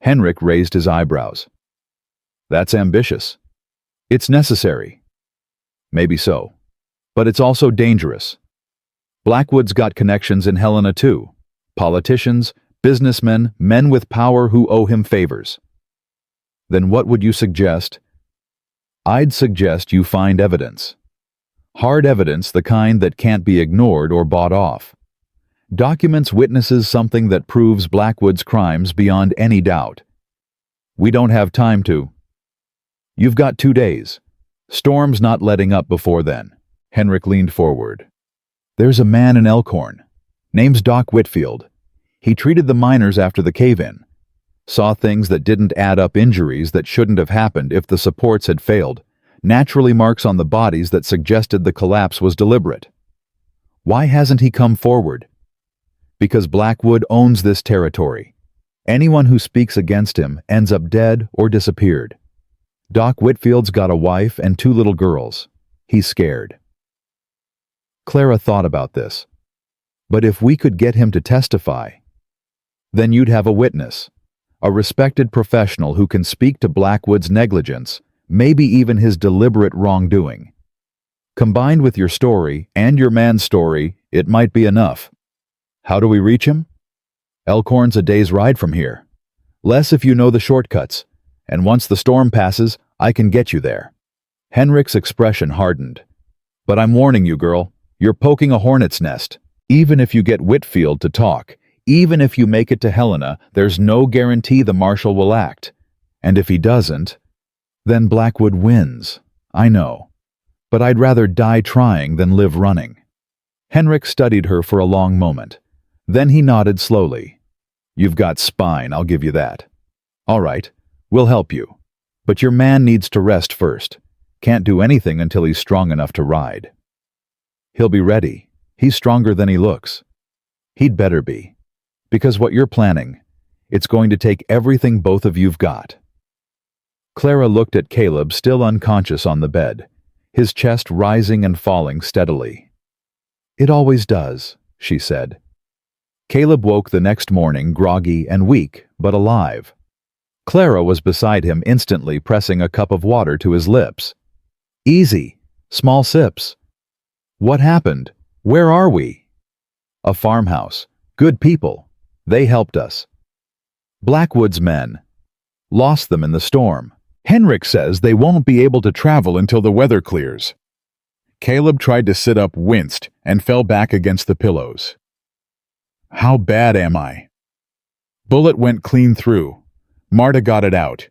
Henrik raised his eyebrows. That's ambitious. It's necessary. Maybe so. But it's also dangerous. Blackwood's got connections in Helena too. Politicians, businessmen, men with power who owe him favors. Then what would you suggest? I'd suggest you find evidence. Hard evidence, the kind that can't be ignored or bought off. Documents witnesses something that proves Blackwood's crimes beyond any doubt. We don't have time to. You've got 2 days. Storm's not letting up before then. Henrik leaned forward. There's a man in Elkhorn. Name's Doc Whitfield. He treated the miners after the cave-in. Saw things that didn't add up, injuries that shouldn't have happened if the supports had failed. Naturally marks on the bodies that suggested the collapse was deliberate. Why hasn't he come forward? Because Blackwood owns this territory. Anyone who speaks against him ends up dead or disappeared. Doc Whitfield's got a wife and 2 little girls. He's scared. Clara thought about this. But if we could get him to testify, then you'd have a witness, a respected professional who can speak to Blackwood's negligence, maybe even his deliberate wrongdoing. Combined with your story and your man's story, it might be enough. How do we reach him? Elkhorn's a day's ride from here. Less if you know the shortcuts, and once the storm passes, I can get you there. Henrik's expression hardened. But I'm warning you, girl, you're poking a hornet's nest. Even if you get Whitfield to talk, even if you make it to Helena, there's no guarantee the marshal will act. And if he doesn't, then Blackwood wins. I know. But I'd rather die trying than live running. Henrik studied her for a long moment. Then he nodded slowly. You've got spine, I'll give you that. All right, we'll help you. But your man needs to rest first. Can't do anything until he's strong enough to ride. He'll be ready. He's stronger than he looks. He'd better be. Because what you're planning, it's going to take everything both of you've got. Clara looked at Caleb, still unconscious on the bed, his chest rising and falling steadily. It always does, she said. Caleb woke the next morning, groggy and weak, but alive. Clara was beside him, instantly pressing a cup of water to his lips. Easy, small sips. What happened? Where are we? A farmhouse. Good people. They helped us. Blackwood's men. Lost them in the storm. Henrik says they won't be able to travel until the weather clears. Caleb tried to sit up, winced, and fell back against the pillows. How bad am I? Bullet went clean through. Marta got it out.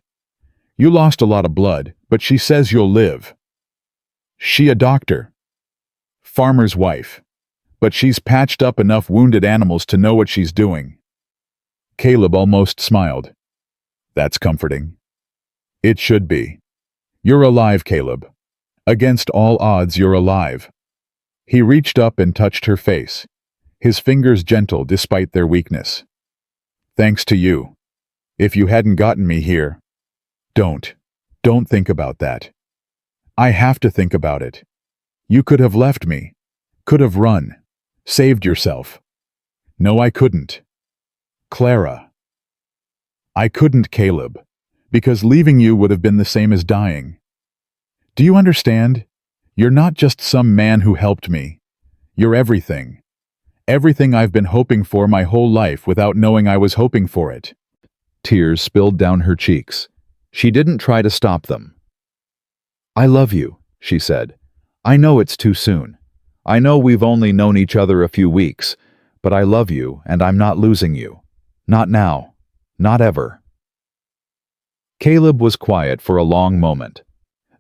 You lost a lot of blood, but she says you'll live. She a doctor. Farmer's wife. But she's patched up enough wounded animals to know what she's doing. Caleb almost smiled. That's comforting. It should be. You're alive, Caleb. Against all odds, you're alive. He reached up and touched her face, his fingers gentle despite their weakness. Thanks to you. If you hadn't gotten me here. Don't think about that. I have to think about it. You could have left me. Could have run. Saved yourself. No, I couldn't. Clara. I couldn't, Caleb, because leaving you would have been the same as dying. Do you understand? You're not just some man who helped me. You're everything. Everything I've been hoping for my whole life without knowing I was hoping for it. Tears spilled down her cheeks. She didn't try to stop them. I love you, she said. I know it's too soon. I know we've only known each other a few weeks, but I love you and I'm not losing you. Not now. Not ever. Caleb was quiet for a long moment.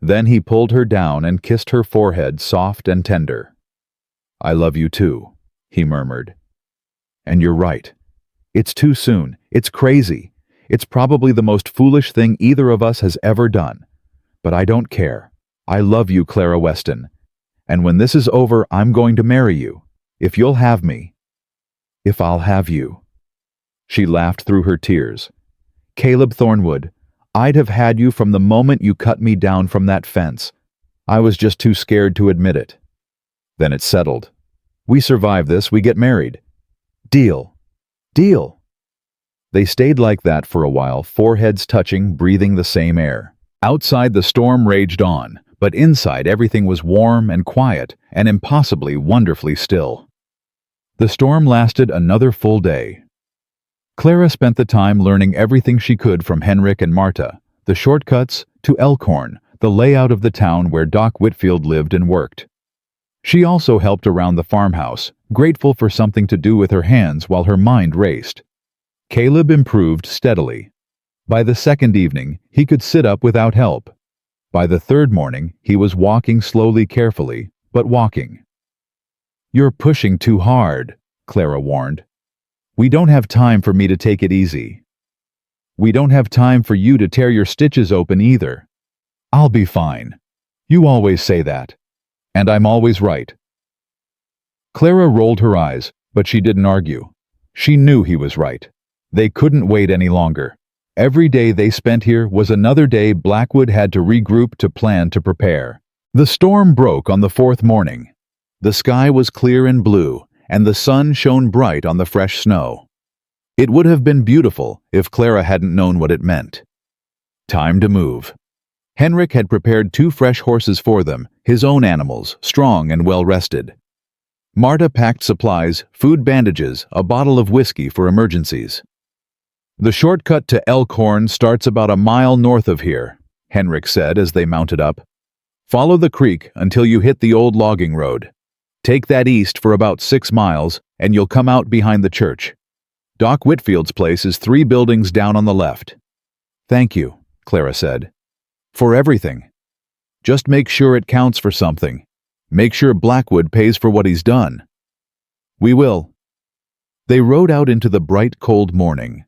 Then he pulled her down and kissed her forehead, soft and tender. I love you too, he murmured. And you're right. It's too soon. It's crazy. It's probably the most foolish thing either of us has ever done. But I don't care. I love you, Clara Weston. And when this is over, I'm going to marry you. If you'll have me. If I'll have you. She laughed through her tears. Caleb Thornwood, I'd have had you from the moment you cut me down from that fence. I was just too scared to admit it. Then it's settled. We survive this, we get married. Deal. Deal. They stayed like that for a while, foreheads touching, breathing the same air. Outside the storm raged on, but inside everything was warm and quiet and impossibly wonderfully still. The storm lasted another full day. Clara spent the time learning everything she could from Henrik and Marta, the shortcuts to Elkhorn, the layout of the town where Doc Whitfield lived and worked. She also helped around the farmhouse, grateful for something to do with her hands while her mind raced. Caleb improved steadily. By the second evening, he could sit up without help. By the third morning, he was walking slowly, carefully, but walking. You're pushing too hard, Clara warned. We don't have time for me to take it easy. We don't have time for you to tear your stitches open either. I'll be fine. You always say that. And I'm always right. Clara rolled her eyes, but she didn't argue. She knew he was right. They couldn't wait any longer. Every day they spent here was another day Blackwood had to regroup, to plan, to prepare. The storm broke on the fourth morning. The sky was clear and blue, and the sun shone bright on the fresh snow. It would have been beautiful if Clara hadn't known what it meant. Time to move. Henrik had prepared 2 fresh horses for them, his own animals, strong and well-rested. Marta packed supplies, food, bandages, a bottle of whiskey for emergencies. The shortcut to Elkhorn starts about a mile north of here, Henrik said as they mounted up. Follow the creek until you hit the old logging road. Take that east for about 6 miles, and you'll come out behind the church. Doc Whitfield's place is 3 buildings down on the left. Thank you, Clara said. For everything. Just make sure it counts for something. Make sure Blackwood pays for what he's done. We will. They rode out into the bright, cold morning.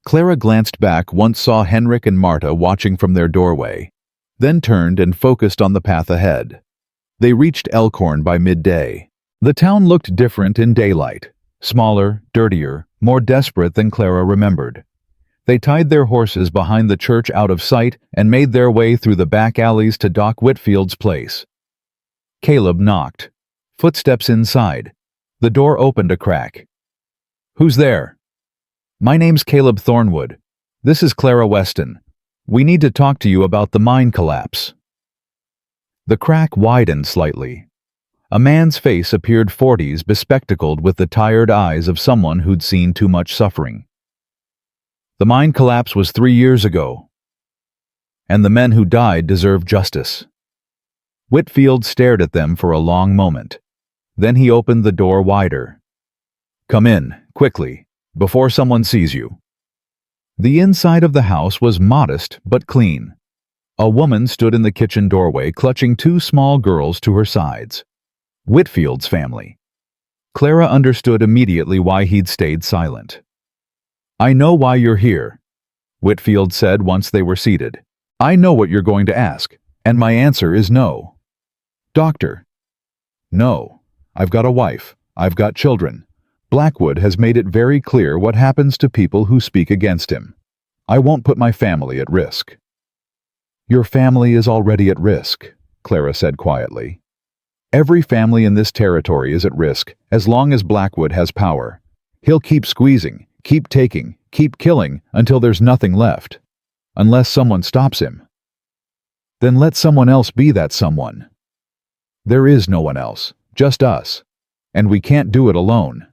Clara glanced back once saw Henrik and Marta watching from their doorway, then turned and focused on the path ahead. They reached Elkhorn by midday. The town looked different in daylight, smaller, dirtier, more desperate than Clara remembered. They tied their horses behind the church out of sight and made their way through the back alleys to Doc Whitfield's place. Caleb knocked. Footsteps inside. The door opened a crack. Who's there? My name's Caleb Thornwood. This is Clara Weston. We need to talk to you about the mine collapse. The crack widened slightly. A man's face appeared 40s, bespectacled with the tired eyes of someone who'd seen too much suffering. The mine collapse was 3 years ago, and the men who died deserve justice. Whitfield stared at them for a long moment. Then he opened the door wider. Come in, quickly, before someone sees you. The inside of the house was modest but clean. A woman stood in the kitchen doorway, clutching 2 small girls to her sides. Whitfield's family. Clara understood immediately why he'd stayed silent. I know why you're here, Whitfield said once they were seated. I know what you're going to ask, and my answer is no. Doctor. No. I've got a wife. I've got children. Blackwood has made it very clear what happens to people who speak against him. I won't put my family at risk. Your family is already at risk, Clara said quietly. Every family in this territory is at risk as long as Blackwood has power. He'll keep squeezing, keep taking, keep killing until there's nothing left. Unless someone stops him. Then let someone else be that someone. There is no one else, just us. And we can't do it alone.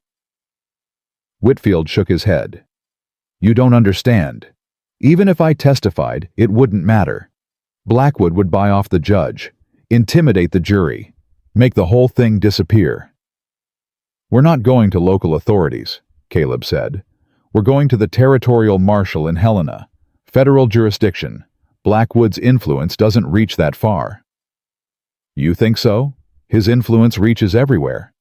Whitfield shook his head. You don't understand. Even if I testified, it wouldn't matter. Blackwood would buy off the judge, intimidate the jury, make the whole thing disappear. We're not going to local authorities, Caleb said. We're going to the territorial marshal in Helena, federal jurisdiction. Blackwood's influence doesn't reach that far. You think so? His influence reaches everywhere.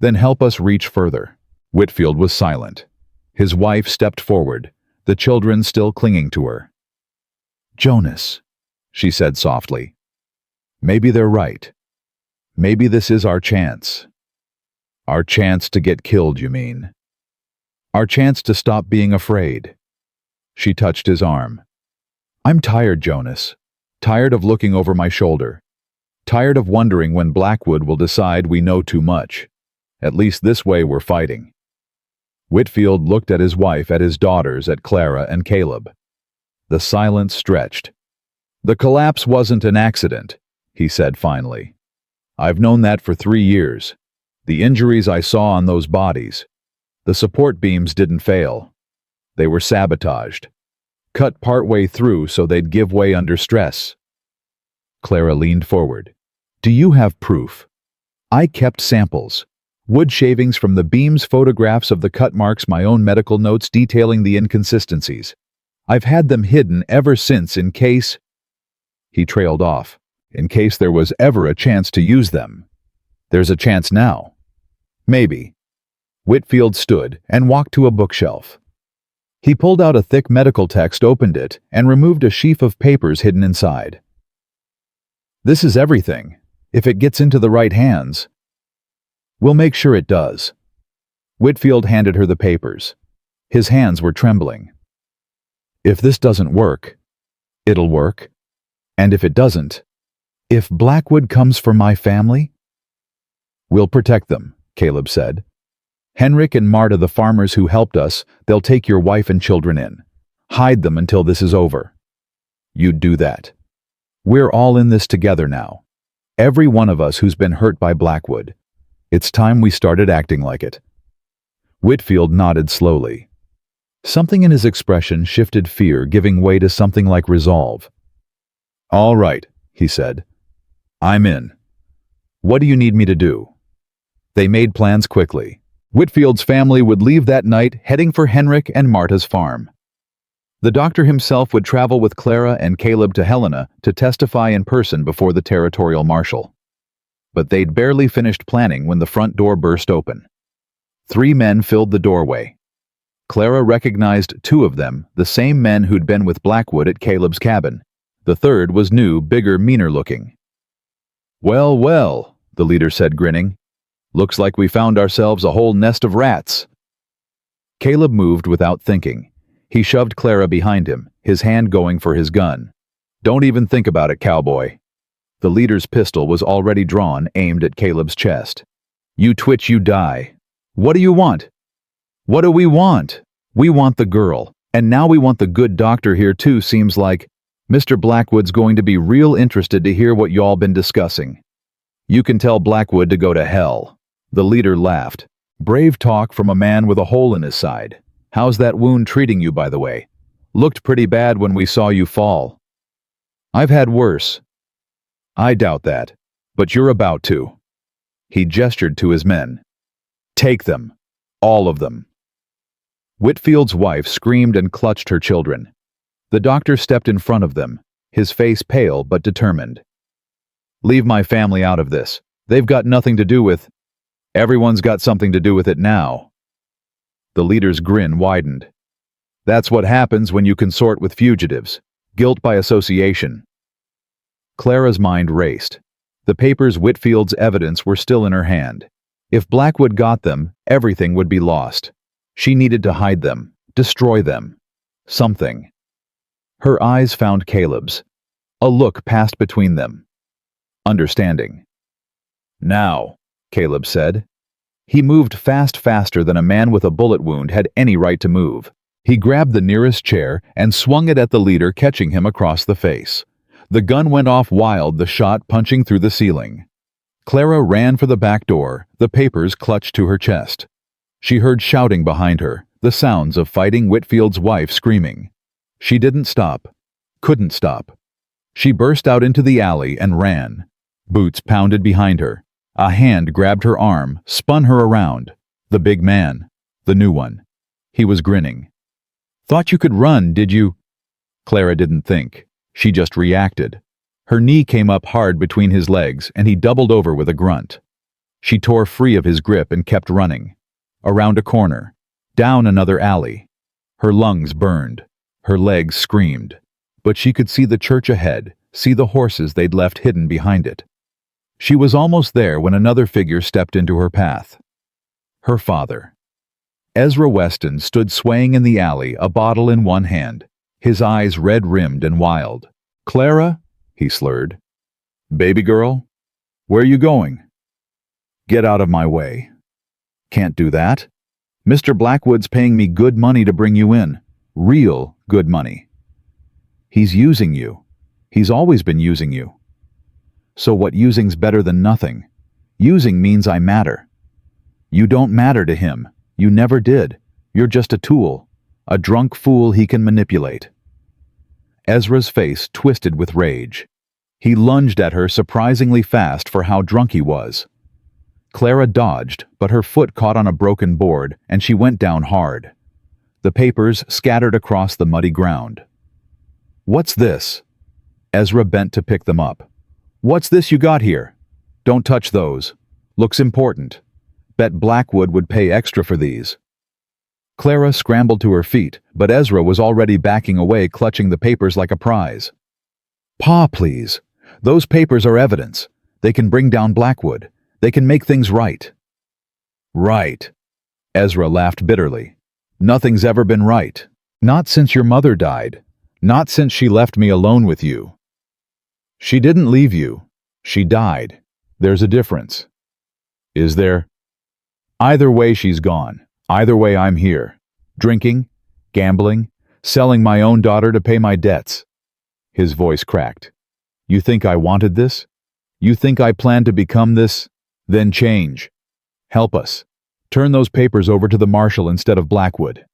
Then help us reach further. Whitfield was silent. His wife stepped forward, the children still clinging to her. Jonas, she said softly. Maybe they're right. Maybe this is our chance. Our chance to get killed, you mean? Our chance to stop being afraid. She touched his arm. I'm tired, Jonas. Tired of looking over my shoulder. Tired of wondering when Blackwood will decide we know too much. At least this way we're fighting. Whitfield looked at his wife, at his daughters, at Clara and Caleb. The silence stretched. The collapse wasn't an accident, he said finally. I've known that for 3 years. The injuries I saw on those bodies. The support beams didn't fail. They were sabotaged. Cut partway through so they'd give way under stress. Clara leaned forward. Do you have proof? I kept samples. Wood shavings from the beams, photographs of the cut marks, my own medical notes detailing the inconsistencies. I've had them hidden ever since in case... He trailed off. In case there was ever a chance to use them. There's a chance now. Maybe. Whitfield stood and walked to a bookshelf. He pulled out a thick medical text, opened it, and removed a sheaf of papers hidden inside. This is everything. If it gets into the right hands... We'll make sure it does. Whitfield handed her the papers. His hands were trembling. If this doesn't work, it'll work. And if it doesn't, if Blackwood comes for my family, we'll protect them, Caleb said. "Henrik and Marta, the farmers who helped us, they'll take your wife and children in. Hide them until this is over." "You'd do that. We're all in this together now. Every one of us who's been hurt by Blackwood. It's time we started acting like it." Whitfield nodded slowly. Something in his expression shifted fear, giving way to something like resolve. "All right," he said. "I'm in. What do you need me to do?" They made plans quickly. Whitfield's family would leave that night, heading for Henrik and Marta's farm. The doctor himself would travel with Clara and Caleb to Helena to testify in person before the territorial marshal. But they'd barely finished planning when the front door burst open. 3 men filled the doorway. Clara recognized 2 of them, the same men who'd been with Blackwood at Caleb's cabin. The third was new, bigger, meaner looking. "Well, well," the leader said, grinning. "Looks like we found ourselves a whole nest of rats." Caleb moved without thinking. He shoved Clara behind him, his hand going for his gun. "Don't even think about it, cowboy." The leader's pistol was already drawn, aimed at Caleb's chest. "You twitch, you die. What do you want?" "What do we want? We want the girl. And now we want the good doctor here too, seems like. Mr. Blackwood's going to be real interested to hear what y'all been discussing." "You can tell Blackwood to go to hell." The leader laughed. "Brave talk from a man with a hole in his side. How's that wound treating you, by the way? Looked pretty bad when we saw you fall." "I've had worse." "I doubt that, but you're about to." He gestured to his men. "Take them. All of them." Whitfield's wife screamed and clutched her children. The doctor stepped in front of them, his face pale but determined. "Leave my family out of this. They've got nothing to do with—" "Everyone's got something to do with it now." The leader's grin widened. "That's what happens when you consort with fugitives. Guilt by association." Clara's mind raced. The papers, Whitfield's evidence, were still in her hand. If Blackwood got them, everything would be lost. She needed to hide them, destroy them. Something. Her eyes found Caleb's. A look passed between them. Understanding. "Now," Caleb said. He moved faster than a man with a bullet wound had any right to move. He grabbed the nearest chair and swung it at the leader, catching him across the face. The gun went off wild, the shot punching through the ceiling. Clara ran for the back door, the papers clutched to her chest. She heard shouting behind her, the sounds of fighting, Whitfield's wife screaming. She didn't stop. Couldn't stop. She burst out into the alley and ran. Boots pounded behind her. A hand grabbed her arm, spun her around. The big man. The new one. He was grinning. "Thought you could run, did you?" Clara didn't think. She just reacted. Her knee came up hard between his legs, and he doubled over with a grunt. She tore free of his grip and kept running. Around a corner. Down another alley. Her lungs burned. Her legs screamed. But she could see the church ahead, see the horses they'd left hidden behind it. She was almost there when another figure stepped into her path. Her father. Ezra Weston stood swaying in the alley, a bottle in one hand, his eyes red-rimmed and wild. "Clara?" he slurred. "Baby girl? Where you going?" "Get out of my way." "Can't do that. Mr. Blackwood's paying me good money to bring you in. Real good money." "He's using you. He's always been using you." "So what, using's better than nothing? Using means I matter." "You don't matter to him. You never did. You're just a tool. A drunk fool he can manipulate." Ezra's face twisted with rage. He lunged at her surprisingly fast for how drunk he was. Clara dodged, but her foot caught on a broken board, and she went down hard. The papers scattered across the muddy ground. "What's this?" Ezra bent to pick them up. "What's this you got here? Don't touch those. Looks important. Bet Blackwood would pay extra for these." Clara scrambled to her feet, but Ezra was already backing away, clutching the papers like a prize. "Pa, please. Those papers are evidence. They can bring down Blackwood. They can make things right." "Right." Ezra laughed bitterly. "Nothing's ever been right. Not since your mother died. Not since she left me alone with you." "She didn't leave you. She died. There's a difference." "Is there?" Either way, she's gone. Either way, I'm here. Drinking, gambling, selling my own daughter to pay my debts. His voice cracked. You think I wanted this? You think I planned to become this? Then change. Help us. Turn those papers over to the marshal instead of Blackwood.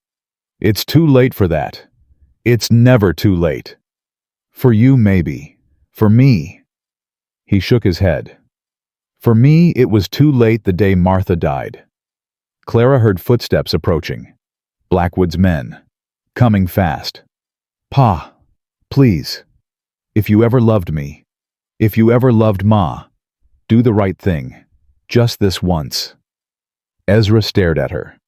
It's too late for that. It's never too late. For you, maybe. For me. He shook his head. For me, it was too late the day Martha died. Clara heard footsteps approaching. Blackwood's men. Coming fast. Pa, please. If you ever loved me, if you ever loved Ma, do the right thing. Just this once. Ezra stared at her.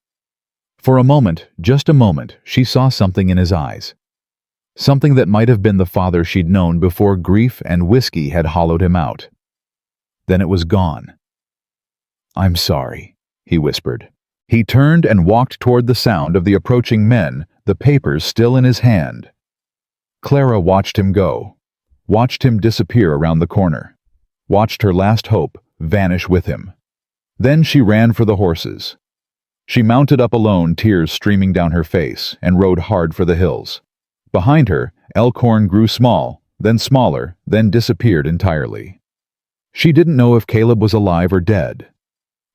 For a moment, just a moment, she saw something in his eyes. Something that might have been the father she'd known before grief and whiskey had hollowed him out. Then it was gone. I'm sorry, he whispered. He turned and walked toward the sound of the approaching men, the papers still in his hand. Clara watched him go, watched him disappear around the corner, watched her last hope vanish with him. Then she ran for the horses. She mounted up alone, tears streaming down her face, and rode hard for the hills. Behind her, Elkhorn grew small, then smaller, then disappeared entirely. She didn't know if Caleb was alive or dead.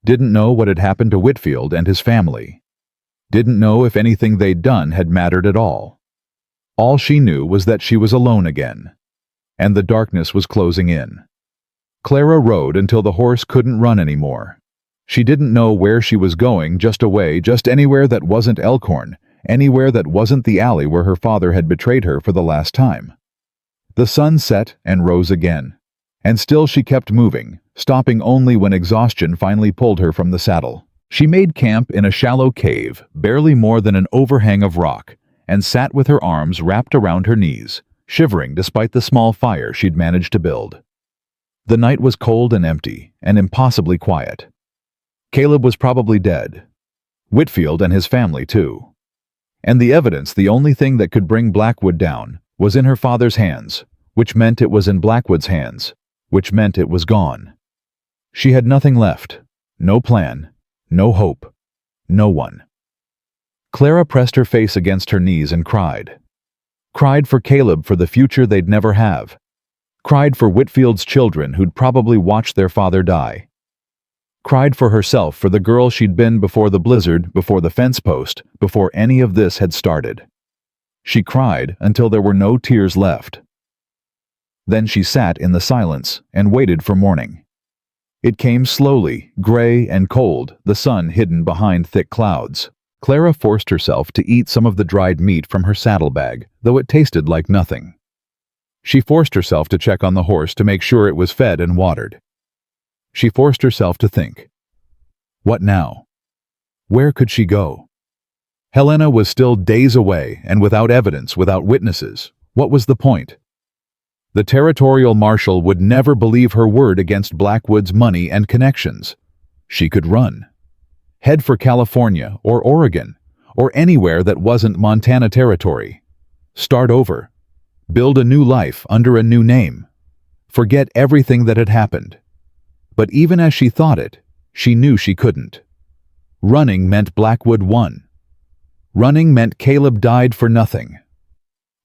Didn't know what had happened to Whitfield and his family. Didn't know if anything they'd done had mattered at all. All she knew was that she was alone again, and the darkness was closing in. Clara rode until the horse couldn't run anymore. She didn't know where she was going, just away, just anywhere that wasn't Elkhorn, anywhere that wasn't the alley where her father had betrayed her for the last time. The sun set and rose again, and still she kept moving, stopping only when exhaustion finally pulled her from the saddle. She made camp in a shallow cave, barely more than an overhang of rock, and sat with her arms wrapped around her knees, shivering despite the small fire she'd managed to build. The night was cold and empty, and impossibly quiet. Caleb was probably dead. Whitfield and his family, too. And the evidence, the only thing that could bring Blackwood down, was in her father's hands, which meant it was in Blackwood's hands, which meant it was gone. She had nothing left. No plan. No hope. No one. Clara pressed her face against her knees and cried. Cried for Caleb, for the future they'd never have. Cried for Whitfield's children who'd probably watched their father die. Cried for herself, for the girl she'd been before the blizzard, before the fence post, before any of this had started. She cried until there were no tears left. Then she sat in the silence and waited for morning. It came slowly, gray and cold, the sun hidden behind thick clouds. Clara forced herself to eat some of the dried meat from her saddlebag, though it tasted like nothing. She forced herself to check on the horse to make sure it was fed and watered. She forced herself to think. What now? Where could she go? Helena was still days away, and without evidence, without witnesses. What was the point? The territorial marshal would never believe her word against Blackwood's money and connections. She could run. Head for California or Oregon, or anywhere that wasn't Montana territory. Start over. Build a new life under a new name. Forget everything that had happened. But even as she thought it, she knew she couldn't. Running meant Blackwood won. Running meant Caleb died for nothing.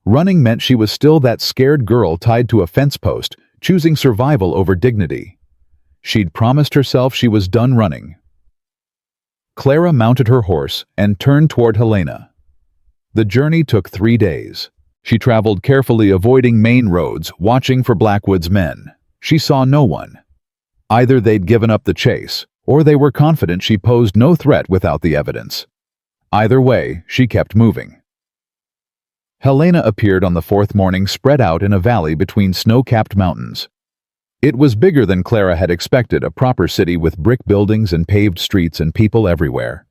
Running meant she was still that scared girl tied to a fence post, choosing survival over dignity. She'd promised herself she was done running. Clara mounted her horse and turned toward Helena. The journey took 3 days. She traveled carefully, avoiding main roads, watching for Blackwood's men. She saw no one. Either they'd given up the chase, or they were confident she posed no threat without the evidence. Either way, she kept moving. Helena appeared on the 4th morning, spread out in a valley between snow-capped mountains. It was bigger than Clara had expected, a proper city with brick buildings and paved streets and people everywhere.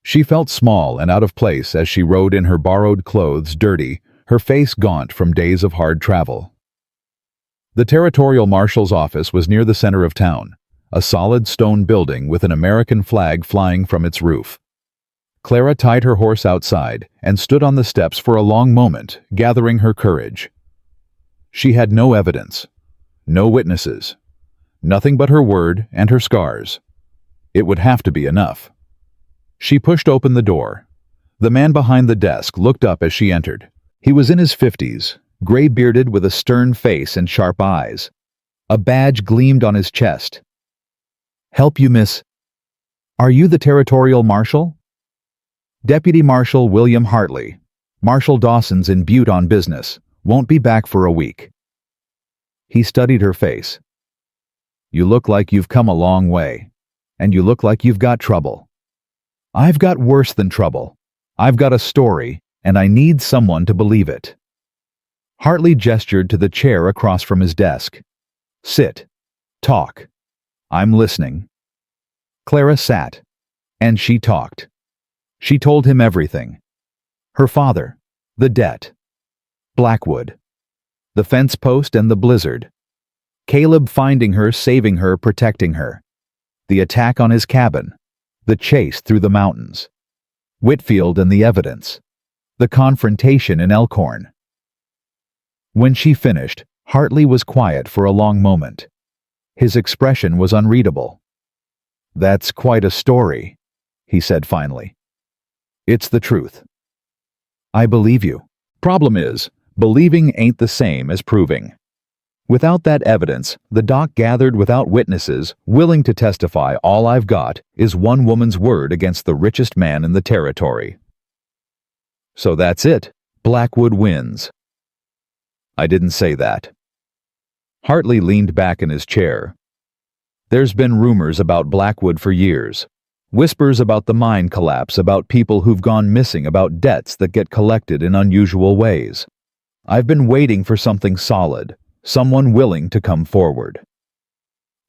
She felt small and out of place as she rode in her borrowed clothes, dirty, her face gaunt from days of hard travel. The territorial marshal's office was near the center of town, a solid stone building with an American flag flying from its roof. Clara tied her horse outside and stood on the steps for a long moment, gathering her courage. She had no evidence, no witnesses, nothing but her word and her scars. It would have to be enough. She pushed open the door. The man behind the desk looked up as she entered. He was in his 50s, gray-bearded with a stern face and sharp eyes. A badge gleamed on his chest. "Help you, miss. Are you the territorial marshal?" "Deputy Marshal William Hartley. Marshal Dawson's in Butte on business. Won't be back for a week." He studied her face. "You look like you've come a long way. And you look like you've got trouble." "I've got worse than trouble. I've got a story, and I need someone to believe it." Hartley gestured to the chair across from his desk. "Sit. Talk. I'm listening." Clara sat, and she talked. She told him everything. Her father, the debt, Blackwood, the fence post and the blizzard, Caleb finding her, saving her, protecting her, the attack on his cabin, the chase through the mountains, Whitfield and the evidence, the confrontation in Elkhorn. When she finished, Hartley was quiet for a long moment. His expression was unreadable. "That's quite a story," he said finally. "It's the truth." "I believe you. Problem is, believing ain't the same as proving." Without that evidence, the doc gathered without witnesses, willing to testify, all I've got is one woman's word against the richest man in the territory. So that's it. Blackwood wins. I didn't say that. Hartley leaned back in his chair. There's been rumors about Blackwood for years. Whispers about the mine collapse, about people who've gone missing, about debts that get collected in unusual ways. I've been waiting for something solid, someone willing to come forward.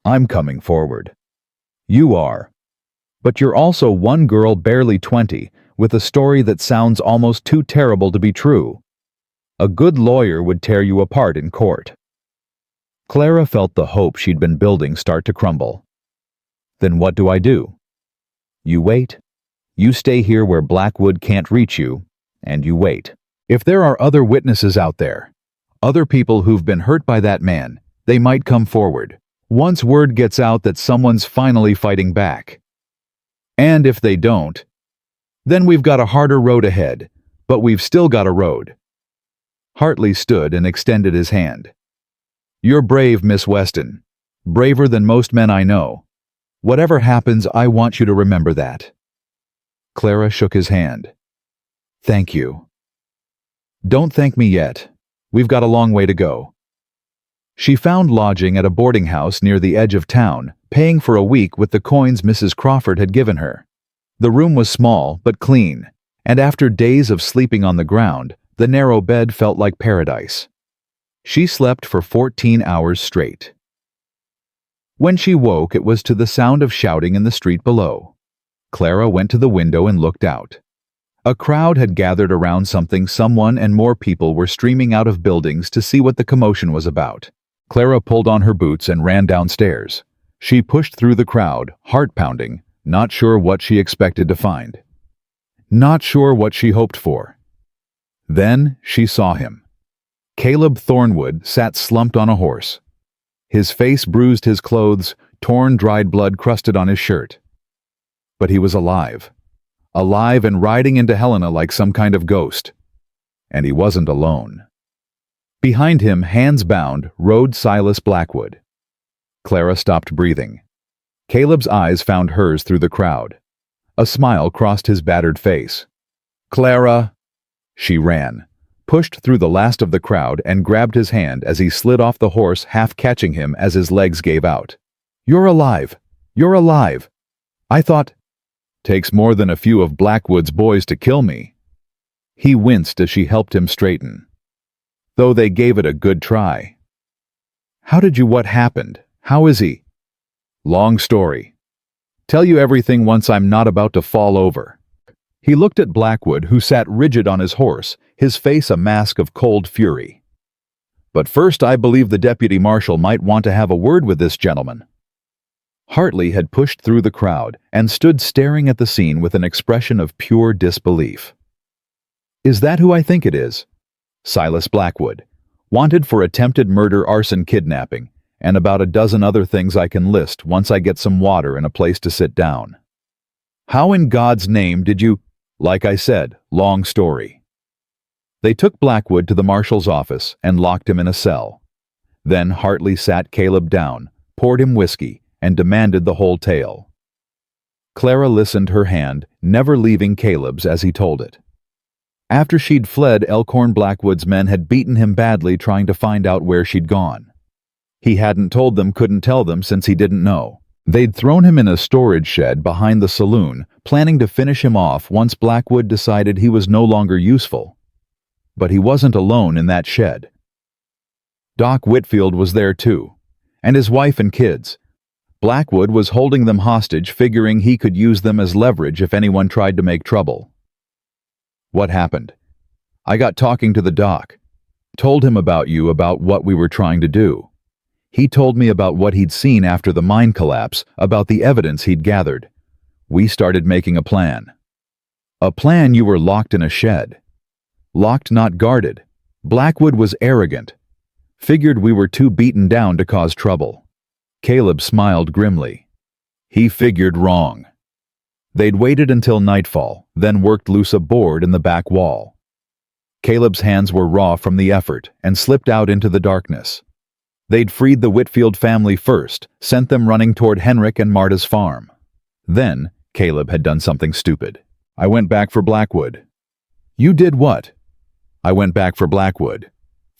I'm coming forward. You are. But you're also one girl barely 20, with a story that sounds almost too terrible to be true. A good lawyer would tear you apart in court. Clara felt the hope she'd been building start to crumble. Then what do I do? You wait. You stay here where Blackwood can't reach you, and you wait. If there are other witnesses out there, other people who've been hurt by that man, they might come forward. Once word gets out that someone's finally fighting back. And if they don't, then we've got a harder road ahead, but we've still got a road. Hartley stood and extended his hand. You're brave, Miss Weston. Braver than most men I know. Whatever happens, I want you to remember that. Clara shook his hand. Thank you. Don't thank me yet. We've got a long way to go. She found lodging at a boarding house near the edge of town, paying for a week with the coins Mrs. Crawford had given her. The room was small but clean, and after days of sleeping on the ground, the narrow bed felt like paradise. She slept for 14 hours straight. When she woke, it was to the sound of shouting in the street below. Clara went to the window and looked out. A crowd had gathered around something. Someone and more people were streaming out of buildings to see what the commotion was about. Clara pulled on her boots and ran downstairs. She pushed through the crowd, heart pounding, not sure what she expected to find. Not sure what she hoped for. Then she saw him. Caleb Thornwood sat slumped on a horse. His face bruised, his clothes, torn, dried blood crusted on his shirt. But he was alive. Alive and riding into Helena like some kind of ghost. And he wasn't alone. Behind him, hands bound, rode Silas Blackwood. Clara stopped breathing. Caleb's eyes found hers through the crowd. A smile crossed his battered face. Clara! She ran, pushed through the last of the crowd and grabbed his hand as he slid off the horse, half catching him as his legs gave out. You're alive! You're alive! I thought... Takes more than a few of Blackwood's boys to kill me. He winced as she helped him straighten. Though they gave it a good try. How did you... What happened? How is he? Long story. Tell you everything once I'm not about to fall over. He looked at Blackwood, who sat rigid on his horse, his face a mask of cold fury. But first, I believe the deputy marshal might want to have a word with this gentleman. Hartley had pushed through the crowd and stood staring at the scene with an expression of pure disbelief. Is that who I think it is? Silas Blackwood, wanted for attempted murder, arson, kidnapping, and about a dozen other things I can list once I get some water and a place to sit down. How in God's name did you— Like I said, long story. They took Blackwood to the marshal's office and locked him in a cell. Then Hartley sat Caleb down, poured him whiskey, and demanded the whole tale. Clara listened, her hand never leaving Caleb's as he told it. After she'd fled, Elkhorn Blackwood's men had beaten him badly trying to find out where she'd gone. He hadn't told them, couldn't tell them since he didn't know. They'd thrown him in a storage shed behind the saloon, planning to finish him off once Blackwood decided he was no longer useful. But he wasn't alone in that shed. Doc Whitfield was there too, and his wife and kids. Blackwood was holding them hostage, figuring he could use them as leverage if anyone tried to make trouble. What happened? I got talking to the doc. Told him about you, about what we were trying to do. He told me about what he'd seen after the mine collapse, about the evidence he'd gathered. We started making a plan. A plan? You were locked in a shed. Locked, not guarded. Blackwood was arrogant. Figured we were too beaten down to cause trouble. Caleb smiled grimly. He figured wrong. They'd waited until nightfall, then worked loose a board in the back wall. Caleb's hands were raw from the effort and slipped out into the darkness. They'd freed the Whitfield family first, sent them running toward Henrik and Marta's farm. Then, Caleb had done something stupid. I went back for Blackwood. You did what? I went back for Blackwood.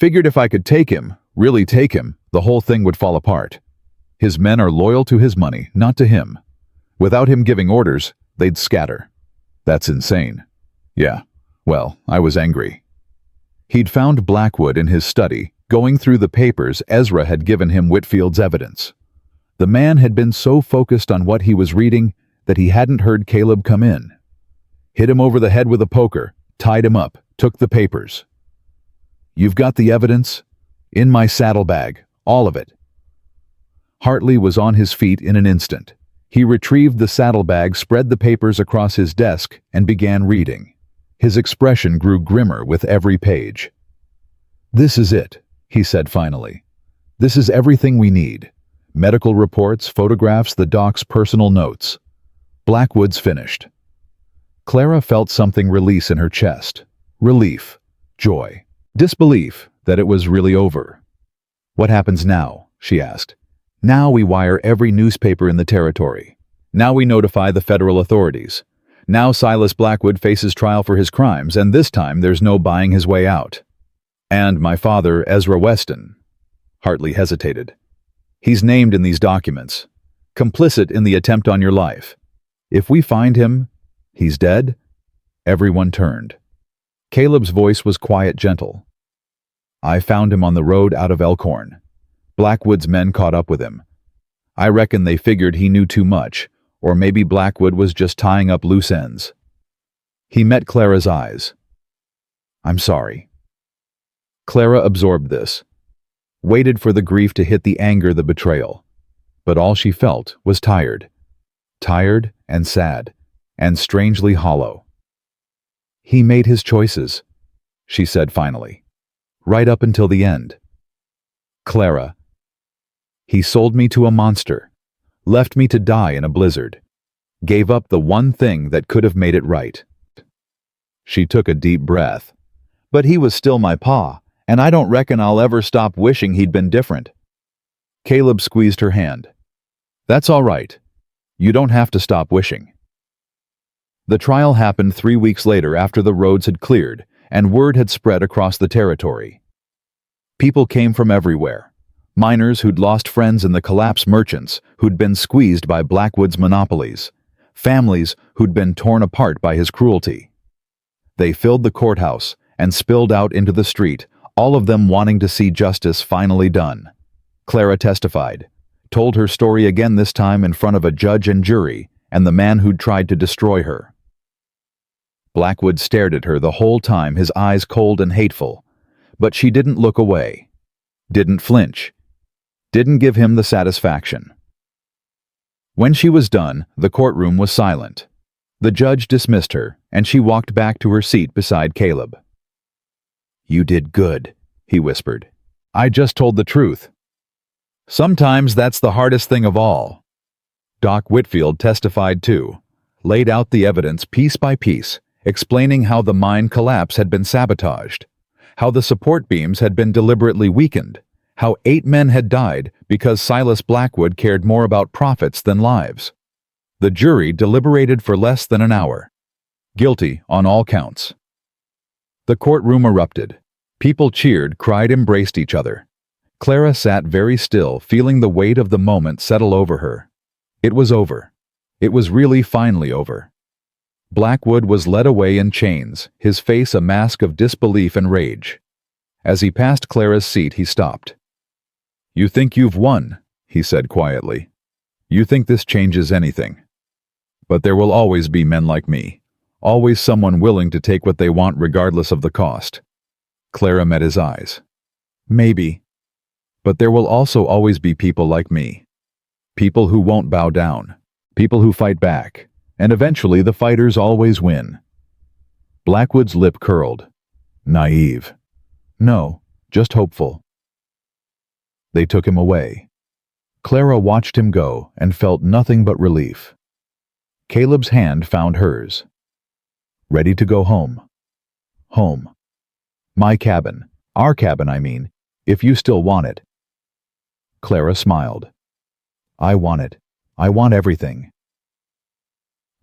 Figured if I could take him, really take him, the whole thing would fall apart. His men are loyal to his money, not to him. Without him giving orders, they'd scatter. That's insane. Yeah, well, I was angry. He'd found Blackwood in his study, going through the papers Ezra had given him Whitfield's evidence. The man had been so focused on what he was reading that he hadn't heard Caleb come in. Hit him over the head with a poker, tied him up, took the papers. You've got the evidence? In my saddlebag, all of it. Hartley was on his feet in an instant. He retrieved the saddlebag, spread the papers across his desk, and began reading. His expression grew grimmer with every page. This is it, he said finally. This is everything we need. Medical reports, photographs, the doc's personal notes. Blackwood's finished. Clara felt something release in her chest. Relief, joy, disbelief that it was really over. What happens now? She asked. Now we wire every newspaper in the territory. Now we notify the federal authorities. Now Silas Blackwood faces trial for his crimes, and this time there's no buying his way out. And my father, Ezra Weston. Hartley hesitated. He's named in these documents. Complicit in the attempt on your life. If we find him, he's dead? Everyone turned. Caleb's voice was quiet, gentle. I found him on the road out of Elkhorn. Blackwood's men caught up with him. I reckon they figured he knew too much, or maybe Blackwood was just tying up loose ends. He met Clara's eyes. I'm sorry. Clara absorbed this, waited for the grief to hit, the anger, the betrayal. But all she felt was tired. Tired and sad, and strangely hollow. He made his choices, she said finally, right up until the end. Clara. He sold me to a monster, left me to die in a blizzard, gave up the one thing that could have made it right. She took a deep breath. But he was still my pa, and I don't reckon I'll ever stop wishing he'd been different. Caleb squeezed her hand. That's all right. You don't have to stop wishing. The trial happened 3 weeks later after the roads had cleared and word had spread across the territory. People came from everywhere. Miners who'd lost friends in the collapse, merchants who'd been squeezed by Blackwood's monopolies, families who'd been torn apart by his cruelty. They filled the courthouse and spilled out into the street, all of them wanting to see justice finally done. Clara testified, told her story again, this time in front of a judge and jury and the man who'd tried to destroy her. Blackwood stared at her the whole time, his eyes cold and hateful, but she didn't look away, didn't flinch, didn't give him the satisfaction. When she was done, the courtroom was silent. The judge dismissed her, and she walked back to her seat beside Caleb. You did good, he whispered. I just told the truth. Sometimes that's the hardest thing of all. Doc Whitfield testified too, laid out the evidence piece by piece, explaining how the mine collapse had been sabotaged, how the support beams had been deliberately weakened, how 8 men had died because Silas Blackwood cared more about profits than lives. The jury deliberated for less than an hour. Guilty on all counts. The courtroom erupted. People cheered, cried, embraced each other. Clara sat very still, feeling the weight of the moment settle over her. It was over. It was really finally over. Blackwood was led away in chains, his face a mask of disbelief and rage. As he passed Clara's seat, he stopped. "You think you've won," he said quietly. "You think this changes anything. But there will always be men like me, always someone willing to take what they want regardless of the cost." Clara met his eyes. "Maybe. But there will also always be people like me. People who won't bow down. People who fight back. And eventually the fighters always win." Blackwood's lip curled. Naive. No, just hopeful. They took him away. Clara watched him go and felt nothing but relief. Caleb's hand found hers. "Ready to go home." Home. My cabin. Our cabin, I mean, if you still want it. Clara smiled. "I want it. I want everything."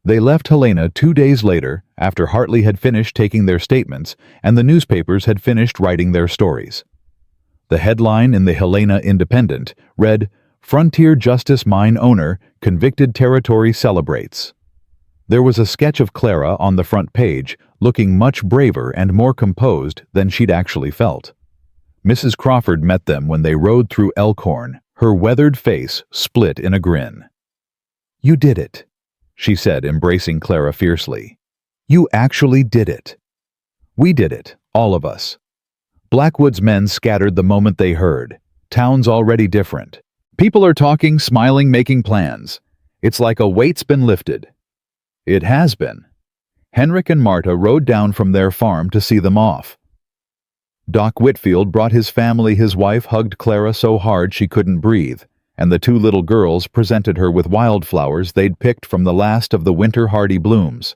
They left Helena 2 days later, after Hartley had finished taking their statements and the newspapers had finished writing their stories. The headline in the Helena Independent read, "Frontier Justice Mine Owner, Convicted Territory Celebrates." There was a sketch of Clara on the front page, looking much braver and more composed than she'd actually felt. Mrs. Crawford met them when they rode through Elkhorn, her weathered face split in a grin. "You did it," she said, embracing Clara fiercely. "You actually did it. We did it, all of us." Blackwood's men scattered the moment they heard. Town's already different. People are talking, smiling, making plans. It's like a weight's been lifted. It has been. Henrik and Marta rode down from their farm to see them off. Doc Whitfield brought his family. His wife hugged Clara so hard she couldn't breathe, and the 2 little girls presented her with wildflowers they'd picked from the last of the winter-hardy blooms.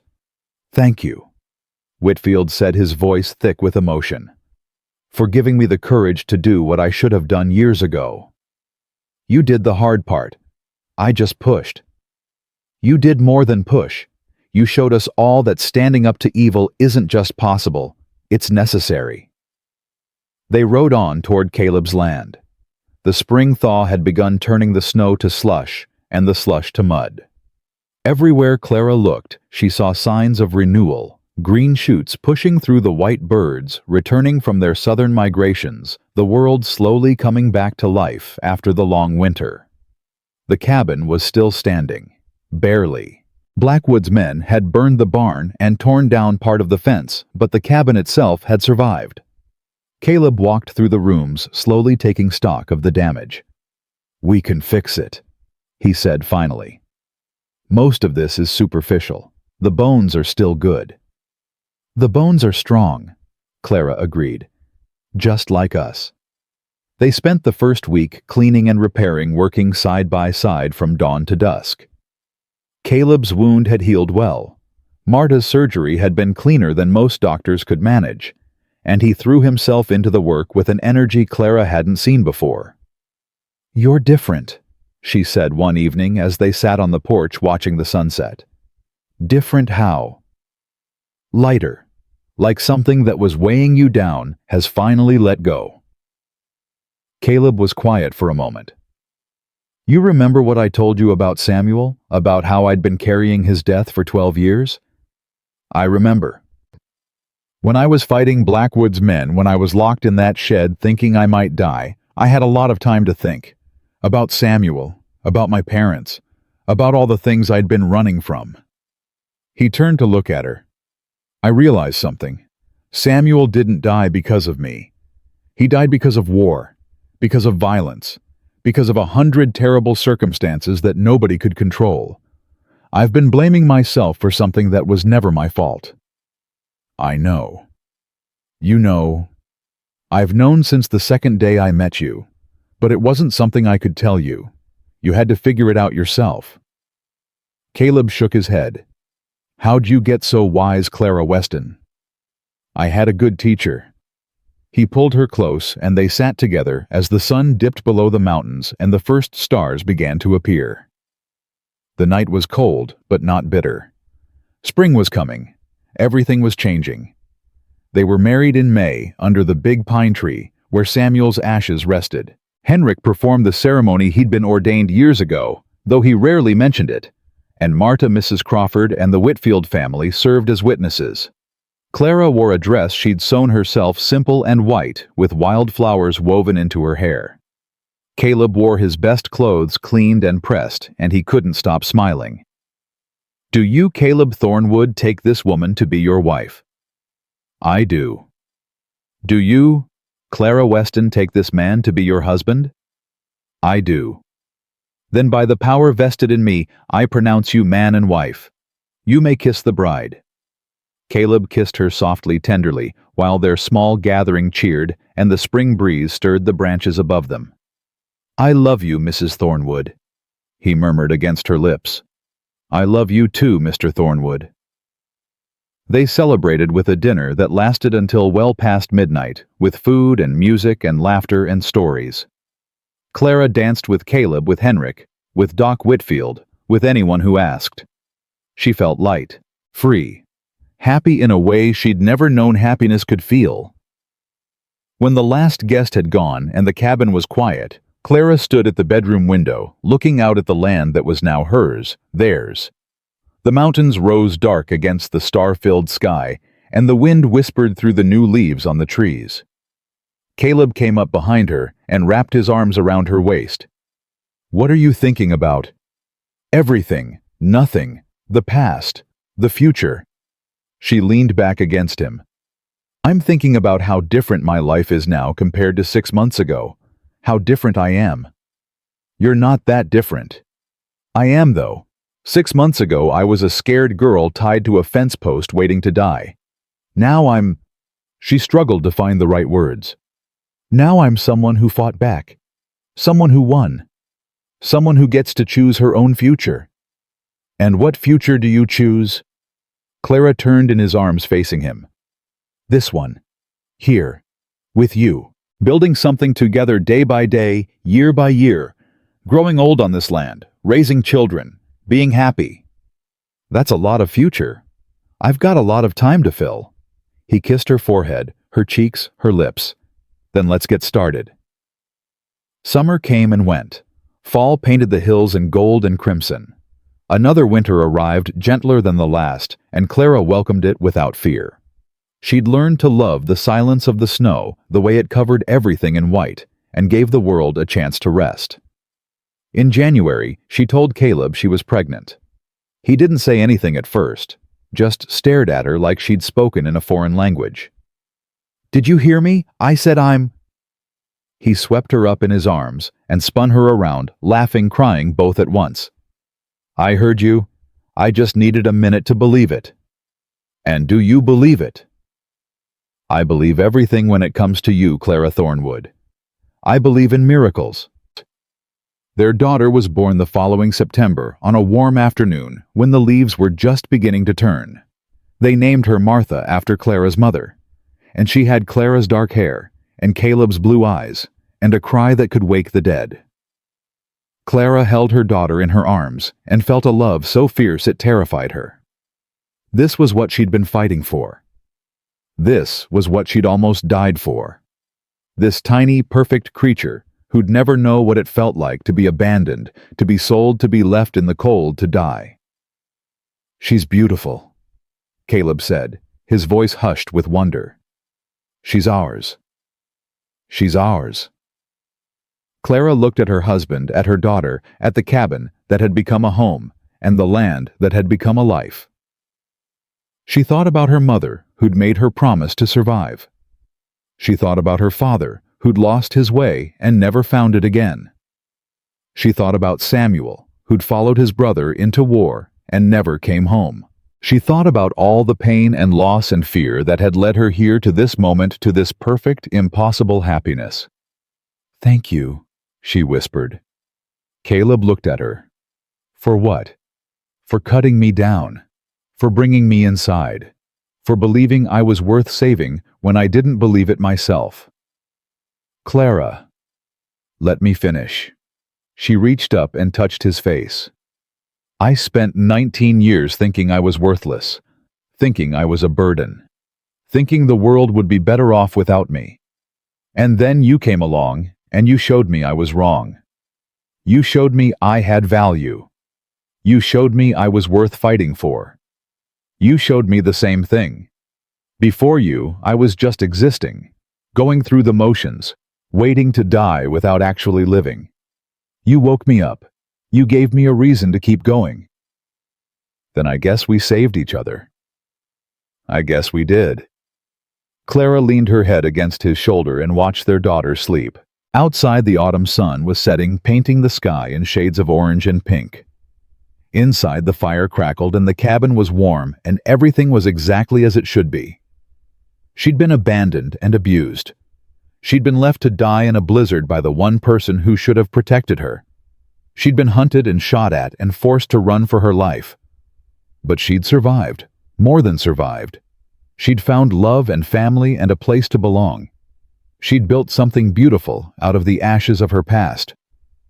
"Thank you," Whitfield said, his voice thick with emotion, "for giving me the courage to do what I should have done years ago. You did the hard part. I just pushed. You did more than push. You showed us all that standing up to evil isn't just possible, it's necessary." They rode on toward Caleb's land. The spring thaw had begun turning the snow to slush and the slush to mud. Everywhere Clara looked, she saw signs of renewal, green shoots pushing through the white birds returning from their southern migrations, the world slowly coming back to life after the long winter. The cabin was still standing, barely. Blackwood's men had burned the barn and torn down part of the fence, but the cabin itself had survived. Caleb walked through the rooms, slowly taking stock of the damage. "We can fix it," he said finally. "Most of this is superficial. The bones are still good." "The bones are strong," Clara agreed. "Just like us." They spent the first week cleaning and repairing, working side by side from dawn to dusk. Caleb's wound had healed well. Marta's surgery had been cleaner than most doctors could manage, and he threw himself into the work with an energy Clara hadn't seen before. "You're different," she said one evening as they sat on the porch watching the sunset. "Different how?" "Lighter, like something that was weighing you down has finally let go." Caleb was quiet for a moment. "You remember what I told you about Samuel, about how I'd been carrying his death for 12 years? "I remember. When I was fighting Blackwood's men, when I was locked in that shed thinking I might die, I had a lot of time to think. About Samuel, about my parents, about all the things I'd been running from." He turned to look at her. "I realized something. Samuel didn't die because of me. He died because of war, because of violence, because of 100 terrible circumstances that nobody could control. I've been blaming myself for something that was never my fault." "I know. You know. I've known since the second day I met you. But it wasn't something I could tell you. You had to figure it out yourself. Caleb shook his head. How'd you get so wise, Clara Weston? I had a good teacher. He pulled her close, and they sat together as the sun dipped below the mountains and the first stars began to appear. The night was cold, but not bitter. Spring was coming. Everything was changing. They were married in May under the big pine tree where Samuel's ashes rested. Henrik performed the ceremony he'd been ordained years ago, though he rarely mentioned it, and Marta, Mrs. Crawford, and the Whitfield family served as witnesses. Clara wore a dress she'd sewn herself, simple and white, with wild flowers woven into her hair. Caleb wore his best clothes cleaned and pressed, and he couldn't stop smiling. Do you, Caleb Thornwood, take this woman to be your wife? I do. Do you, Clara Weston, take this man to be your husband? I do. Then by the power vested in me, I pronounce you man and wife. You may kiss the bride. Caleb kissed her softly, tenderly, while their small gathering cheered and the spring breeze stirred the branches above them. I love you, Mrs. Thornwood, he murmured against her lips. I love you too, Mr. Thornwood. They celebrated with a dinner that lasted until well past midnight, with food and music and laughter and stories. Clara danced with Caleb, with Henrik, with Doc Whitfield, with anyone who asked. She felt light, free, happy in a way she'd never known happiness could feel. When the last guest had gone and the cabin was quiet, Clara stood at the bedroom window, looking out at the land that was now hers, theirs. The mountains rose dark against the star-filled sky, and the wind whispered through the new leaves on the trees. Caleb came up behind her and wrapped his arms around her waist. What are you thinking about? Everything, nothing, the past, the future. She leaned back against him. I'm thinking about how different my life is now compared to 6 months ago. How different I am. You're not that different. I am, though. 6 months ago, I was a scared girl tied to a fence post waiting to die. Now I'm... She struggled to find the right words. Now I'm someone who fought back. Someone who won. Someone who gets to choose her own future. And what future do you choose? Clara turned in his arms facing him. This one. Here. With you. Building something together day by day, year by year. Growing old on this land. Raising children. Being happy. That's a lot of future. I've got a lot of time to fill. He kissed her forehead, her cheeks, her lips. Then let's get started. Summer came and went. Fall painted the hills in gold and crimson. Another winter arrived, gentler than the last, and Clara welcomed it without fear. She'd learned to love the silence of the snow, the way it covered everything in white, and gave the world a chance to rest. In January, she told Caleb she was pregnant. He didn't say anything at first, just stared at her like she'd spoken in a foreign language. Did you hear me? I said I'm... He swept her up in his arms and spun her around, laughing, crying both at once. I heard you. I just needed a minute to believe it. And do you believe it? I believe everything when it comes to you, Clara Thornwood. I believe in miracles. Their daughter was born the following September on a warm afternoon when the leaves were just beginning to turn. They named her Martha after Clara's mother, and she had Clara's dark hair and Caleb's blue eyes and a cry that could wake the dead. Clara held her daughter in her arms and felt a love so fierce it terrified her. This was what she'd been fighting for. This was what she'd almost died for. This tiny, perfect creature who'd never know what it felt like to be abandoned, to be sold, to be left in the cold, to die. She's beautiful, Caleb said, his voice hushed with wonder. She's ours. She's ours. Clara looked at her husband, at her daughter, at the cabin that had become a home, and the land that had become a life. She thought about her mother, who'd made her promise to survive. She thought about her father, who'd lost his way and never found it again. She thought about Samuel, who'd followed his brother into war and never came home. She thought about all the pain and loss and fear that had led her here to this moment, to this perfect, impossible happiness. Thank you, she whispered. Caleb looked at her. For what? For cutting me down. For bringing me inside. For believing I was worth saving when I didn't believe it myself. Clara. Let me finish. She reached up and touched his face. I spent 19 years thinking I was worthless, thinking I was a burden, thinking the world would be better off without me. And then you came along, and you showed me I was wrong. You showed me I had value. You showed me I was worth fighting for. You showed me the same thing. Before you, I was just existing, going through the motions, waiting to die without actually living. You woke me up. You gave me a reason to keep going. Then I guess we saved each other. I guess we did. Clara leaned her head against his shoulder and watched their daughter sleep. Outside, the autumn sun was setting, painting the sky in shades of orange and pink. Inside, the fire crackled and the cabin was warm and everything was exactly as it should be. She'd been abandoned and abused. She'd been left to die in a blizzard by the one person who should have protected her. She'd been hunted and shot at and forced to run for her life. But she'd survived, more than survived. She'd found love and family and a place to belong. She'd built something beautiful out of the ashes of her past,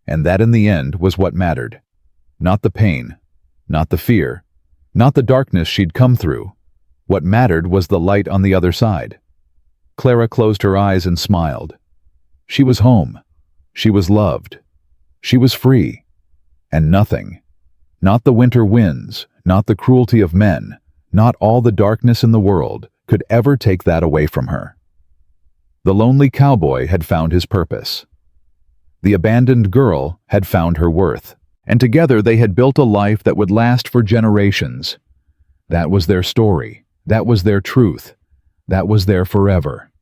and that in the end was what mattered. Not the pain, not the fear, not the darkness she'd come through. What mattered was the light on the other side. Clara closed her eyes and smiled. She was home. She was loved. She was free. And nothing, not the winter winds, not the cruelty of men, not all the darkness in the world, could ever take that away from her. The lonely cowboy had found his purpose. The abandoned girl had found her worth, and together they had built a life that would last for generations. That was their story. That was their truth. That was their forever.